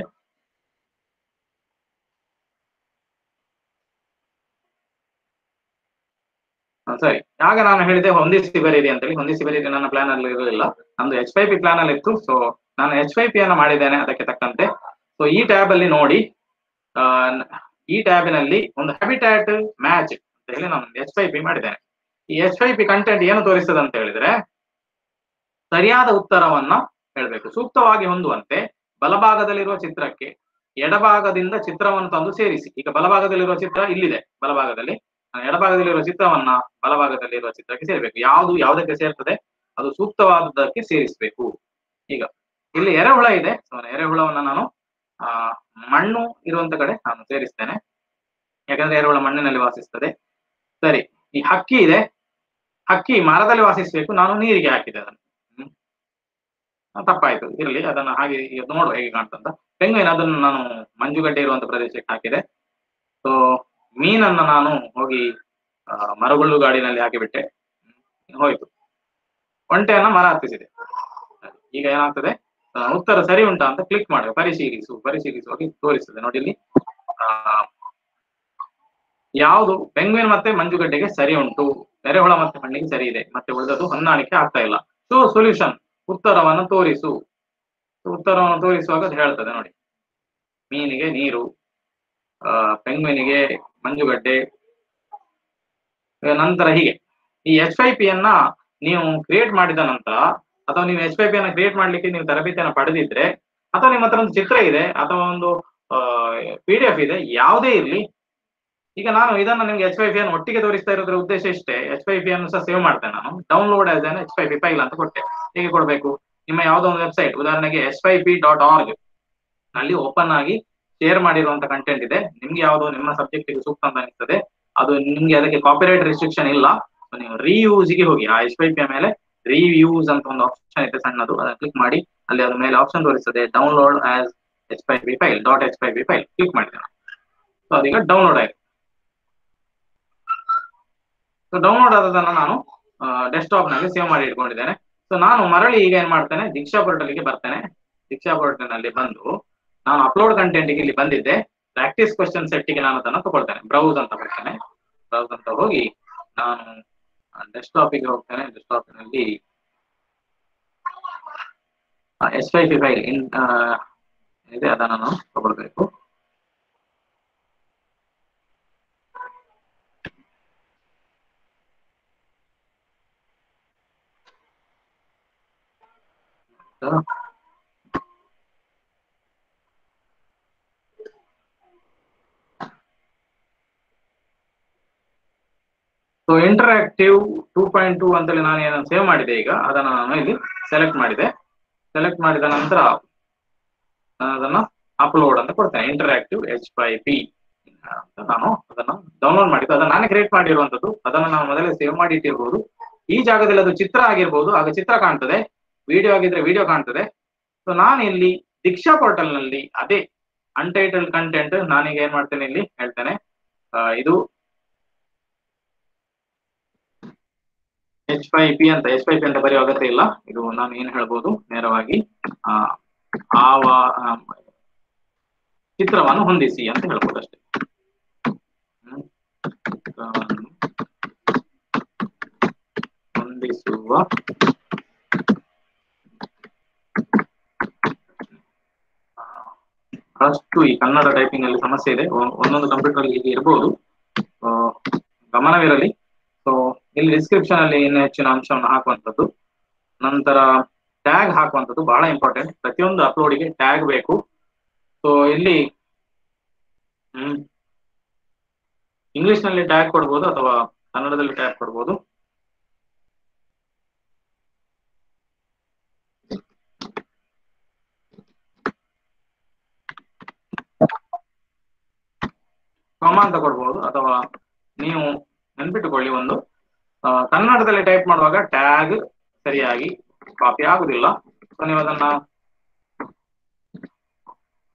ಸರಿ, ಆಗ ನಾನು ಹೇಳಿದೆ ಹೊಂದಿಸಿ ಬರೀರಿ ಅಂತೇಳಿ. ಹೊಂದಿಸಿ ಬರೀರಿ ನನ್ನ ಪ್ಲಾನ್ ಅಲ್ಲಿ ಇರಲಿಲ್ಲ, ನಮ್ದು H5P ಪ್ಲಾನ್ ಅಲ್ಲಿ ಇತ್ತು. ಸೊ ನಾನು H5P ಅನ್ನ ಮಾಡಿದ್ದೇನೆ ಅದಕ್ಕೆ ತಕ್ಕಂತೆ. ಸೊ ಈ ಟ್ಯಾಬ್ ಅಲ್ಲಿ ನೋಡಿ, ಈ ಟ್ಯಾಬಿನಲ್ಲಿ ಒಂದು ಹ್ಯಾಬಿಟ್ಯಾಟ್ ಮ್ಯಾಚ್ ಅಂತ ಹೇಳಿ ನಾನು H5P ಮಾಡಿದ್ದೇನೆ. ಈ H5P ಕಂಟೆಂಟ್ ಏನು ತೋರಿಸ್ತದೆ ಅಂತ ಹೇಳಿದ್ರೆ ಸರಿಯಾದ ಉತ್ತರವನ್ನ ಹೇಳ್ಬೇಕು, ಸೂಕ್ತವಾಗಿ ಹೊಂದುವಂತೆ ಬಲಭಾಗದಲ್ಲಿರುವ ಚಿತ್ರಕ್ಕೆ ಎಡಭಾಗದಿಂದ ಚಿತ್ರವನ್ನು ತಂದು ಸೇರಿಸಿ. ಈಗ ಬಲಭಾಗದಲ್ಲಿರುವ ಚಿತ್ರ ಇಲ್ಲಿದೆ, ಬಲಭಾಗದಲ್ಲಿ ಎಡಭಾಗದಲ್ಲಿರುವ ಚಿತ್ರವನ್ನ ಬಲಭಾಗದಲ್ಲಿರುವ ಚಿತ್ರಕ್ಕೆ ಸೇರ್ಬೇಕು. ಯಾವುದು ಯಾವುದಕ್ಕೆ ಸೇರ್ತದೆ ಅದು ಸೂಕ್ತವಾದದ್ದಕ್ಕೆ ಸೇರಿಸಬೇಕು. ಈಗ ಇಲ್ಲಿ ಎರೆಹುಳ ಇದೆ. ಸೊ ಎರೆಹುಳವನ್ನ ನಾನು ಮಣ್ಣು ಇರುವಂತ ಕಡೆ ನಾನು ಸೇರಿಸ್ತೇನೆ, ಯಾಕಂದ್ರೆ ಎರೆಹುಳ ಮಣ್ಣಿನಲ್ಲಿ ವಾಸಿಸ್ತದೆ. ಸರಿ, ಈ ಹಕ್ಕಿ ಇದೆ, ಹಕ್ಕಿ ಮರದಲ್ಲಿ ವಾಸಿಸಬೇಕು, ನಾನು ನೀರಿಗೆ ಹಾಕಿದೆ ಅದನ್ನು. ತಪ್ಪಾಯ್ತು, ಇರಲಿ, ಅದನ್ನ ಹಾಗೆ ಇವತ್ತು ನೋಡುವ ಹೇಗೆ ಕಾಣ್ತಂತ. ಪೆಂಗ್ವಿನ್ ಅದನ್ನು ನಾನು ಮಂಜುಗಡ್ಡೆ ಇರುವಂತ ಪ್ರದೇಶಕ್ಕೆ ಹಾಕಿದೆ. ಸೊ ಮೀನನ್ನ ನಾನು ಹೋಗಿ ಮರಗುಳ್ಳು ಗಾಡಿನಲ್ಲಿ ಹಾಕಿಬಿಟ್ಟೆ, ಹೋಯ್ತು. ಒಂಟೆಯನ್ನ ಮರ ಹತ್ತಿಸಿದೆ. ಈಗ ಏನಾಗ್ತದೆ, ಉತ್ತರ ಸರಿ ಉಂಟಾ ಅಂತ ಕ್ಲಿಕ್ ಮಾಡಿ ಪರಿಶೀಲಿಸುವಾಗಿ ತೋರಿಸ್ತದೆ. ನೋಡಿ ಇಲ್ಲಿ ಯಾವುದು ಪೆಂಗ್ವಿನ್ ಮತ್ತೆ ಮಂಜುಗಡ್ಡೆಗೆ ಸರಿ ಉಂಟು, ಎರೆಹುಳ ಮತ್ತೆ ಮಣ್ಣಿಗೆ ಸರಿ ಇದೆ, ಮತ್ತೆ ಉಳಿದದ್ದು ಹೊಂದಾಣಿಕೆ ಆಗ್ತಾ ಇಲ್ಲ. ಸೊ ಸೊಲ್ಯೂಷನ್, ಉತ್ತರವನ್ನು ತೋರಿಸು. ಉತ್ತರವನ್ನು ತೋರಿಸುವಾಗ ಅದು ಹೇಳ್ತದೆ ನೋಡಿ, ಮೀನಿಗೆ ನೀರು, ಪೆಂಗ್ವಿನಿಗೆ ಮಂಜುಗಡ್ಡೆ. ನಂತರ ಹೀಗೆ ಈ H5P ಅನ್ನ ನೀವು ಕ್ರಿಯೇಟ್ ಮಾಡಿದ ನಂತರ, ಅಥವಾ ನೀವು H5P ಅನ್ನ ಕ್ರಿಯೇಟ್ ಮಾಡ್ಲಿಕ್ಕೆ ನೀವು ತರಬೇತಿಯನ್ನು ಪಡೆದಿದ್ರೆ, ಅಥವಾ ನಿಮ್ಮ ಹತ್ರ ಒಂದು ಚಿತ್ರ ಇದೆ ಅಥವಾ ಒಂದು PDF ಇದೆ, ಯಾವುದೇ ಇರ್ಲಿ. ಈಗ ನಾನು ಇದನ್ನ ನಿಮ್ಗೆ H5P ಅನ್ನು ಒಟ್ಟಿಗೆ ತೋರಿಸ್ತಾ ಇರೋದ್ರ ಉದ್ದೇಶ ಇಷ್ಟೇ. H5P ಅನ್ನು ಸಹ ಸೇವ್ ಮಾಡ್ತೇನೆ ನಾನು, download as an H5P file ಅಂತ ಕೊಟ್ಟೆ. ಹೇಗೆ ಕೊಡ್ಬೇಕು, ನಿಮ್ಮ ಯಾವುದೋ ಒಂದು ವೆಬ್ಸೈಟ್, ಉದಾಹರಣೆಗೆ h5p.org ನಲ್ಲಿ ಓಪನ್ ಆಗಿ ಶೇರ್ ಮಾಡಿರುವಂತ ಕಂಟೆಂಟ್ ಇದೆ, ನಿಮ್ಗೆ ಯಾವುದೋ ನಿಮ್ಮ ಸಬ್ಜೆಕ್ಟ್ ಗೆ ಸೂಕ್ತ ಅಂತ ಅನಿಸ್ತದೆ, ಅದು ನಿಮ್ಗೆ ಅದಕ್ಕೆ ಕಾಪಿರೈಟ್ ರಿಸ್ಟ್ರಿಕ್ಷನ್ ಇಲ್ಲ, ನೀವು ರೀಯೂಸ್ ಗೆ ಹೋಗಿ. ಆ H5P ಮೇಲೆ ರೀಯೂಸ್ ಅಂತ ಒಂದು ಆಪ್ಷನ್ ಇದೆ ಸಣ್ಣದು, ಅದನ್ನ ಕ್ಲಿಕ್ ಮಾಡಿ, ಅಲ್ಲಿ ಅದ್ರ ಮೇಲೆ ಆಪ್ಷನ್ ತೋರಿಸ್ತದೆ download as H5P file .hpip file. Click ಮಾಡಿದ್ದೇನೆ, ಸೊ ಅದೀಗ ಡೌನ್ಲೋಡ್ ಆಯ್ತು. ಸೊ ಡೌನ್ಲೋಡ್ ಆದದನ್ನ ನಾನು ಡೆಸ್ಕ್ಟಾಪ್ ನಲ್ಲಿ ಸೇವ್ ಮಾಡಿ ಇಟ್ಕೊಂಡಿದ್ದೇನೆ. ಸೊ ನಾನು ಮರಳಿ ಈಗ ಏನ್ ಮಾಡ್ತೇನೆ, ದೀಕ್ಷಾ ಪೋರ್ಟಲ್ಗೆ ಬರ್ತೇನೆ. ದೀಕ್ಷಾ ಪೋರ್ಟಲ್ ನಲ್ಲಿ ಬಂದು ನಾನು ಅಪ್ಲೋಡ್ ಕಂಟೆಂಟ್ ಗೆ ಇಲ್ಲಿ ಬಂದಿದ್ದೆ, ಪ್ರಾಕ್ಟೀಸ್ ಕ್ವೆಶ್ಚನ್ ಸೆಟ್ ಗೆ ನಾನು ಅದನ್ನ ತಗೊಳ್ತೇನೆ. ಬ್ರೌಸ್ ಅಂತ ಬರ್ತೇನೆ, ಬ್ರೌಸ್ ಅಂತ ಹೋಗಿ ನಾನು ಡೆಸ್ಕ್ಟಾಪ್ ಗೆ ಹೋಗ್ತೇನೆ. ಡೆಸ್ಕ್ಟಾಪ್ ನಲ್ಲಿ H5P ಫೈಲ್ ಇದೆ, ಅದನ್ನ ನಾನು ತಗೊಳ್ಬೇಕು. ಸೊ ಇಂಟರಾಕ್ಟಿವ್ 2.2 ಅಂತೇಳಿ ನಾನು ಏನನ್ನು ಸೇವ್ ಮಾಡಿದೆ, ಈಗ ಅದನ್ನ ನಾನು ಇಲ್ಲಿ ಸೆಲೆಕ್ಟ್ ಮಾಡಿದೆ. ಸೆಲೆಕ್ಟ್ ಮಾಡಿದ ನಂತರ ನಾನು ಅದನ್ನ ಅಪ್ಲೋಡ್ ಅಂತ ಕೊಡ್ತೇನೆ. ಇಂಟರಾಕ್ಟಿವ್ H5P ಅಂತ ನಾನು ಅದನ್ನ ಡೌನ್ಲೋಡ್ ಮಾಡಿದ್ದು, ಅದನ್ನ ನಾನೇ ಕ್ರಿಯೇಟ್ ಮಾಡಿರುವಂತದ್ದು. ಅದನ್ನ ನಾವು ಮೊದಲೇ ಸೇವ್ ಮಾಡಿ ಇಟ್ಟಿರ್ಬೋದು. ಈ ಜಾಗದಲ್ಲಿ ಅದು ಚಿತ್ರ ಆಗಿರ್ಬೋದು, ಆಗ ಚಿತ್ರ ಕಾಣ್ತದೆ, ವಿಡಿಯೋ ಆಗಿದ್ರೆ ವಿಡಿಯೋ ಕಾಣ್ತದೆ. ಸೊ ನಾನು ಇಲ್ಲಿ ದೀಕ್ಷಾ ಪೋರ್ಟಲ್ ನಲ್ಲಿ ಅದೇ ಅನ್ಟೈಟಲ್ಡ್ ಕಂಟೆಂಟ್ ನಾನೀಗ ಏನ್ ಮಾಡ್ತೇನೆ, ಇಲ್ಲಿ ಹೇಳ್ತೇನೆ, ಇದು H5P ಅಂತ ಬರೆಯೋ ಅಗತ್ಯ ಇಲ್ಲ. ಇದು ನಾನು ಏನ್ ಹೇಳ್ಬೋದು, ನೇರವಾಗಿ ಚಿತ್ರವನ್ನು ಹೊಂದಿಸಿ ಅಂತ ಹೇಳ್ಬೋದು ಅಷ್ಟೇ. ಚಿತ್ರವನ್ನು ಹೊಂದಿಸುವ ಬಹಳಷ್ಟು ಈ ಕನ್ನಡ ಟೈಪಿಂಗ್ ಅಲ್ಲಿ ಸಮಸ್ಯೆ ಇದೆ, ಒಂದೊಂದು ಕಂಪ್ಯೂಟರ್ ಇಲ್ಲಿ ಇರಬಹುದು, ಗಮನವಿರಲಿ. ಸೊ ಇಲ್ಲಿ ಡಿಸ್ಕ್ರಿಪ್ಷನ್ ಅಲ್ಲಿ ಇನ್ನು ಹೆಚ್ಚಿನ ಅಂಶವನ್ನು ಹಾಕುವಂಥದ್ದು. ನಂತರ ಟ್ಯಾಗ್ ಹಾಕುವಂಥದ್ದು ಬಹಳ ಇಂಪಾರ್ಟೆಂಟ್, ಪ್ರತಿಯೊಂದು ಅಪ್ಲೋಡಿಗೆ ಟ್ಯಾಗ್ ಬೇಕು. ಸೊ ಇಲ್ಲಿ ಇಂಗ್ಲಿಷ್ ನಲ್ಲಿ ಟ್ಯಾಗ್ ಕೊಡ್ಬೋದು ಅಥವಾ ಕನ್ನಡದಲ್ಲಿ ಟ್ಯಾಗ್ ಕೊಡ್ಬೋದು. ಕಾಮಾ ಅಂತ ಕೊಡ್ಬೋದು, ಅಥವಾ ನೀವು ನೆನ್ಪಿಟ್ಟುಕೊಳ್ಳಿ, ಒಂದು ಕನ್ನಡದಲ್ಲಿ ಟೈಪ್ ಮಾಡುವಾಗ ಟ್ಯಾಗ್ ಸರಿಯಾಗಿ ಕಾಪಿ ಆಗುದಿಲ್ಲ. ಸೊ ನೀವು ಅದನ್ನ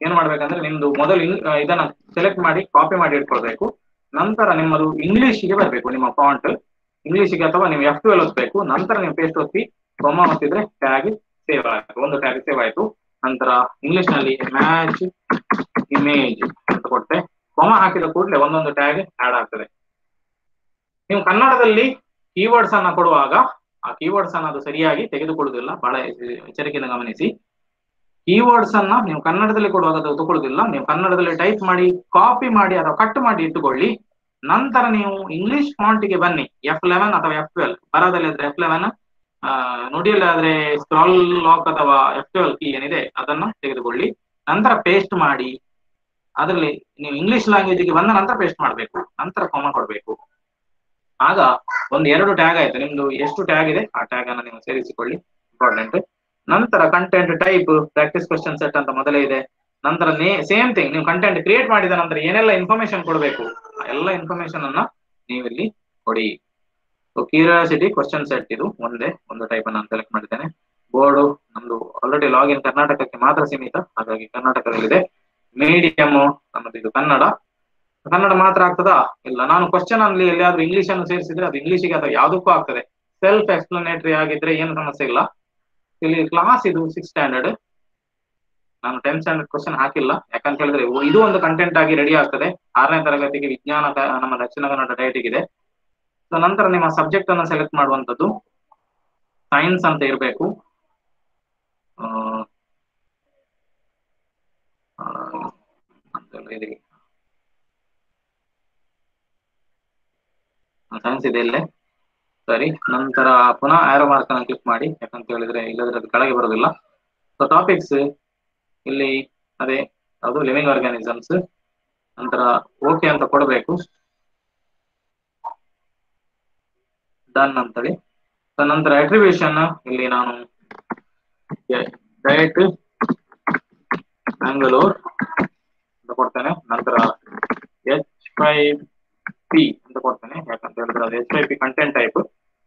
ಏನ್ ಮಾಡ್ಬೇಕಂದ್ರೆ, ನಿಮ್ದು ಮೊದಲು ಇದನ್ನ ಸೆಲೆಕ್ಟ್ ಮಾಡಿ ಕಾಪಿ ಮಾಡಿ ಇಟ್ಕೊಳ್ಬೇಕು. ನಂತರ ನಿಮ್ಮದು ಇಂಗ್ಲಿಷ್ಗೆ ಬರಬೇಕು, ನಿಮ್ಮ ಫಾಂಟ್ ಇಂಗ್ಲಿಷ್ಗೆ, ಅಥವಾ ನೀವು F12 ಒತ್ತಬೇಕು. ನಂತರ ನೀವು ಪೇಸ್ಟ್ ಒತ್ತಿ ಕೊಮ್ಮ ಒತ್ತಿದ್ರೆ ಟ್ಯಾಗ್ ಸೇವ್ ಆಯ್ತು, ಒಂದು ಟ್ಯಾಗ್ ಸೇವ್ ಆಯ್ತು. ನಂತರ ಇಂಗ್ಲಿಷ್ ನಲ್ಲಿ ಮ್ಯಾಚ್ ಇಮೇಜ್ ಅಂತ ಕೊಟ್ಟೆ, ಕೊಮ್ಮ ಹಾಕಿದ ಕೂಡಲೇ ಒಂದೊಂದು ಟ್ಯಾಗ್ ಆಡ್ ಆಗ್ತದೆ. ನೀವು ಕನ್ನಡದಲ್ಲಿ ಕೀವರ್ಡ್ಸ್ ಅನ್ನ ಕೊಡುವಾಗ ಆ ಕೀವರ್ಡ್ಸ್ ಅನ್ನ ಅದು ಸರಿಯಾಗಿ ತೆಗೆದುಕೊಳ್ಳುವುದಿಲ್ಲ, ಬಹಳ ಎಚ್ಚರಿಕೆಯಿಂದ ಗಮನಿಸಿ. ಕೀವರ್ಡ್ಸ್ ಅನ್ನ ನೀವು ಕನ್ನಡದಲ್ಲಿ ಕೊಡುವಾಗ ಅದು ತಗೊಳ್ಳುದಿಲ್ಲ. ನೀವು ಕನ್ನಡದಲ್ಲಿ ಟೈಪ್ ಮಾಡಿ ಕಾಪಿ ಮಾಡಿ ಅಥವಾ ಕಟ್ ಮಾಡಿ ಇಟ್ಟುಕೊಳ್ಳಿ. ನಂತರ ನೀವು ಇಂಗ್ಲಿಷ್ ಫಾಂಟ್ ಗೆ ಬನ್ನಿ, F11 ಅಥವಾ F12, ಬರದಲ್ಲಿ ಆದ್ರೆ F11, ನುಡಿಯಲ್ಲಿ ಆದ್ರೆ ಸ್ಕ್ರಾಲ್ ಲಾಕ್ ಅಥವಾ F12 ಕೀ ಏನಿದೆ ಅದನ್ನ ತೆಗೆದುಕೊಳ್ಳಿ. ನಂತರ ಪೇಸ್ಟ್ ಮಾಡಿ, ಅದರಲ್ಲಿ ನೀವು ಇಂಗ್ಲಿಷ್ ಲ್ಯಾಂಗ್ವೇಜ್ ಗೆ ಬಂದ ನಂತರ ಪೇಸ್ಟ್ ಮಾಡಬೇಕು, ನಂತರ ಕಾಮ ಕೊಡಬೇಕು. ಆಗ ಒಂದು 2 ಟ್ಯಾಗ್ ಆಯ್ತು. ನಿಮ್ದು ಎಷ್ಟು ಟ್ಯಾಗ್ ಇದೆ ಆ ಟ್ಯಾಗ್ ಅನ್ನ ನೀವು ಸೇರಿಸಿಕೊಳ್ಳಿ, ಇಂಪಾರ್ಟೆಂಟ್. ನಂತರ content type practice question set ಅಂತ ಮೊದಲೇ ಇದೆ. ನಂತರ ಸೇಮ್ ಥಿಂಗ್, ನೀವು ಕಂಟೆಂಟ್ ಕ್ರಿಯೇಟ್ ಮಾಡಿದ ನಂತರ ಏನೆಲ್ಲ ಇನ್ಫಾರ್ಮೇಶನ್ ಕೊಡಬೇಕು ಎಲ್ಲ ಇನ್ಫಾರ್ಮೇಶನ್ ಅನ್ನ ನೀವು ಇಲ್ಲಿ ಕೊಡಿ. ಸೊ ಕ್ಯೂರಿಯಾಸಿಟಿ ಕ್ವಶನ್ ಸೆಟ್ ಇದು ಒಂದೇ ಒಂದು ಟೈಪ್ ನಾನು ಸೆಲೆಕ್ಟ್ ಮಾಡಿದ್ದೇನೆ. ಬೋರ್ಡು ನಮ್ದು ಆಲ್ರೆಡಿ ಲಾಗಿನ್ ಕರ್ನಾಟಕಕ್ಕೆ ಮಾತ್ರ ಸೀಮಿತ, ಹಾಗಾಗಿ ಕರ್ನಾಟಕದಲ್ಲಿದೆ. ಮೀಡಿಯಂ ನಮ್ಮದು ಇದು ಕನ್ನಡ ಮಾತ್ರ ಆಗ್ತದಾ? ಇಲ್ಲ, ನಾನು ಕ್ವಶನ್ ಅಲ್ಲಿ ಎಲ್ಲಿಯಾದ್ರೂ ಇಂಗ್ಲಿಷ್ ಅನ್ನು ಸೇರಿಸಿದ್ರೆ ಅದು ಇಂಗ್ಲಿಷಿಗೆ ಅಥವಾ ಯಾವುದಕ್ಕೂ ಆಗ್ತದೆ. ಸೆಲ್ಫ್ ಎಕ್ಸ್ಪ್ಲನೇಟರಿ ಆಗಿದ್ರೆ ಏನು ಸಮಸ್ಯೆ ಇಲ್ಲ. ಇಲ್ಲಿ ಕ್ಲಾಸ್ ಇದು 6th ಸ್ಟ್ಯಾಂಡರ್ಡ್, ನಾನು 10th ಸ್ಟ್ಯಾಂಡರ್ಡ್ ಕ್ವಶನ್ ಹಾಕಿಲ್ಲ. ಯಾಕಂತ ಹೇಳಿದ್ರೆ ಇದು ಒಂದು ಕಂಟೆಂಟ್ ಆಗಿ ರೆಡಿ ಆಗ್ತದೆ. 6ನೇ ತರಗತಿಗೆ ವಿಜ್ಞಾನ ನಮ್ಮ ದಕ್ಷಿಣ ಕನ್ನಡ ಡಯಟಿಗೆ ಇದೆ. ಸೊ ನಂತರ ನಿಮ್ಮ ಸಬ್ಜೆಕ್ಟ್ ಅನ್ನು ಸೆಲೆಕ್ಟ್ ಮಾಡುವಂತದ್ದು ಸೈನ್ಸ್ ಅಂತ ಇರಬೇಕು. ಸೈನ್ಸ್ ಇದೆ ಇಲ್ಲೇ, ಸರಿ. ನಂತರ ಪುನಃ ಆರೋ ಮಾರ್ಕ್ ಅನ್ನು ಕ್ಲಿಕ್ ಮಾಡಿ, ಯಾಕಂತ ಹೇಳಿದ್ರೆ ಇಲ್ಲದ್ರೆ ಅದು ಕೆಳಗೆ ಬರೋದಿಲ್ಲ. ಸೊ ಟಾಪಿಕ್ಸ್ ಇಲ್ಲಿ ಅದೇ ಅದು ಲಿವಿಂಗ್ ಆರ್ಗಾನಿಸಮ್ಸ್. ನಂತರ ಓಕೆ ಅಂತ ಕೊಡಬೇಕು, ಡನ್ ಅಂತೇಳಿ. ನಂತರ ಅಟ್ರಿಬ್ಯೂಷನ್ ಇಲ್ಲಿ ನಾನು ಡಯಟ್ ಬ್ಯಾಂಗ್ಳೂರ್ ಅಂತ ಕೊಡ್ತೇನೆ. ನಂತರ H5P ಅಂತ ಕೊಡ್ತೇನೆ, ಯಾಕಂತ ಹೇಳಿದ್ರೆ ಅದು H5P content type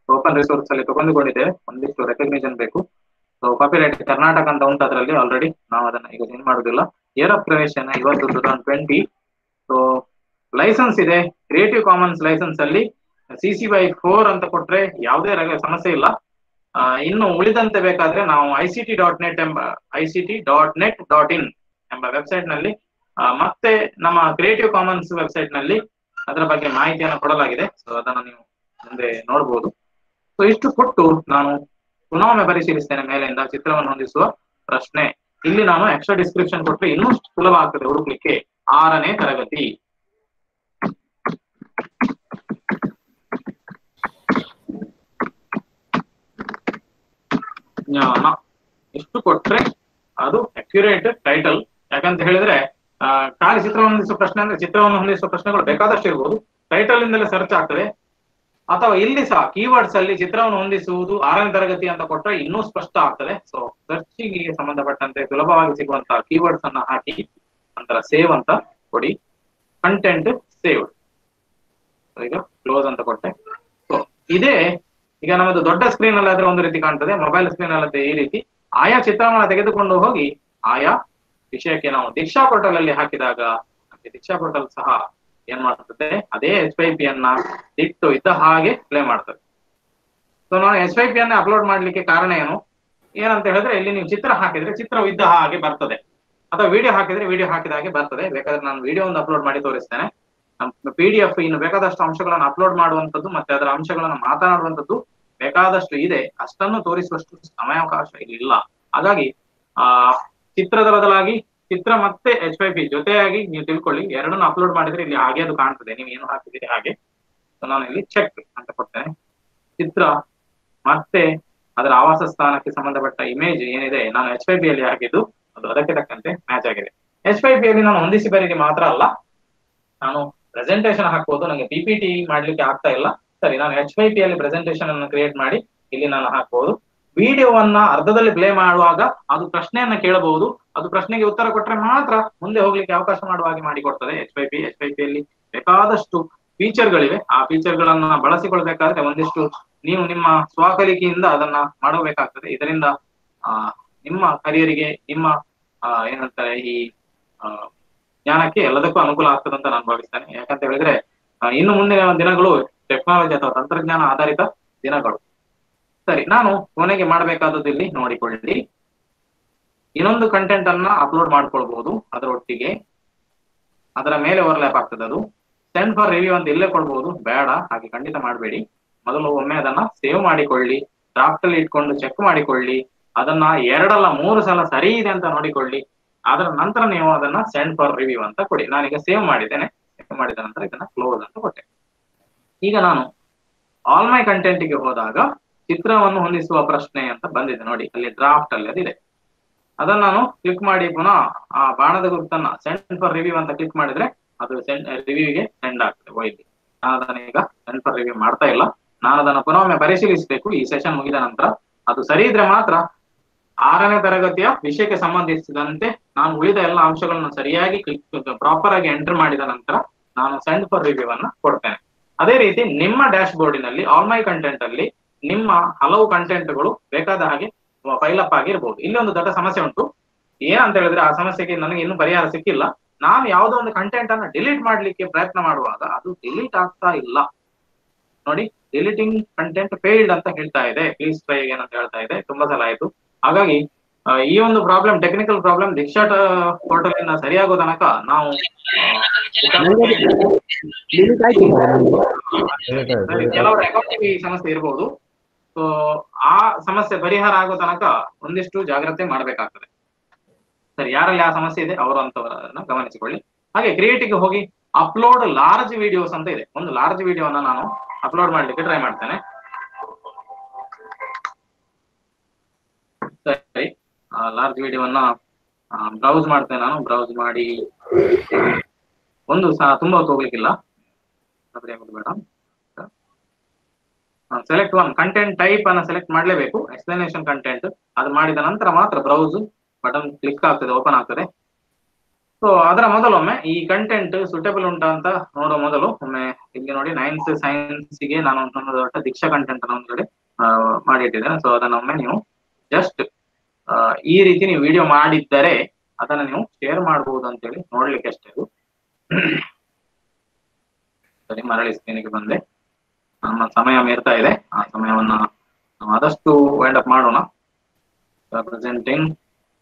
open resource ಅಲ್ಲಿ ತಗೊಂಡುಕೊಂಡಿದ್ದೇವೆ. ಒಂದಿಷ್ಟು ರೆಕಗ್ನಿಷನ್ ಬೇಕು. ಸೊ ಕಾಪಿರೈಟ್ ಕರ್ನಾಟಕ ಅಂತ ಉಂಟು ಅದರಲ್ಲಿ ಆಲ್ರೆಡಿ, ನಾವು ಅದನ್ನ ಈಗ ಚೇಂಜ್ ಮಾಡುದಿಲ್ಲ. ಇಯರ್ ಆಫ್ ಕ್ರಿಯೇಷನ್ ಇವತ್ತು 2020. ಸೊ ಲೈಸೆನ್ಸ್ ಇದೆ ಕ್ರಿಯೇಟಿವ್ ಕಾಮನ್ಸ್ ಲೈಸೆನ್ಸ್ ಅಲ್ಲಿ CC/4 ಅಂತ ಕೊಟ್ರೆ ಯಾವುದೇ ಸಮಸ್ಯೆ ಇಲ್ಲ. ಇನ್ನು ಉಳಿದಂತೆ ಬೇಕಾದ್ರೆ ನಾವು ICT.net.in ಎಂಬ ವೆಬ್ಸೈಟ್ ನಲ್ಲಿ ಮತ್ತೆ ನಮ್ಮ ಕ್ರಿಯೇಟಿವ್ ಕಾಮನ್ಸ್ ವೆಬ್ಸೈಟ್ ನಲ್ಲಿ ಅದರ ಬಗ್ಗೆ ಮಾಹಿತಿಯನ್ನು ಕೊಡಲಾಗಿದೆ. ಸೊ ಅದನ್ನು ನೀವು ಮುಂದೆ ನೋಡಬಹುದು. ಸೊ ಇಷ್ಟು ಕೊಟ್ಟು ನಾನು ಪುನಃ ಪರಿಶೀಲಿಸ್ತೇನೆ. ಮೇಲಿಂದ ಚಿತ್ರವನ್ನು ಹೊಂದಿಸುವ ಪ್ರಶ್ನೆ, ಇಲ್ಲಿ ನಾನು ಎಕ್ಸ್ಟ್ರಾ ಡಿಸ್ಕ್ರಿಪ್ಷನ್ ಕೊಟ್ಟರೆ ಇನ್ನೂ ಸುಲಭ ಆಗ್ತದೆ ಹುಡುಕ್ಲಿಕ್ಕೆ. 6ನೇ ತರಗತಿ ಜ್ಞಾನ ಇಷ್ಟು ಕೊಟ್ರೆ ಅದು ಅಕ್ಯುರೇಟ್ ಟೈಟಲ್. ಯಾಕಂತ ಹೇಳಿದ್ರೆ ಖಾಲಿ ಚಿತ್ರವನ್ನು ಹೊಂದಿಸುವ ಪ್ರಶ್ನೆ ಅಂದ್ರೆ ಚಿತ್ರವನ್ನು ಹೊಂದಿಸುವ ಪ್ರಶ್ನೆಗಳು ಬೇಕಾದಷ್ಟು ಇರ್ಬೋದು. ಟೈಟಲ್ ಇಂದಲೇ ಸರ್ಚ್ ಆಗ್ತದೆ. ಅಥವಾ ಇಲ್ಲಿ ಸಹ ಕೀವರ್ಡ್ಸ್ ಅಲ್ಲಿ ಚಿತ್ರವನ್ನು ಹೊಂದಿಸುವುದು 6ನೇ ತರಗತಿ ಅಂತ ಕೊಟ್ಟರೆ ಇನ್ನೂ ಸ್ಪಷ್ಟ ಆಗ್ತದೆ. ಸೊ ಸರ್ಚಿಗೆ ಸಂಬಂಧಪಟ್ಟಂತೆ ಸುಲಭವಾಗಿ ಸಿಗುವಂತಹ ಕೀವರ್ಡ್ಸ್ ಅನ್ನ ಹಾಕಿ ನಂತರ ಸೇವ್ ಅಂತ ಕೊಡಿ. ಕಂಟೆಂಟ್ ಸೇವ್ಡ್, ಈಗ ಕ್ಲೋಸ್ ಅಂತ ಕೊಟ್ಟೆ. ಸೊ ಇದೇ ಈಗ ನಮ್ಮದು ದೊಡ್ಡ ಸ್ಕ್ರೀನ್ ಅಲ್ಲಿ ಆದ್ರೆ ಒಂದು ರೀತಿ ಕಾಣ್ತದೆ, ಮೊಬೈಲ್ ಸ್ಕ್ರೀನ್ ಅಲ್ಲಿ ಈ ರೀತಿ. ಆಯಾ ಚಿತ್ರವನ್ನು ತೆಗೆದುಕೊಂಡು ಹೋಗಿ ಆಯಾ ವಿಷಯಕ್ಕೆ ನಾವು ದೀಕ್ಷಾ ಪೋರ್ಟಲ್ ಅಲ್ಲಿ ಹಾಕಿದಾಗ ದೀಕ್ಷಾ ಪೋರ್ಟಲ್ ಸಹ ಏನ್ ಮಾಡ್ತದೆ, ಅದೇ H5P ಅನ್ನ ಇಟ್ಟು ಇದ್ದ ಹಾಗೆ ಪ್ಲೇ ಮಾಡ್ತದೆ. ಸೊ ನಾನು H5P ಅನ್ನ ಅಪ್ಲೋಡ್ ಮಾಡ್ಲಿಕ್ಕೆ ಕಾರಣ ಏನಂತ ಹೇಳಿದ್ರೆ, ಇಲ್ಲಿ ನೀವು ಚಿತ್ರ ಹಾಕಿದ್ರೆ ಚಿತ್ರವು ಇದ್ದ ಹಾಗೆ ಬರ್ತದೆ, ಅಥವಾ ವಿಡಿಯೋ ಹಾಕಿದ್ರೆ ವಿಡಿಯೋ ಹಾಕಿದ ಹಾಗೆ ಬರ್ತದೆ. ಬೇಕಾದ್ರೆ ನಾನು ವಿಡಿಯೋ ಒಂದು ಅಪ್ಲೋಡ್ ಮಾಡಿ ತೋರಿಸ್ತೇನೆ. PDF ಇನ್ನು ಬೇಕಾದಷ್ಟು ಅಂಶಗಳನ್ನು ಅಪ್ಲೋಡ್ ಮಾಡುವಂತದ್ದು ಮತ್ತೆ ಅದರ ಅಂಶಗಳನ್ನು ಮಾತನಾಡುವಂತದ್ದು ಬೇಕಾದಷ್ಟು ಇದೆ. ಅಷ್ಟನ್ನು ತೋರಿಸುವಷ್ಟು ಸಮಯಾವಕಾಶ ಇಲ್ಲಿ ಇಲ್ಲ. ಹಾಗಾಗಿ ಚಿತ್ರದ ಬದಲಾಗಿ ಚಿತ್ರ ಮತ್ತೆ H5P ಜೊತೆಯಾಗಿ ನೀವು ತಿಳ್ಕೊಳ್ಳಿ. ಎರಡನ್ನು ಅಪ್ಲೋಡ್ ಮಾಡಿದ್ರೆ ಇಲ್ಲಿ ಹಾಗೆ ಅದು ಕಾಣ್ತದೆ, ನೀವು ಏನು ಹಾಕಿದ್ದೀರಿ ಹಾಗೆ. ನಾನು ಇಲ್ಲಿ ಚೆಕ್ ಅಂತ ಕೊಡ್ತೇನೆ. ಚಿತ್ರ ಮತ್ತೆ ಅದರ ಆವಾಸ ಸ್ಥಾನಕ್ಕೆ ಸಂಬಂಧಪಟ್ಟ ಇಮೇಜ್ ಏನಿದೆ ನಾನು H5P ಅಲ್ಲಿ ಹಾಕಿದ್ದು ಅದು ಅದಕ್ಕೆ ತಕ್ಕಂತೆ ಮ್ಯಾಚ್ ಆಗಿದೆ. H5P ಅಲ್ಲಿ ನಾನು ಹೊಂದಿಸಿ ಬರೀರಿ ಮಾತ್ರ ಅಲ್ಲ, ನಾನು ಪ್ರೆಸೆಂಟೇಶನ್ ಹಾಕ್ಬೋದು. ನನಗೆ PPT ಮಾಡ್ಲಿಕ್ಕೆ ಆಗ್ತಾ ಇಲ್ಲ, ಸರಿ ನಾನು H5P ಅಲ್ಲಿ ಪ್ರೆಸೆಂಟೇಶನ್ ಅನ್ನು ಕ್ರಿಯೇಟ್ ಮಾಡಿ ಇಲ್ಲಿ ನಾನು ಹಾಕ್ಬಹುದು. ವಿಡಿಯೋವನ್ನ ಅರ್ಧದಲ್ಲಿ ಪ್ಲೇ ಮಾಡುವಾಗ ಅದು ಪ್ರಶ್ನೆಯನ್ನ ಕೇಳಬಹುದು. ಅದು ಪ್ರಶ್ನೆಗೆ ಉತ್ತರ ಕೊಟ್ರೆ ಮಾತ್ರ ಮುಂದೆ ಹೋಗ್ಲಿಕ್ಕೆ ಅವಕಾಶ ಮಾಡುವ ಹಾಗೆ ಮಾಡಿಕೊಡ್ತದೆ H5P. H5P ಅಲ್ಲಿ ಬೇಕಾದಷ್ಟು ಫೀಚರ್ಗಳಿವೆ. ಆ ಫೀಚರ್ಗಳನ್ನ ಬಳಸಿಕೊಳ್ಬೇಕಾದ್ರೆ ಒಂದಿಷ್ಟು ನೀವು ನಿಮ್ಮ ಸ್ವಕಲಿಕೆಯಿಂದ ಅದನ್ನ ಮಾಡಬೇಕಾಗ್ತದೆ. ಇದರಿಂದ ನಿಮ್ಮ ಕರಿಯರಿಗೆ, ನಿಮ್ಮ ಏನಂತಾರೆ ಈ ಜ್ಞಾನಕ್ಕೆ ಎಲ್ಲದಕ್ಕೂ ಅನುಕೂಲ ಆಗ್ತದೆ ಅಂತ ನಾನು ಭಾವಿಸ್ತೇನೆ. ಯಾಕಂತ ಹೇಳಿದ್ರೆ ಇನ್ನು ಮುಂದಿನ ದಿನಗಳು ಟೆಕ್ನಾಲಜಿ ಅಥವಾ ತಂತ್ರಜ್ಞಾನ ಆಧಾರಿತ ದಿನಗಳು. ಸರಿ, ನಾನು ಕೊನೆಗೆ ಮಾಡಬೇಕಾದದ್ದು ಇಲ್ಲಿ ನೋಡಿಕೊಳ್ಳಿ. ಇನ್ನೊಂದು ಕಂಟೆಂಟ್ ಅನ್ನ ಅಪ್ಲೋಡ್ ಮಾಡ್ಕೊಳ್ಬಹುದು, ಅದರೊಟ್ಟಿಗೆ ಅದರ ಮೇಲೆ ಓವರ್ಲ್ಯಾಪ್ ಆಗ್ತದೆ. ಅದು ಸೆಂಡ್ ಫಾರ್ ರಿವ್ಯೂ ಅಂತ ಇಲ್ಲೇ ಕೊಡ್ಬಹುದು, ಬೇಡ ಹಾಗೆ ಖಂಡಿತ ಮಾಡಬೇಡಿ. ಮೊದಲು ಒಮ್ಮೆ ಅದನ್ನ ಸೇವ್ ಮಾಡಿಕೊಳ್ಳಿ, ಡ್ರಾಫ್ಟ್ ಅಲ್ಲಿ ಇಟ್ಕೊಂಡು ಚೆಕ್ ಮಾಡಿಕೊಳ್ಳಿ, ಅದನ್ನ 2 ಅಲ್ಲ 3 ಸಲ ಸರಿ ಇದೆ ಅಂತ ನೋಡಿಕೊಳ್ಳಿ. ಅದರ ನಂತರ ನೀವು ಅದನ್ನ ಸೆಂಡ್ ಫಾರ್ ರಿವ್ಯೂ ಅಂತ ಕೊಡಿ. ನಾನೀಗ ಸೇವ್ ಮಾಡಿದ್ದೇನೆ. ಸೇವ್ ಮಾಡಿದ ನಂತರ ಇದನ್ನ ಕ್ಲೋಸ್ ಅಂತ ಕೊಟ್ಟೆ. ಈಗ ನಾನು ಆಲ್ ಮೈ ಕಂಟೆಂಟ್ ಗೆ ಹೋದಾಗ ಚಿತ್ರವನ್ನು ಹೊಂದಿಸುವ ಪ್ರಶ್ನೆ ಅಂತ ಬಂದಿದೆ ನೋಡಿ, ಅಲ್ಲಿ ಡ್ರಾಫ್ಟ್ ಅಲ್ಲಿ ಅದಿದೆ. ಅದನ್ನ ನಾನು ಕ್ಲಿಕ್ ಮಾಡಿ ಪುನಃ ಆ ಬಾಣದ ಗುರುತನ್ನ ಸೆಂಡ್ ಫಾರ್ ರಿವ್ಯೂ ಅಂತ ಕ್ಲಿಕ್ ಮಾಡಿದ್ರೆ ಅದು ರಿವ್ಯೂಗೆ ಸೆಂಡ್ ಆಗ್ತದೆ ವೈದ್ಯ. ನಾನು ಅದನ್ನ ಈಗ ಸೆಂಡ್ ಫಾರ್ ರಿವ್ಯೂ ಮಾಡ್ತಾ ಇಲ್ಲ, ನಾನು ಅದನ್ನ ಪುನಃ ಒಮ್ಮೆ ಪರಿಶೀಲಿಸಬೇಕು ಈ ಸೆಷನ್ ಮುಗಿದ ನಂತರ. ಅದು ಸರಿ ಇದ್ರೆ ಮಾತ್ರ 6ನೇ ತರಗತಿಯ ವಿಷಯಕ್ಕೆ ಸಂಬಂಧಿಸಿದಂತೆ ನಾನು ಉಳಿದ ಎಲ್ಲ ಅಂಶಗಳನ್ನು ಸರಿಯಾಗಿ ಪ್ರಾಪರ್ ಆಗಿ ಎಂಟರ್ ಮಾಡಿದ ನಂತರ ನಾನು ಸೆಂಡ್ ಫಾರ್ ರಿವ್ಯೂ ಅನ್ನ ಕೊಡ್ತೇನೆ. ಅದೇ ರೀತಿ ನಿಮ್ಮ ಡ್ಯಾಶ್ ಬೋರ್ಡಿನಲ್ಲಿ ಆಲ್ ಮೈ ಕಂಟೆಂಟ್ ಅಲ್ಲಿ ನಿಮ್ಮ ಹಲವು ಕಂಟೆಂಟ್ಗಳು ಬೇಕಾದ ಹಾಗೆ ಫೈಲ್ ಅಪ್ ಆಗಿರ್ಬೋದು. ಇಲ್ಲಿ ಒಂದು ದೊಡ್ಡ ಸಮಸ್ಯೆ ಉಂಟು. ಏನಂತ ಹೇಳಿದ್ರೆ ಆ ಸಮಸ್ಯೆಗೆ ನನಗೆ ಇನ್ನೂ ಪರಿಹಾರ ಸಿಕ್ಕಿಲ್ಲ. ನಾನು ಯಾವುದೋ ಒಂದು ಕಂಟೆಂಟ್ ಅನ್ನ ಡಿಲೀಟ್ ಮಾಡ್ಲಿಕ್ಕೆ ಪ್ರಯತ್ನ ಮಾಡುವಾಗ ಅದು ಡಿಲೀಟ್ ಆಗ್ತಾ ಇಲ್ಲ. ನೋಡಿ, ಡಿಲೀಟಿಂಗ್ ಕಂಟೆಂಟ್ ಫೇಲ್ಡ್ ಅಂತ ಹೇಳ್ತಾ ಇದೆ. ಪ್ಲೀಸ್ ಟ್ರೈ ಅಗೇನ್ ಅಂತ ಹೇಳ್ತಾ ಇದೆ. ತುಂಬಾ ಸಲ ಆಯ್ತು. ಹಾಗಾಗಿ ಈ ಒಂದು ಪ್ರಾಬ್ಲಮ್, ಟೆಕ್ನಿಕಲ್ ಪ್ರಾಬ್ಲಮ್ ದೀಕ್ಷಾ ಪೋರ್ಟಲ್ ಇಂದ ಸರಿಯಾಗೋ ತನಕ ನಾವು limit ಆಯ್ತು ಕೆಲವರ ಅಕೌಂಟಿಗೆ ಈ ಸಮಸ್ಯೆ ಇರಬಹುದು. ಸೊ ಆ ಸಮಸ್ಯೆ ಪರಿಹಾರ ಆಗೋ ತನಕ ಒಂದಿಷ್ಟು ಜಾಗ್ರತೆ ಮಾಡಬೇಕಾಗ್ತದೆ. ಸರಿ, ಯಾರಲ್ಲಿ ಆ ಸಮಸ್ಯೆ ಇದೆ ಅವರು ಅಂತವರನ್ನ ಗಮನಿಸಿಕೊಳ್ಳಿ. ಹಾಗೆ ಕ್ರಿಯೇಟಿವ್ಗೆ ಹೋಗಿ ಅಪ್ಲೋಡ್ ಲಾರ್ಜ್ ವಿಡಿಯೋಸ್ ಅಂತ ಇದೆ. ಒಂದು ಲಾರ್ಜ್ ವಿಡಿಯೋನ ನಾನು ಅಪ್ಲೋಡ್ ಮಾಡ್ಲಿಕ್ಕೆ ಟ್ರೈ ಮಾಡ್ತೇನೆ. ಸರಿ, ಲಾರ್ಜ್ ವಿಡಿಯೋವನ್ನ ಬ್ರೌಸ್ ಮಾಡ್ತೇನೆ. ನಾನು ಬ್ರೌಸ್ ಮಾಡಿ ಒಂದು ತುಂಬಾ ಹೊತ್ತು ಹೋಗ್ಲಿಕ್ಕಿಲ್ಲ, ಬೇಡ. ಸೆಲೆಕ್ಟ್ ಒನ್ ಕಂಟೆಂಟ್ ಟೈಪ್ ಅನ್ನ ಸೆಲೆಕ್ಟ್ ಮಾಡಲೇಬೇಕು. ಎಕ್ಸ್ಪ್ಲನೇಷನ್ ಕಂಟೆಂಟ್ ಅದು ಮಾಡಿದ ನಂತರ ಮಾತ್ರ ಬ್ರೌಸ್ ಬಟನ್ ಕ್ಲಿಕ್ ಆಗ್ತದೆ, ಓಪನ್ ಆಗ್ತದೆ. ಸೊ ಅದರ ಮೊದಲೊಮ್ಮೆ ಈ ಕಂಟೆಂಟ್ ಸೂಟೇಬಲ್ ಉಂಟಾ ಅಂತ ನೋಡೋ ಮೊದಲು ಒಮ್ಮೆ ಇಲ್ಲಿ ನೋಡಿ, 9th ಸೈನ್ಸ್ ಗೆ ನಾನು ಒಂದು ದೊಡ್ಡ ದೀಕ್ಷಾ ಕಂಟೆಂಟ್ ಅನ್ನ ಒಂದು ಕಡೆ ಮಾಡಿಟ್ಟಿದ್ದೇನೆ. ಸೊ ಅದನ್ನೊಮ್ಮೆ ನೀವು ಜಸ್ಟ್ ಈ ರೀತಿ ನೀವು ವಿಡಿಯೋ ಮಾಡಿದ್ದರೆ ಅದನ್ನ ನೀವು ಶೇರ್ ಮಾಡಬಹುದು ಅಂತೇಳಿ ನೋಡ್ಲಿಕ್ಕೆ ಅಷ್ಟೇ. ಅದು ಸರಿ, ಮರಳಿ ಸ್ಕ್ರೀನಿಗೆ ಬಂದೆ. ನಮ್ಮ ಸಮಯ ಮೀರ್ತಾ ಇದೆ. ಆ ಸಮಯವನ್ನ ನಾವು ಆದಷ್ಟು ವೈಂಡ್ ಅಪ್ ಮಾಡೋಣ. ಪ್ರೆಸೆಂಟಿಂಗ್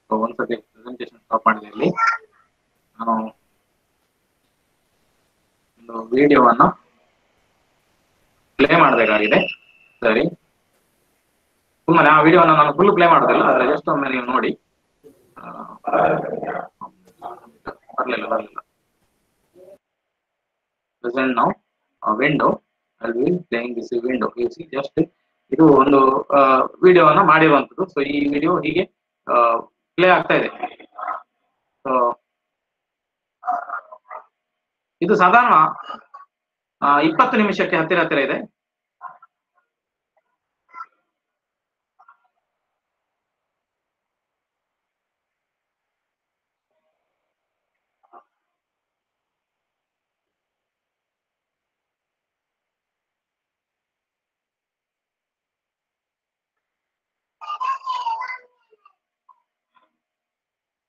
ಒಂದ್ಸತಿ ಪ್ರೆಸೆಂಟೇಷನ್ ಸ್ಟಾಪ್ ಮಾಡಿದೆ. ಇಲ್ಲಿ ನಾನು ಒಂದು ವಿಡಿಯೋವನ್ನ ಪ್ಲೇ ಮಾಡಬೇಕಾಗಿದೆ. ಸರಿ, ಸುಮ್ಮನೆ ಆ ವಿಡಿಯೋನ ನಾನು ಫುಲ್ ಪ್ಲೇ ಮಾಡೋದಿಲ್ಲ, ಆದ್ರೆ ಜಸ್ಟ್ ಒಮ್ಮೆ ನೀವು ನೋಡಿ. ಬರ್ಲಿಲ್ಲ. ಪ್ರೆಸೆಂಟ್ ನಾವು ವಿಂಡೋ ಅಲ್ಲಿ ಪ್ಲೇಯಿಂಗ್ ದಿಸ್ ವಿಂಡೋ. ಜಸ್ಟ್ ಇದು ಒಂದು ವಿಡಿಯೋವನ್ನ ಮಾಡಿರುವಂತದ್ದು. ಸೊ ಈ ವಿಡಿಯೋ ಹೀಗೆ ಪ್ಲೇ ಆಗ್ತಾ ಇದೆ. ಸೊ ಇದು ಸಾಧಾರಣ 20 ನಿಮಿಷಕ್ಕೆ ಹತ್ತಿರ ಇದೆ.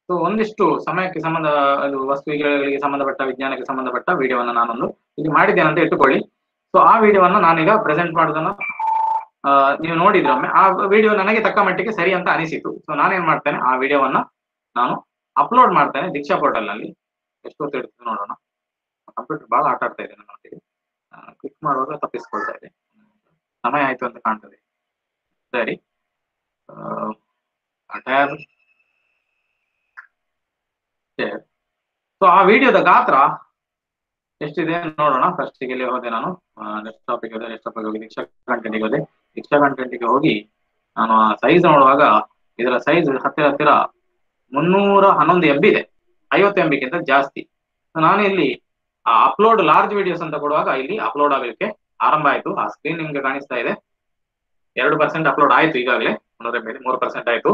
ಸೊ ಒಂದಿಷ್ಟು ಸಮಯಕ್ಕೆ ಸಂಬಂಧ, ಅದು ವಸ್ತುಗಳಿಗೆ ಸಂಬಂಧಪಟ್ಟ, ವಿಜ್ಞಾನಕ್ಕೆ ಸಂಬಂಧಪಟ್ಟ ವಿಡಿಯೋವನ್ನ ನಾನೊಂದು ಇಲ್ಲಿ ಮಾಡಿದ್ದೇನೆ ಅಂತ ಇಟ್ಟುಕೊಳ್ಳಿ. ಸೊ ಆ ವಿಡಿಯೋವನ್ನ ನಾನೀಗ ಪ್ರೆಸೆಂಟ್ ಮಾಡೋದನ್ನ ನೀವು ನೋಡಿದ್ರೊಮ್ಮೆ ಆ ವಿಡಿಯೋ ನನಗೆ ತಕ್ಕ ಮಟ್ಟಿಗೆ ಸರಿ ಅಂತ ಅನಿಸಿತು. ಸೊ ನಾನೇನ್ ಮಾಡ್ತೇನೆ, ಆ ವಿಡಿಯೋವನ್ನ ನಾನು ಅಪ್ಲೋಡ್ ಮಾಡ್ತೇನೆ ದೀಕ್ಷಾ ಪೋರ್ಟಲ್ ನಲ್ಲಿ. ಎಷ್ಟು ಹೊತ್ತು ಇಡ್ತದೆ ನೋಡೋಣ. ಕಂಪ್ಯೂಟರ್ ಬಹಳ ಆಟ ಆಡ್ತಾ ಇದೆ ನನ್ನೊಟ್ಟಿಗೆ. ಕ್ಲಿಕ್ ಮಾಡುವಾಗ ತಪ್ಪಿಸ್ಕೊಳ್ತಾ ಇದೆ. ಸಮಯ ಆಯ್ತು ಅಂತ ಕಾಣ್ತದೆ. ಸರಿ, ಟ್ಯಾಬ್. ಸೊ ಆ ವಿಡಿಯೋದ ಗಾತ್ರ ಎಷ್ಟಿದೆ ನೋಡೋಣ. ಫಸ್ಟ್ ಇಲ್ಲಿ ಹೋದೆ ನಾನು, ಡೆಸ್ಕ್ಟಾಪಿಗೆ ಹೋಗಿ ದೀಕ್ಷಾ ಕಂಟೆಂಟ್ಗೆ ಹೋದೆ. ದೀಕ್ಷಾ ಕಂಟೆಂಟ್ಗೆ ಹೋಗಿ ನಾನು ಆ ಸೈಜ್ ನೋಡುವಾಗ ಇದರ ಸೈಜ್ ಹತ್ತಿರ 311 MB ಇದೆ. 50 MB ಗಿಂತ ಜಾಸ್ತಿ. ನಾನು ಇಲ್ಲಿ ಅಪ್ಲೋಡ್ ಲಾರ್ಜ್ ವಿಡಿಯೋಸ್ ಅಂತ ಕೊಡುವಾಗ ಇಲ್ಲಿ ಅಪ್ಲೋಡ್ ಆಗಲಿಕ್ಕೆ ಆರಂಭ ಆಯ್ತು. ಆ ಸ್ಕ್ರೀನ್ ನಿಮ್ಗೆ ಕಾಣಿಸ್ತಾ ಇದೆ. 2% ಅಪ್ಲೋಡ್ ಆಯ್ತು ಈಗಾಗಲೇ. 3% ಆಯ್ತು.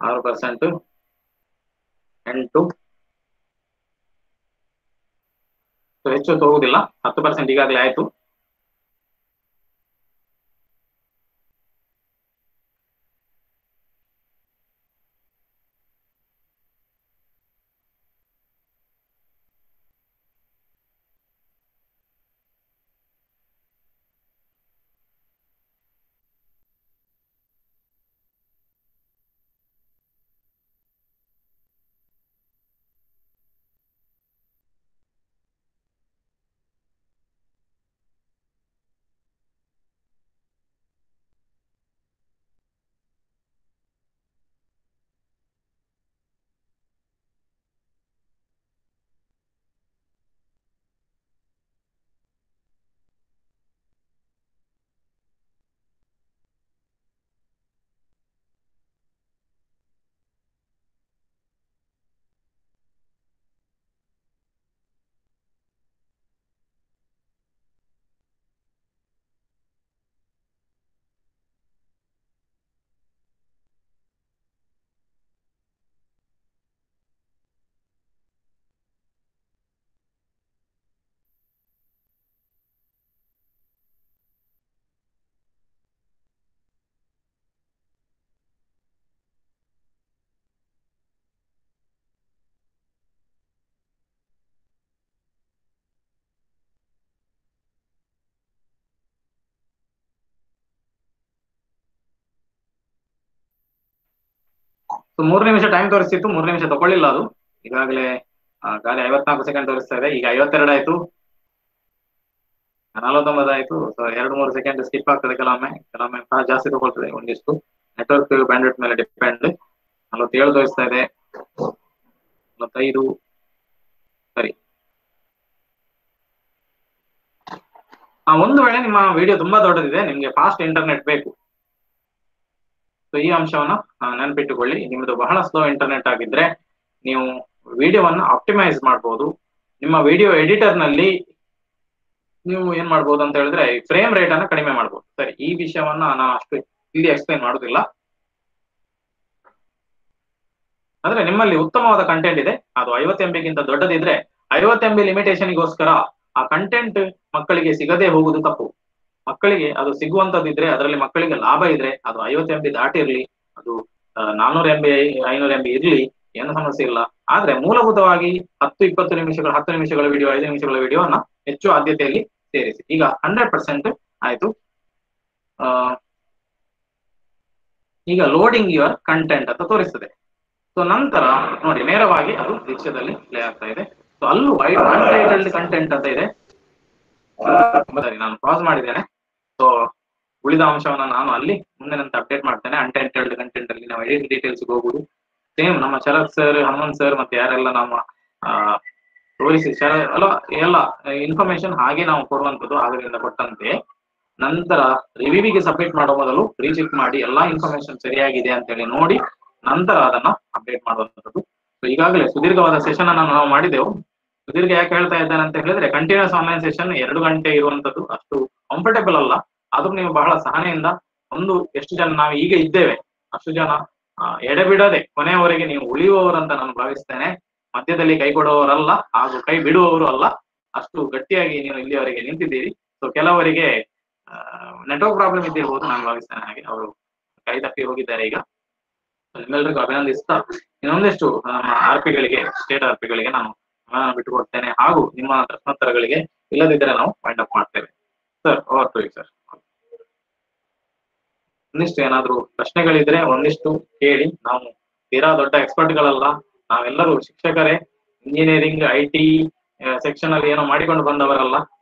ಆರು 8 ಹೆಚ್ಚು ಹೊತ್ತು ಹೋಗುದಿಲ್ಲ. 10% ಈಗಾಗಲೇ ಆಯ್ತು. ಸೊ 3 ನಿಮಿಷ ಟೈಮ್ ತೋರಿಸ್ತಿತ್ತು, 3 ನಿಮಿಷ ತಗೊಳ್ಳಿಲ್ಲ ಅದು. ಈಗಾಗಲೇ ಖಾಲಿ 54 ಸೆಕೆಂಡ್ ತೋರಿಸ್ತಾ ಇದೆ. ಈಗ 52 ಆಯ್ತು, 49 ಆಯ್ತು. ಸೊ 2-3 ಸೆಕೆಂಡ್ ಸ್ಕಿಪ್ ಆಗ್ತದೆ ಕೆಲವೊಮ್ಮೆ ಜಾಸ್ತಿ ತಗೊಳ್ತದೆ. ಒಂದಿಷ್ಟು ನೆಟ್ವರ್ಕ್ ಬ್ಯಾಂಡ್ವಿಡ್ತ್ ಮೇಲೆ ಡಿಪೆಂಡ್. 47 ತೋರಿಸ್ತಾ ಇದೆ, 45 ಸರಿ. ಒಂದು ವೇಳೆ ನಿಮ್ಮ ವಿಡಿಯೋ ತುಂಬಾ ದೊಡ್ಡದಿದೆ, ನಿಮ್ಗೆ ಫಾಸ್ಟ್ ಇಂಟರ್ನೆಟ್ ಬೇಕು, ಸೊ ಈ ಅಂಶವನ್ನ ನೆನಪಿಟ್ಟುಕೊಳ್ಳಿ. ನಿಮ್ಮದು ಬಹಳ ಸ್ಲೋ ಇಂಟರ್ನೆಟ್ ಆಗಿದ್ರೆ ನೀವು ವಿಡಿಯೋವನ್ನು ಆಪ್ಟಿಮೈಸ್ ಮಾಡಬಹುದು. ನಿಮ್ಮ ವಿಡಿಯೋ ಎಡಿಟರ್ ನಲ್ಲಿ ನೀವು ಏನ್ ಮಾಡ್ಬೋದು ಅಂತ ಹೇಳಿದ್ರೆ ಫ್ರೇಮ್ ರೇಟ್ ಅನ್ನ ಕಡಿಮೆ ಮಾಡಬಹುದು. ಸರಿ, ಈ ವಿಷಯವನ್ನ ನಾನು ಅಷ್ಟು ಇಲ್ಲಿ ಎಕ್ಸ್ಪ್ಲೈನ್ ಮಾಡುದಿಲ್ಲ. ಅಂದ್ರೆ ನಿಮ್ಮಲ್ಲಿ ಉತ್ತಮವಾದ ಕಂಟೆಂಟ್ ಇದೆ, ಅದು 50 MB ಗಿಂತ ದೊಡ್ಡದಿದ್ರೆ 50 MB ಲಿಮಿಟೇಷನ್ಗೋಸ್ಕರ ಆ ಕಂಟೆಂಟ್ ಮಕ್ಕಳಿಗೆ ಸಿಗದೆ ಹೋಗುದು ತಪ್ಪು. ಮಕ್ಕಳಿಗೆ ಅದು ಸಿಗುವಂತದಿದ್ರೆ, ಅದರಲ್ಲಿ ಮಕ್ಕಳಿಗೆ ಲಾಭ ಇದ್ರೆ, ಅದು 50 MB ದಾಟಿರ್ಲಿ, ಅದು 400 MB 500 MB ಇರ್ಲಿ, ಏನು ಸಮಸ್ಯೆ ಇಲ್ಲ. ಆದ್ರೆ ಮೂಲಭೂತವಾಗಿ 10-20 ನಿಮಿಷಗಳ 10 ನಿಮಿಷಗಳ ವಿಡಿಯೋ 5 ನಿಮಿಷಗಳ ವಿಡಿಯೋನ ಹೆಚ್ಚು ಆದ್ಯತೆಯಲ್ಲಿ ಸೇರಿಸಿ. ಈಗ 100% ಆಯ್ತು. ಈಗ ಲೋಡಿಂಗ್ ಯುವರ್ ಕಂಟೆಂಟ್ ಅಂತ ತೋರಿಸ್ತದೆ. ಸೊ ನಂತರ ನೋಡಿ ನೇರವಾಗಿ ಅದು ದೀಕ್ಷದಲ್ಲಿ ಪ್ಲೇ ಆಗ್ತಾ ಇದೆ. ಸೊ ಅಲ್ಲೂ ಅನ್ಟೈಟಲ್ಡ್ ಕಂಟೆಂಟ್ ಅಂತ ಇದೆ. ಸರಿ, ನಾನು ಪಾಸ್ ಮಾಡಿದ್ದೇನೆ. ಸೊ ಉಳಿದ ಅಂಶವನ್ನ ನಾನು ಅಲ್ಲಿ ಮುಂದಿನಂತೆ ಅಪ್ಡೇಟ್ ಮಾಡ್ತೇನೆ. ಅನ್ಟೈಟಲ್ಡ್ ಕಂಟೆಂಟ್ ಅಲ್ಲಿ ನಾವು ಎಡಿಟ್ ಡೀಟೇಲ್ಸ್ ಹೋಗುದು. ಸೇಮ್ ನಮ್ಮ ಶರತ್ ಸರ್, ಹನುಮಂತ್ ಸರ್ ಮತ್ತೆ ಯಾರೆಲ್ಲ ನಮ್ಮ ತೋರಿಸಿ ಎಲ್ಲ ಇನ್ಫಾರ್ಮೇಶನ್ ಹಾಗೆ ನಾವು ಕೊಡುವಂಥದ್ದು ಆಗದಿಂದ ಕೊಟ್ಟಂತೆ. ನಂತರ ರಿವ್ಯೂವಿಗೆ ಸಬ್ಮಿಟ್ ಮಾಡೋ ಮೊದಲು ರೀಚೆಕ್ ಮಾಡಿ ಎಲ್ಲಾ ಇನ್ಫಾರ್ಮೇಶನ್ ಸರಿಯಾಗಿದೆ ಅಂತ ಹೇಳಿ ನೋಡಿ ನಂತರ ಅದನ್ನ ಅಪ್ಡೇಟ್ ಮಾಡುವಂಥದ್ದು. ಸೊ ಈಗಾಗಲೇ ಸುದೀರ್ಘವಾದ ಸೆಷನ್ ಅನ್ನು ನಾವು ಮಾಡಿದೆವು. ಸುದೀರ್ಘ ಯಾಕೆ ಹೇಳ್ತಾ ಇದ್ದೇನೆ ಅಂತ ಹೇಳಿದ್ರೆ, ಕಂಟಿನ್ಯೂಸ್ ಆನ್ಲೈನ್ ಸೆಷನ್ 2 ಗಂಟೆ ಇರುವಂತದ್ದು ಅಷ್ಟು ಕಂಫರ್ಟೇಬಲ್ ಅಲ್ಲ. ಆದ್ರೂ ನೀವು ಬಹಳ ಸಹನೆಯಿಂದ ಎಷ್ಟು ಜನ ನಾವು ಈಗ ಇದ್ದೇವೆ ಅಷ್ಟು ಜನ ಎಡೆಬಿಡದೆ ಕೊನೆಯವರೆಗೆ ನೀವು ಉಳಿಯುವವರಂತ ನಾನು ಭಾವಿಸ್ತೇನೆ. ಮಧ್ಯದಲ್ಲಿ ಕೈ ಕೊಡುವವರಲ್ಲ ಹಾಗೂ ಕೈ ಬಿಡುವವರು ಅಲ್ಲ, ಅಷ್ಟು ಗಟ್ಟಿಯಾಗಿ ನೀವು ಇಲ್ಲಿಯವರೆಗೆ ನಿಂತಿದ್ದೀರಿ. ಸೊ ಕೆಲವರಿಗೆ ನೆಟ್ವರ್ಕ್ ಪ್ರಾಬ್ಲಮ್ ಇದ್ದಿರ್ಬೋದು, ನಾನು ಭಾವಿಸ್ತೇನೆ ಹಾಗೆ ಅವರು ಕೈ ತಪ್ಪಿ ಹೋಗಿದ್ದಾರೆ. ಈಗ ನಿಮ್ಮೆಲ್ಲರಿಗೂ ಅಭಿನಂದಿಸ್ತಾ ಇನ್ನೊಂದಿಷ್ಟು ನಮ್ಮ ಆರ್ಪಿಗಳಿಗೆ, ಸ್ಟೇಟ್ ಆರ್ಪಿಗಳಿಗೆ ನಾನು ಬಿಟ್ಟುಕೊಡ್ತೇನೆ, ಹಾಗೂ ನಿಮ್ಮ ಪ್ರಶ್ನೋತ್ತರಗಳಿಗೆ ಇಲ್ಲದಿದ್ದರೆ ನಾವು ಫೈಂಡ್ ಅಪ್ ಮಾಡ್ತೇವೆ. Sir, over to you sir. ಒಂದಿಷ್ಟು ಏನಾದ್ರು ಪ್ರಶ್ನೆಗಳಿದ್ರೆ ಒಂದಿಷ್ಟು ಕೇಳಿ. ನಾವು ತೀರಾ ದೊಡ್ಡ ಎಕ್ಸ್ಪರ್ಟ್ಗಳಲ್ಲ, ನಾವೆಲ್ಲರೂ ಶಿಕ್ಷಕರೇ, ಇಂಜಿನಿಯರಿಂಗ್ IT ಸೆಕ್ಷನ್ ಅಲ್ಲಿ ಏನೋ ಮಾಡಿಕೊಂಡು ಬಂದವರಲ್ಲ.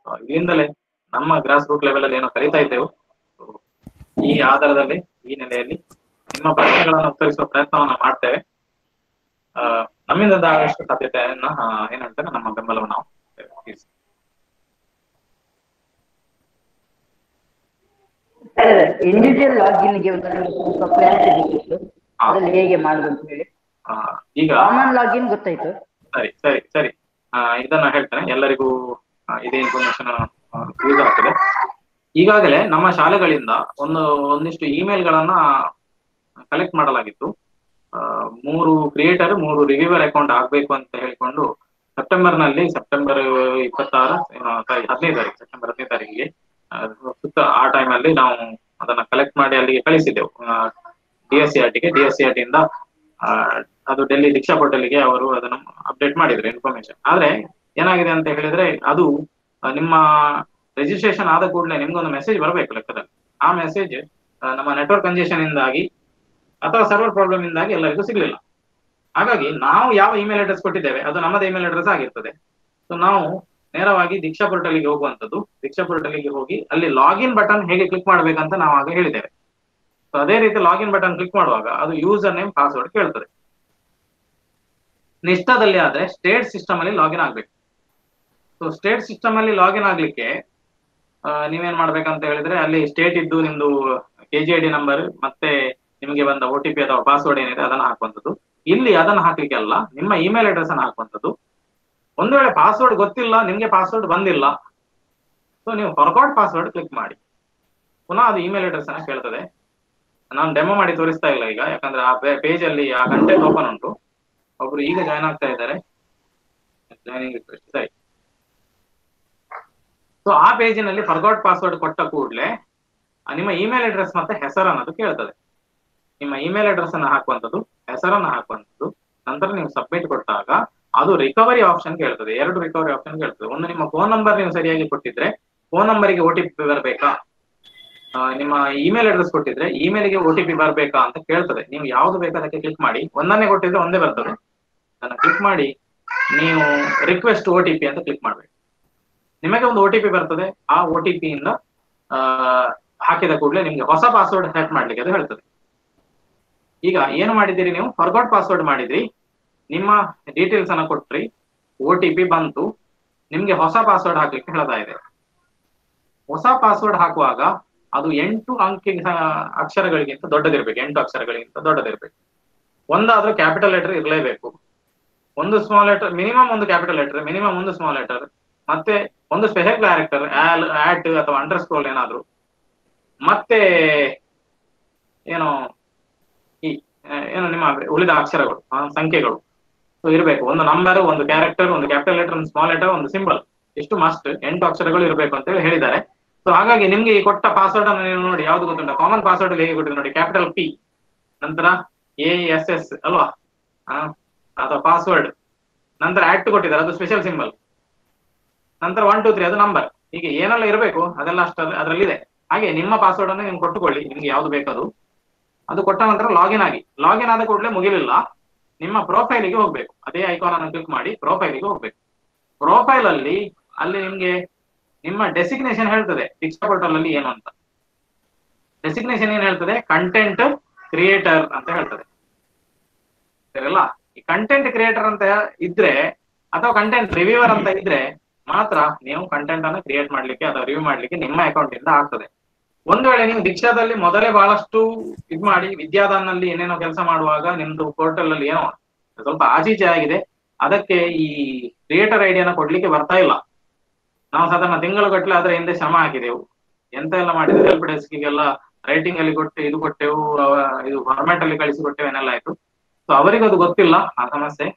ಇಲ್ಲಿಂದಲೇ ನಮ್ಮ ಗ್ರಾಸ್ ರೂಟ್ ಲೆವೆಲ್ ಅಲ್ಲಿ ಏನೋ ಕಲಿತಾ ಇದ್ದೆವು. ಈ ಆಧಾರದಲ್ಲಿ ಈ ನೆಲೆಯಲ್ಲಿ ನಿಮ್ಮ ಪ್ರಶ್ನೆಗಳನ್ನು ಉತ್ತರಿಸುವ ಪ್ರಯತ್ನವನ್ನ ಮಾಡ್ತೇವೆ. ನಮ್ಮಿಂದ ಆದಷ್ಟು ಸಾಧ್ಯತೆಯನ್ನ ಏನಂತಾರೆ ನಮ್ಮ ಬೆಂಬಲವನ್ನು ನಾವು ಇಂಡಿವಿಜುವಲ್ ಲಾಗಿನ್ಗೆ ಒಂದು ಸ್ವಲ್ಪ ಕ್ಲಾರಿಟಿ ಬೇಕಿತ್ತು, ಅದನ್ನು ಹೇಗೆ ಮಾಡುದು ಅಂತ ಹೇಳಿ. ಈಗ ಕಾಮನ್ ಲಾಗಿನ್ ಗೊತ್ತಾಯ್ತು. ಸರಿ ಸರಿ ಸರಿ, ಇದನ್ನ ಹೇಳ್ತೇನೆ, ಎಲ್ಲರಿಗೂ ಇದೇ ಇನ್ಫಾರ್ಮೇಶನ್ ಯೂಸ್ ಆಗ್ತದೆ. ಈಗಾಗಲೇ ನಮ್ಮ ಶಾಲೆಗಳಿಂದ ಒಂದಿಷ್ಟು ಇಮೇಲ್ಗಳನ್ನ ಕಲೆಕ್ಟ್ ಮಾಡಲಾಗಿತ್ತು. 3 ಕ್ರಿಯೇಟರ್ 3 ರಿವ್ಯೂವರ್ ಅಕೌಂಟ್ ಆಗ್ಬೇಕು ಅಂತ ಹೇಳಿಕೊಂಡು ಸೆಪ್ಟೆಂಬರ್ 26 15 ತಾರೀಕು ಸೆಪ್ಟೆಂಬರ್ 15 ತಾರೀಕಿಗೆ ಸುತ್ತ ಆ ಟೈಮ್ ಅಲ್ಲಿ ನಾವು ಅದನ್ನ ಕಲೆಕ್ಟ್ ಮಾಡಿ ಅಲ್ಲಿಗೆ ಕಳಿಸಿದ್ದೆವು DSCRT ಇಂದ. ಅದು ಡೆಲ್ಲಿ ದೀಕ್ಷಾ ಪೋರ್ಟಲ್ಗೆ ಅವರು ಅದನ್ನು ಅಪ್ಡೇಟ್ ಮಾಡಿದ್ರು ಇನ್ಫಾರ್ಮೇಶನ್. ಆದ್ರೆ ಏನಾಗಿದೆ ಅಂತ ಹೇಳಿದ್ರೆ, ಅದು ನಿಮ್ಮ ರಿಜಿಸ್ಟ್ರೇಷನ್ ಆದ ಕೂಡಲೇ ನಿಮ್ಗೊಂದು ಮೆಸೇಜ್ ಬರಬೇಕು ಲೆಕ್ಕದಲ್ಲಿ. ಆ ಮೆಸೇಜ್ ನಮ್ಮ ನೆಟ್ವರ್ಕ್ ಕಂಜೆಷನ್ ಇಂದಾಗಿ ಅಥವಾ ಸರ್ವರ್ ಪ್ರಾಬ್ಲಮ್ ಇಂದಾಗಿ ಎಲ್ಲರಿಗೂ ಸಿಗ್ಲಿಲ್ಲ. ಹಾಗಾಗಿ ನಾವು ಯಾವ ಇಮೇಲ್ ಅಡ್ರೆಸ್ ಕೊಟ್ಟಿದ್ದೇವೆ ಅದು ನಮ್ಮದೇ ಇಮೇಲ್ ಅಡ್ರೆಸ್ ಆಗಿರ್ತದೆ. ಸೊ ನಾವು ನೇರವಾಗಿ ದೀಕ್ಷಾ ಪೋರ್ಟಲ್ಗೆ ಹೋಗುವಂಥದ್ದು. ದೀಕ್ಷಾ ಪೋರ್ಟಲ್ಗೆ ಹೋಗಿ ಅಲ್ಲಿ ಲಾಗಿನ್ ಬಟನ್ ಹೇಗೆ ಕ್ಲಿಕ್ ಮಾಡ್ಬೇಕಂತ ನಾವು ಆಗ ಹೇಳಿದ್ದೇವೆ. ಸೊ ಅದೇ ರೀತಿ ಲಾಗಿನ್ ಬಟನ್ ಕ್ಲಿಕ್ ಮಾಡುವಾಗ ಅದು ಯೂಸರ್ ನೇಮ್ ಪಾಸ್ವರ್ಡ್ ಕೇಳ್ತದೆ. ನಿಷ್ಠಾದಲ್ಲಿ ಆದ್ರೆ ಸ್ಟೇಟ್ ಸಿಸ್ಟಮ್ ಅಲ್ಲಿ ಲಾಗಿನ್ ಆಗ್ಬೇಕು. ಸೊ ಸ್ಟೇಟ್ ಸಿಸ್ಟಮ್ ಅಲ್ಲಿ ಲಾಗಿನ್ ಆಗ್ಲಿಕ್ಕೆ ನೀವೇನ್ ಮಾಡ್ಬೇಕಂತ ಹೇಳಿದ್ರೆ, ಅಲ್ಲಿ ಸ್ಟೇಟ್ ಇದ್ದು ನಿಮ್ದು KGID ನಂಬರ್ ಮತ್ತೆ ನಿಮಗೆ ಬಂದ OTP ಅಥವಾ ಪಾಸ್ವರ್ಡ್ ಏನಿದೆ ಅದನ್ನ ಹಾಕುವಂಥದ್ದು. ಇಲ್ಲಿ ಅದನ್ನ ಹಾಕ್ಲಿಕ್ಕೆ ಅಲ್ಲ, ನಿಮ್ಮ ಇಮೇಲ್ ಅಡ್ರೆಸ್ ಅನ್ನು ಹಾಕುವಂಥದ್ದು. ಒಂದು ವೇಳೆ ಪಾಸ್ವರ್ಡ್ ಗೊತ್ತಿಲ್ಲ, ನಿಮ್ಗೆ ಪಾಸ್ವರ್ಡ್ ಬಂದಿಲ್ಲ, ಸೊ ನೀವು ಫಾರ್ಗಾಟ್ ಪಾಸ್ವರ್ಡ್ ಕ್ಲಿಕ್ ಮಾಡಿ ಪುನಃ ಅದು ಇಮೇಲ್ ಅಡ್ರೆಸ್ ಅನ್ನ ಕೇಳ್ತದೆ. ನಾನು ಡೆಮೋ ಮಾಡಿ ತೋರಿಸ್ತಾ ಇಲ್ಲ ಈಗ, ಯಾಕಂದ್ರೆ ಆ ಪೇಜ್ ಅಲ್ಲಿ ಆ ಕಂಟೆಂಟ್ ಓಪನ್ ಉಂಟು. ಒಬ್ರು ಈಗ ಜಾಯ್ನ್ ಆಗ್ತಾ ಇದ್ದಾರೆ, ಜಾಯ್ನಿಂಗ್ ರಿಕ್ವೆಸ್ಟ್. ಸರಿ, ಸೊ ಆ ಪೇಜಿನಲ್ಲಿ ಫರ್ಗಾಟ್ ಪಾಸ್ವರ್ಡ್ ಕೊಟ್ಟ ಕೂಡಲೇ ನಿಮ್ಮ ಇಮೇಲ್ ಅಡ್ರೆಸ್ ಮತ್ತೆ ಹೆಸರು ಅನ್ನೋದು ಕೇಳ್ತದೆ. ನಿಮ್ಮ ಇಮೇಲ್ ಅಡ್ರೆಸ್ ಅನ್ನ ಹಾಕುವಂಥದ್ದು, ಹೆಸರನ್ನ ಹಾಕುವಂಥದ್ದು. ನಂತರ ನೀವು ಸಬ್ಮಿಟ್ ಕೊಟ್ಟಾಗ ಅದು ರಿಕವರಿ ಆಪ್ಷನ್ ಕೇಳ್ತದೆ. 2 ರಿಕವರಿ ಆಪ್ಷನ್ ಕೇಳ್ತದೆ. ಒಂದು, ನಿಮ್ಮ ಫೋನ್ ನಂಬರ್ ನೀವು ಸರಿಯಾಗಿ ಕೊಟ್ಟಿದ್ರೆ ಫೋನ್ ನಂಬರಿಗೆ OTP ಬರಬೇಕಾ, ನಿಮ್ಮ ಇಮೇಲ್ ಅಡ್ರೆಸ್ ಕೊಟ್ಟಿದ್ರೆ ಇಮೇಲ್ಗೆ OTP ಬರ್ಬೇಕಾ ಅಂತ ಕೇಳ್ತದೆ. ನೀವು ಯಾವ್ದು ಬೇಕು ಅದಕ್ಕೆ ಕ್ಲಿಕ್ ಮಾಡಿ. ಒಂದನ್ನೇ ಕೊಟ್ಟಿದ್ರೆ ಒಂದೇ ಬರ್ತದೆ. ಅದನ್ನ ಕ್ಲಿಕ್ ಮಾಡಿ ನೀವು ರಿಕ್ವೆಸ್ಟ್ OTP ಅಂತ ಕ್ಲಿಕ್ ಮಾಡ್ಬೇಕು. ನಿಮಗೆ ಒಂದು OTP ಬರ್ತದೆ. ಆ OTP ಇಂದ ಹಾಕಿದ ಕೂಡಲೇ ನಿಮ್ಗೆ ಹೊಸ ಪಾಸ್ವರ್ಡ್ ಸೆಟ್ ಮಾಡ್ಲಿಕ್ಕೆ ಅದು ಹೇಳ್ತದೆ. ಈಗ ಏನು ಮಾಡಿದ್ದೀರಿ, ನೀವು ಫರ್ಗಾಟ್ ಪಾಸ್ವರ್ಡ್ ಮಾಡಿದ್ರಿ, ನಿಮ್ಮ ಡೀಟೇಲ್ಸ್ ಅನ್ನ ಕೊಟ್ರಿ, OTP ಬಂತು, ನಿಮ್ಗೆ ಹೊಸ ಪಾಸ್ವರ್ಡ್ ಹಾಕ್ಲಿಕ್ಕೆ ಹೇಳ್ತಾ ಇದೆ. ಹೊಸ ಪಾಸ್ವರ್ಡ್ ಹಾಕುವಾಗ ಅದು 8 ಅಂಕಿ ಅಕ್ಷರಗಳಿಗಿಂತ ದೊಡ್ಡದಿರ್ಬೇಕು. 8 ಅಕ್ಷರಗಳಿಗಿಂತ ದೊಡ್ಡದಿರ್ಬೇಕು. ಒಂದಾದ್ರೂ ಕ್ಯಾಪಿಟಲ್ ಲೆಟರ್ ಇರಲೇಬೇಕು. ಒಂದು ಸ್ಮಾಲ್ ಲೆಟರ್ ಮಿನಿಮಮ್, ಒಂದು ಕ್ಯಾಪಿಟಲ್ ಲೆಟರ್ ಮಿನಿಮಮ್, ಒಂದು ಸ್ಮಾಲ್ ಲೆಟರ್, ಮತ್ತೆ ಒಂದು ಸ್ಪೆಷಲ್ ಕ್ಯಾರೆಕ್ಟರ್ ಆಟ್ ಅಥವಾ ಅಂಡರ್ಸ್ಕೋರ್ ಏನಾದ್ರು, ಮತ್ತೆ ಏನು ನಿಮ್ಮ ಉಳಿದ ಅಕ್ಷರಗಳು, ಸಂಖ್ಯೆಗಳು ಇರಬೇಕು. ಒಂದು ನಂಬರ್, ಒಂದು ಕ್ಯಾರೆಕ್ಟರ್, ಒಂದು ಕ್ಯಾಪಿಟಲ್ ಲೆಟರ್, ಒಂದು ಸ್ಮಾಲ್ ಲೆಟರ್, ಒಂದು ಸಿಂಬಲ್, ಇಷ್ಟು ಮಸ್ಟ್ 8 ಅಕ್ಷರಗಳು ಇರಬೇಕು ಅಂತ ಹೇಳಿ ಹೇಳಿದ್ದಾರೆ. ಸೊ ಹಾಗಾಗಿ ನಿಮ್ಗೆ ಈ ಕೊಟ್ಟ ಪಾಸ್ವರ್ಡ್ ಅನ್ನು ನೀವು ನೋಡಿ, ಯಾವ್ದು ಗೊತ್ತುಂಟ, ಕಾಮನ್ ಪಾಸ್ವರ್ಡ್ ಹೇಗೆ ಕೊಟ್ಟಿದೆ ನೋಡಿ, ಕ್ಯಾಪಿಟಲ್ P ನಂತರ ASS ಅಲ್ವಾ, ಅಥವಾ ಪಾಸ್ವರ್ಡ್, ನಂತರ ಆಕ್ಟ್ ಕೊಟ್ಟಿದ್ದಾರೆ, ಅದು ಸ್ಪೆಷಲ್ ಸಿಂಬಲ್, ನಂತರ 1 2 3 ಅದು ನಂಬರ್, ಹೀಗೆ ಏನೆಲ್ಲ ಇರಬೇಕು ಅದೆಲ್ಲ ಅದರಲ್ಲಿದೆ. ಹಾಗೆ ನಿಮ್ಮ ಪಾಸ್ವರ್ಡ್ ಅನ್ನು ನೀವು ಕೊಟ್ಟುಕೊಳ್ಳಿ, ನಿಮ್ಗೆ ಯಾವ್ದು ಬೇಕದು. ಅದು ಕೊಟ್ಟ ನಂತರ ಲಾಗಿನ್ ಆಗಿ. ಲಾಗಿನ್ ಆದ ಕೂಡಲೇ ಮುಗಿಲಿಲ್ಲ, ನಿಮ್ಮ ಪ್ರೊಫೈಲಿಗೆ ಹೋಗ್ಬೇಕು. ಅದೇ ಐಕಾನ್ ಅನ್ನು ಕ್ಲಿಕ್ ಮಾಡಿ ಪ್ರೊಫೈಲಿಗೆ ಹೋಗ್ಬೇಕು. ಪ್ರೊಫೈಲ್ ಅಲ್ಲಿ ನಿಮ್ಗೆ ನಿಮ್ಮ ಡೆಸಿಗ್ನೇಷನ್ ಹೇಳ್ತದೆ ದೀಕ್ಷಾ ಪೋರ್ಟಲ್ ಅಲ್ಲಿ ಏನು ಅಂತ. ಡೆಸಿಗ್ನೇಷನ್ ಏನ್ ಹೇಳ್ತದೆ, ಕಂಟೆಂಟ್ ಕ್ರಿಯೇಟರ್ ಅಂತ ಹೇಳ್ತದೆ. ಸರಿಯಲ್ಲ, ಈ ಕಂಟೆಂಟ್ ಕ್ರಿಯೇಟರ್ ಅಂತ ಇದ್ರೆ ಅಥವಾ ಕಂಟೆಂಟ್ ರಿವ್ಯೂವರ್ ಅಂತ ಇದ್ರೆ ಮಾತ್ರ ನೀವು ಕಂಟೆಂಟ್ ಅನ್ನು ಕ್ರಿಯೇಟ್ ಮಾಡ್ಲಿಕ್ಕೆ ಅಥವಾ ರಿವ್ಯೂ ಮಾಡ್ಲಿಕ್ಕೆ ನಿಮ್ಮ ಅಕೌಂಟ್ ಇಂದ ಆಗ್ತದೆ. ಒಂದು ವೇಳೆ ನೀವು ದೀಕ್ಷಾದಲ್ಲಿ ಮೊದಲೇ ಬಹಳಷ್ಟು ಇದ್ ಮಾಡಿ ವಿದ್ಯಾದಾನಲ್ಲಿ ಏನೇನೋ ಕೆಲಸ ಮಾಡುವಾಗ ನಿಮ್ದು ಪೋರ್ಟಲ್ ಅಲ್ಲಿ ಏನೋ ಸ್ವಲ್ಪ ಆಚೀಚೆ ಆಗಿದೆ, ಅದಕ್ಕೆ ಈ ಕ್ರಿಯೇಟರ್ ಐಡಿಯಾನ ಕೊಡ್ಲಿಕ್ಕೆ ಬರ್ತಾ ಇಲ್ಲ. ನಾವು ಸಾಧಾರಣ ತಿಂಗಳುಗಟ್ಟಲೆ ಅದರ ಹಿಂದೆ ಶ್ರಮ ಹಾಕಿದೆವು, ಎಂತ ಎಲ್ಲ ಮಾಡಿದ್ವಿ, ಹೆಲ್ಪ್ ಡೆಸ್ಕಿಗೆಲ್ಲ ರೈಟಿಂಗ್ ಅಲ್ಲಿ ಇದು ಕೊಟ್ಟೆವು, ಇದು ಫಾರ್ಮ್ಯಾಟ್ ಅಲ್ಲಿ ಕಳಿಸಿಕೊಟ್ಟೆವು, ಏನೆಲ್ಲ ಆಯ್ತು. ಸೊ ಅವರಿಗೆ ಅದು ಗೊತ್ತಿಲ್ಲ ಆ ಸಮಸ್ಯೆ.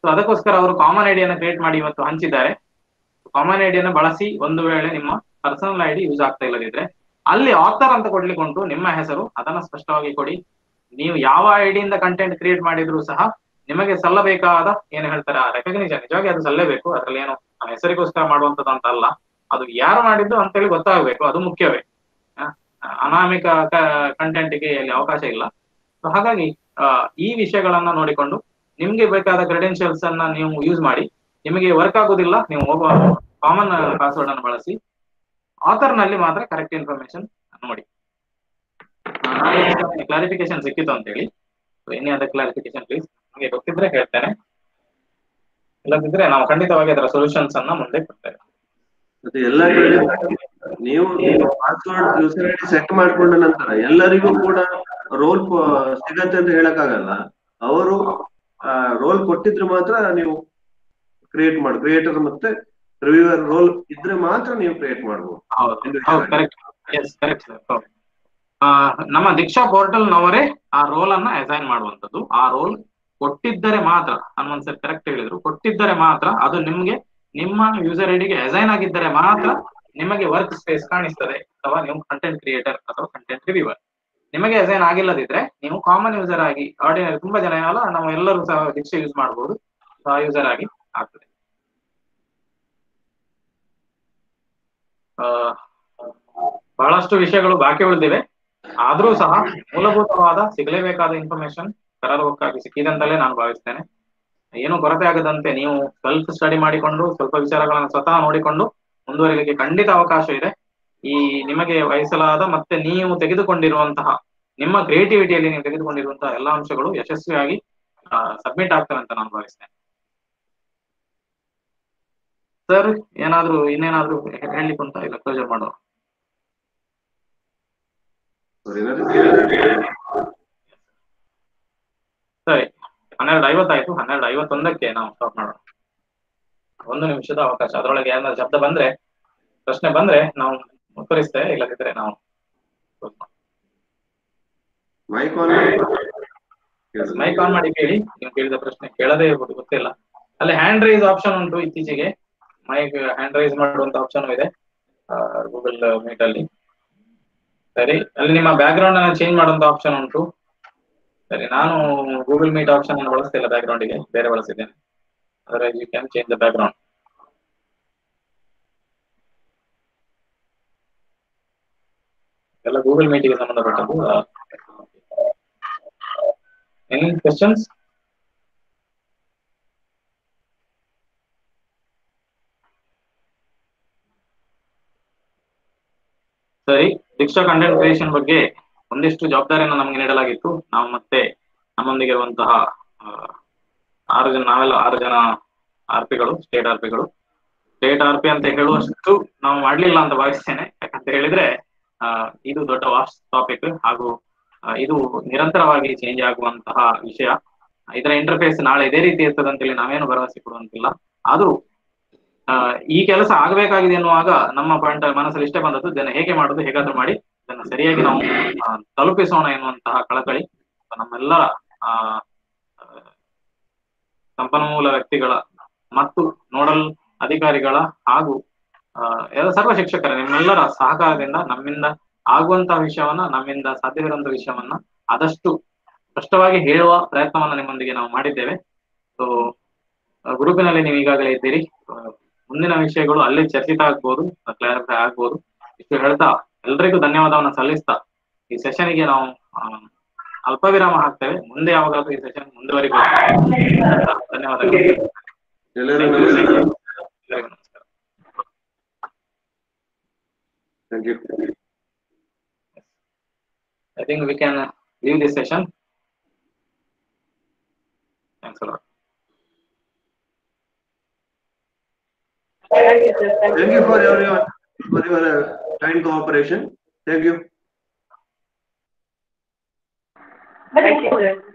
ಸೊ ಅದಕ್ಕೋಸ್ಕರ ಅವರು ಕಾಮನ್ ಐಡಿಯನ್ನು ಕ್ರಿಯೇಟ್ ಮಾಡಿ ಇವತ್ತು ಹಂಚಿದ್ದಾರೆ. ಕಾಮನ್ ಐಡಿಯನ್ನು ಬಳಸಿ ಒಂದು ವೇಳೆ ನಿಮ್ಮ ಪರ್ಸನಲ್ ಐಡಿ ಯೂಸ್ ಆಗ್ತಾ ಇಲ್ಲದಿದ್ರೆ ಅಲ್ಲಿ ಆಥರ್ ಅಂತ ಕೊಡ್ಲಿಕ್ಕೆ ಉಂಟು, ನಿಮ್ಮ ಹೆಸರು, ಅದನ್ನ ಸ್ಪಷ್ಟವಾಗಿ ಕೊಡಿ. ನೀವು ಯಾವ ಐಡಿಯಿಂದ ಕಂಟೆಂಟ್ ಕ್ರಿಯೇಟ್ ಮಾಡಿದ್ರು ಸಹ ನಿಮಗೆ ಸಲ್ಲಬೇಕಾದ ಏನು ಹೇಳ್ತಾರೆ ಆ ರೆಕಗ್ನಿಷನ್ ನಿಜವಾಗಿ ಅದು ಸಲ್ಲೇಬೇಕು. ಅದ್ರಲ್ಲಿ ಏನು ಹೆಸರಿಗೋಸ್ಕರ ಮಾಡುವಂತದ್ದು ಅಂತ ಅಲ್ಲ, ಅದು ಯಾರು ಮಾಡಿದ್ದು ಅಂತೇಳಿ ಗೊತ್ತಾಗಬೇಕು, ಅದು ಮುಖ್ಯವೇ. ಅನಾಮಿಕ ಕಂಟೆಂಟ್ಗೆ ಅಲ್ಲಿ ಅವಕಾಶ ಇಲ್ಲ. ಸೊ ಹಾಗಾಗಿ ಈ ವಿಷಯಗಳನ್ನ ನೋಡಿಕೊಂಡು ನಿಮ್ಗೆ ಬೇಕಾದ ಕ್ರೆಡೆನ್ಶಿಯಲ್ಸ್ ಅನ್ನ ನೀವು ಯೂಸ್ ಮಾಡಿ. ನಿಮಗೆ ವರ್ಕ್ ಆಗುದಿಲ್ಲ, ನೀವು ಹೋಗುವ ಕಾಮನ್ ಪಾಸ್ವರ್ಡ್ ಅನ್ನು ಬಳಸಿ. ಆಥರ್ ನಲ್ಲಿ ಮಾತ್ರ ಕರೆಕ್ಟ್ ಇನ್ಫಾರ್ಮೇಶನ್ ನೋಡಿ. ಕ್ಲಾರಿಫಿಕೇಶನ್ ಸಿಕ್ಕಿತು ಅಂತ ಹೇಳಿ. ಎನಿ ಅದರ್ ಕ್ಲಾರಿಫಿಕೇಶನ್ ಪ್ಲೀಸ್, ನಿಮಗೆ ಗೊತ್ತಿದ್ರೆ ಹೇಳ್ತೇನೆ, ಇಲ್ಲದಿದ್ರೆ ನಾವು ಖಂಡಿತವಾಗಿ ಅದರ ಸೊಲ್ಯೂಷನ್ಸ್ ಅನ್ನ ಮುಂದೆ ಕೊಡ್ತೇವೆ. ಮತ್ತೆ ಎಲ್ಲ ಕಡೆ ನೀವು ಪಾಸ್ವರ್ಡ್ ಯೂಸರ್ ಐಡಿ ಸೆಟ್ ಮಾಡ್ಕೊಂಡ ನಂತರ ಎಲ್ಲರಿಗೂ ಕೂಡ ರೋಲ್ ಸಿಗತ್ತೆ ಅಂತ ಹೇಳಕ್ಕಾಗಲ್ಲ. ಅವರು ರೋಲ್ ಕೊಟ್ಟಿದ್ರೆ ಮಾತ್ರ ನೀವು ಕ್ರಿಯೇಟರ್ ಮತ್ತೆ ರಿವ್ಯೂವರ್ ರೋಲ್ ಇದ್ರೆ ಮಾತ್ರ ನೀವು ಕ್ರಿಯೇಟ್ ಮಾಡಬಹುದು. ನಮ್ಮ ದೀಕ್ಷಾ ಪೋರ್ಟಲ್ ನವರೇ ಆ ರೋಲ್ ಅನ್ನ ಅಸೈನ್ ಮಾಡುವಂತದ್ದು. ಆ ರೋಲ್ ಕೊಟ್ಟಿದ್ದರೆ ಮಾತ್ರ, ಹನುಮಂತ್ ಸರ್ ಕರೆಕ್ಟ್ ಹೇಳಿದ್ರು, ಕೊಟ್ಟಿದ್ದರೆ ಮಾತ್ರ ಅದು ನಿಮ್ಗೆ ನಿಮ್ಮ ಯೂಸರ್ ಐಡಿಗೆ ಅಸೈನ್ ಆಗಿದ್ದರೆ ಮಾತ್ರ ನಿಮಗೆ ವರ್ಕ್ ಸ್ಪೇಸ್ ಕಾಣಿಸ್ತದೆ, ಅಥವಾ ನೀವು ಕಂಟೆಂಟ್ ಕ್ರಿಯೇಟರ್ ಅಥವಾ ಕಂಟೆಂಟ್ ರಿವ್ಯೂವರ್. ನಿಮಗೆ ಅಸೈನ್ ಆಗಿಲ್ಲದಿದ್ರೆ ನೀವು ಕಾಮನ್ ಯೂಸರ್ ಆಗಿ, ಆರ್ಡಿನರಿ ತುಂಬಾ ಜನ ಅಲ್ಲ, ನಾವು ಎಲ್ಲರೂ ಸಹ ದೀಕ್ಷೆ ಯೂಸ್ ಮಾಡಬಹುದು, ಯೂಸರ್ ಆಗಿ ಆಗ್ತದೆ. ಬಹಳಷ್ಟು ವಿಷಯಗಳು ಬಾಕಿ ಉಳಿದಿವೆ, ಆದ್ರೂ ಸಹ ಮೂಲಭೂತವಾದ ಸಿಗಲೇಬೇಕಾದ ಇನ್ಫಾರ್ಮೇಶನ್ ಕರಾರುವಕ್ಕಾಗಿ ಸಿಕ್ಕಿದೆ ಅಂತಲೇ ನಾನು ಭಾವಿಸ್ತೇನೆ. ಏನು ಕೊರತೆ ಆಗದಂತೆ ನೀವು ಸೆಲ್ಫ್ ಸ್ಟಡಿ ಮಾಡಿಕೊಂಡು ಸ್ವಲ್ಪ ವಿಚಾರಗಳನ್ನು ಸ್ವತಃ ನೋಡಿಕೊಂಡು ಮುಂದುವರಿಲಿಕ್ಕೆ ಖಂಡಿತ ಅವಕಾಶ ಇದೆ. ಈ ನಿಮಗೆ ವಹಿಸಲಾದ ಮತ್ತೆ ನೀವು ತೆಗೆದುಕೊಂಡಿರುವಂತಹ ನಿಮ್ಮ ಕ್ರಿಯೇಟಿವಿಟಿಯಲ್ಲಿ ನೀವು ತೆಗೆದುಕೊಂಡಿರುವಂತಹ ಎಲ್ಲಾ ಅಂಶಗಳು ಯಶಸ್ವಿಯಾಗಿ ಸಬ್ಮಿಟ್ ಆಗ್ತವೆ ಅಂತ ನಾನು ಭಾವಿಸ್ತೇನೆ. ಸರ್ ಏನಾದ್ರು ಇನ್ನೇನಾದ್ರೂ ಹೇಳಲಿಕ್ಕೆ ಉಂಟಾ, ಇಲ್ಲ ಕ್ಲೋಸರ್ ಮಾಡುವ? ಸರಿ, 12:50 ಆಯ್ತು. 12:51ಕ್ಕೆ ನಾವು ಸ್ಟಾಪ್ ಮಾಡೋಣ. 1 ನಿಮಿಷದ ಅವಕಾಶ, ಅದರೊಳಗೆ ಏನಾದ್ರು ಶಬ್ದ ಬಂದ್ರೆ, ಪ್ರಶ್ನೆ ಬಂದ್ರೆ ನಾವು ಉತ್ತರಿಸ್ತೇವೆ, ಇಲ್ಲದಿದ್ರೆ ನಾವು ಮೈಕ್ ಆನ್ ಮಾಡಿ ಕೇಳಿ. ನೀವು ಕೇಳಿದ ಪ್ರಶ್ನೆ ಕೇಳದೇ ಇರ್ಬೋದು, ಗೊತ್ತಿಲ್ಲ. ಅಲ್ಲಿ ಹ್ಯಾಂಡ್ ರೈಸ್ ಆಪ್ಷನ್ ಉಂಟು, ಇತ್ತೀಚೆಗೆ ಮೈಕ್ ಹ್ಯಾಂಡ್ ರೈಸ್ ಮಾಡುವಂತ ಆಪ್ಷನ್ ಇದೆ ಗೂಗಲ್ ಮೀಟ್ ಅಲ್ಲಿ. ಸರಿ, ಅಲ್ಲಿ ನಿಮ್ಮ ಬ್ಯಾಕ್ ಗ್ರೌಂಡ್ ಅನ್ನ ಚೇಂಜ್ ಮಾಡುವಂತ ಆಪ್ಷನ್ ಉಂಟು. ಸರಿ, ನಾನು ಗೂಗಲ್ ಮೀಟ್ ಆಪ್ಷನ್ ಅನ್ನು ಬಳಸ್ತಿಲ್ಲ, ಬ್ಯಾಕ್ ಗ್ರೌಂಡಿಗೆ ಬೇರೆ ಬಳಸಿದ್ದೇನೆ. ಅದರಲ್ಲಿ you can change the background. ಎಲ್ಲ ಗೂಗಲ್ ಮೀಟಿಗೆ ಸಂಬಂಧಪಟ್ಟದ್ದು. Any questions? ಸರಿ, ದೀಕ್ಷಾ ಕಂಟೆಂಟ್ ಕ್ರಿಯೇಷನ್ ಬಗ್ಗೆ ಒಂದಿಷ್ಟು ಜವಾಬ್ದಾರಿಯನ್ನು ನಮಗೆ ನೀಡಲಾಗಿತ್ತು. ನಾವು ಮತ್ತೆ ನಮ್ಮೊಂದಿಗೆ ಇರುವಂತಹ 6 ಜನ, ನಾವೆಲ್ಲ 6 ಜನ ಆರ್ಪಿಗಳು, ಸ್ಟೇಟ್ ಆರ್ಪಿಗಳು. ಸ್ಟೇಟ್ ಆರ್ಪಿ ಅಂತ ಹೇಳುವಷ್ಟು ನಾವು ಮಾಡ್ಲಿಲ್ಲ ಅಂತ ಭಾವಿಸ್ತೇನೆ. ಯಾಕಂತ ಹೇಳಿದ್ರೆ ಇದು ದೊಡ್ಡ ವಾಸ್ಟ್ ಟಾಪಿಕ್ ಹಾಗೂ ಇದು ನಿರಂತರವಾಗಿ ಚೇಂಜ್ ಆಗುವಂತಹ ವಿಷಯ. ಇದರ ಇಂಟರ್ಫೇಸ್ ನಾಳೆ ಇದೇ ರೀತಿ ಇರ್ತದೆ ಅಂತೇಳಿ ನಾವೇನು ಭರವಸೆ ಕೊಡುವಂತಿಲ್ಲ. ಆದ್ರೂ ಈ ಕೆಲಸ ಆಗಬೇಕಾಗಿದೆ ಎನ್ನುವಾಗ ನಮ್ಮ ಪಾಯಿಂಟ್ ಮನಸ್ಸಲ್ಲಿ ಇಷ್ಟೇ ಬಂದದ್ದು, ಇದನ್ನು ಹೇಗೆ ಮಾಡುದು, ಹೇಗಾದ್ರೂ ಮಾಡಿ ಇದನ್ನು ಸರಿಯಾಗಿ ನಾವು ತಲುಪಿಸೋಣ ಎನ್ನುವಂತಹ ಕಳಕಳಿ ನಮ್ಮೆಲ್ಲರ ಸಂಪನ್ಮೂಲ ವ್ಯಕ್ತಿಗಳ ಮತ್ತು ನೋಡಲ್ ಅಧಿಕಾರಿಗಳ ಹಾಗೂ ಸರ್ವ ಶಿಕ್ಷಕರ ನಿಮ್ಮೆಲ್ಲರ ಸಹಕಾರದಿಂದ ನಮ್ಮಿಂದ ಆಗುವಂತಹ ವಿಷಯವನ್ನ, ನಮ್ಮಿಂದ ಸಾಧ್ಯವಿರುವಂತಹ ವಿಷಯವನ್ನ ಆದಷ್ಟು ಸ್ಪಷ್ಟವಾಗಿ ಹೇಳುವ ಪ್ರಯತ್ನವನ್ನ ನಿಮ್ಮೊಂದಿಗೆ ನಾವು ಮಾಡಿದ್ದೇವೆ. ಸೊ ಗ್ರೂಪಿನಲ್ಲಿ ನೀವು ಈಗಾಗಲೇ ಇದ್ದೀರಿ. ಮುಂದಿನ ವಿಷಯಗಳು ಅಲ್ಲಿ ಚರ್ಚಿತ ಆಗ್ಬೋದು, ಕ್ಲಾರಿಫೈ ಆಗ್ಬೋದು. ಇಷ್ಟು ಹೇಳ್ತಾ ಎಲ್ರಿಗೂ ಧನ್ಯವಾದವನ್ನ ಸಲ್ಲಿಸ್ತಾ ಈ ಸೆಷನ್ಗೆ ನಾವು ಅಲ್ಪ ವಿರಾಮ ಹಾಕ್ತೇವೆ. ಮುಂದೆ ಯಾವಾಗಾದ್ರೂ ಈ ಸೆಷನ್ ಮುಂದುವರಿಬೇಕು. ಧನ್ಯವಾದಗಳು. ಎಲ್ಲರಿಗೂ ನಮಸ್ಕಾರ. Thank you. I think we can leave this session. Thanks a lot. Thank you for your kind cooperation. Thank you. Thank you.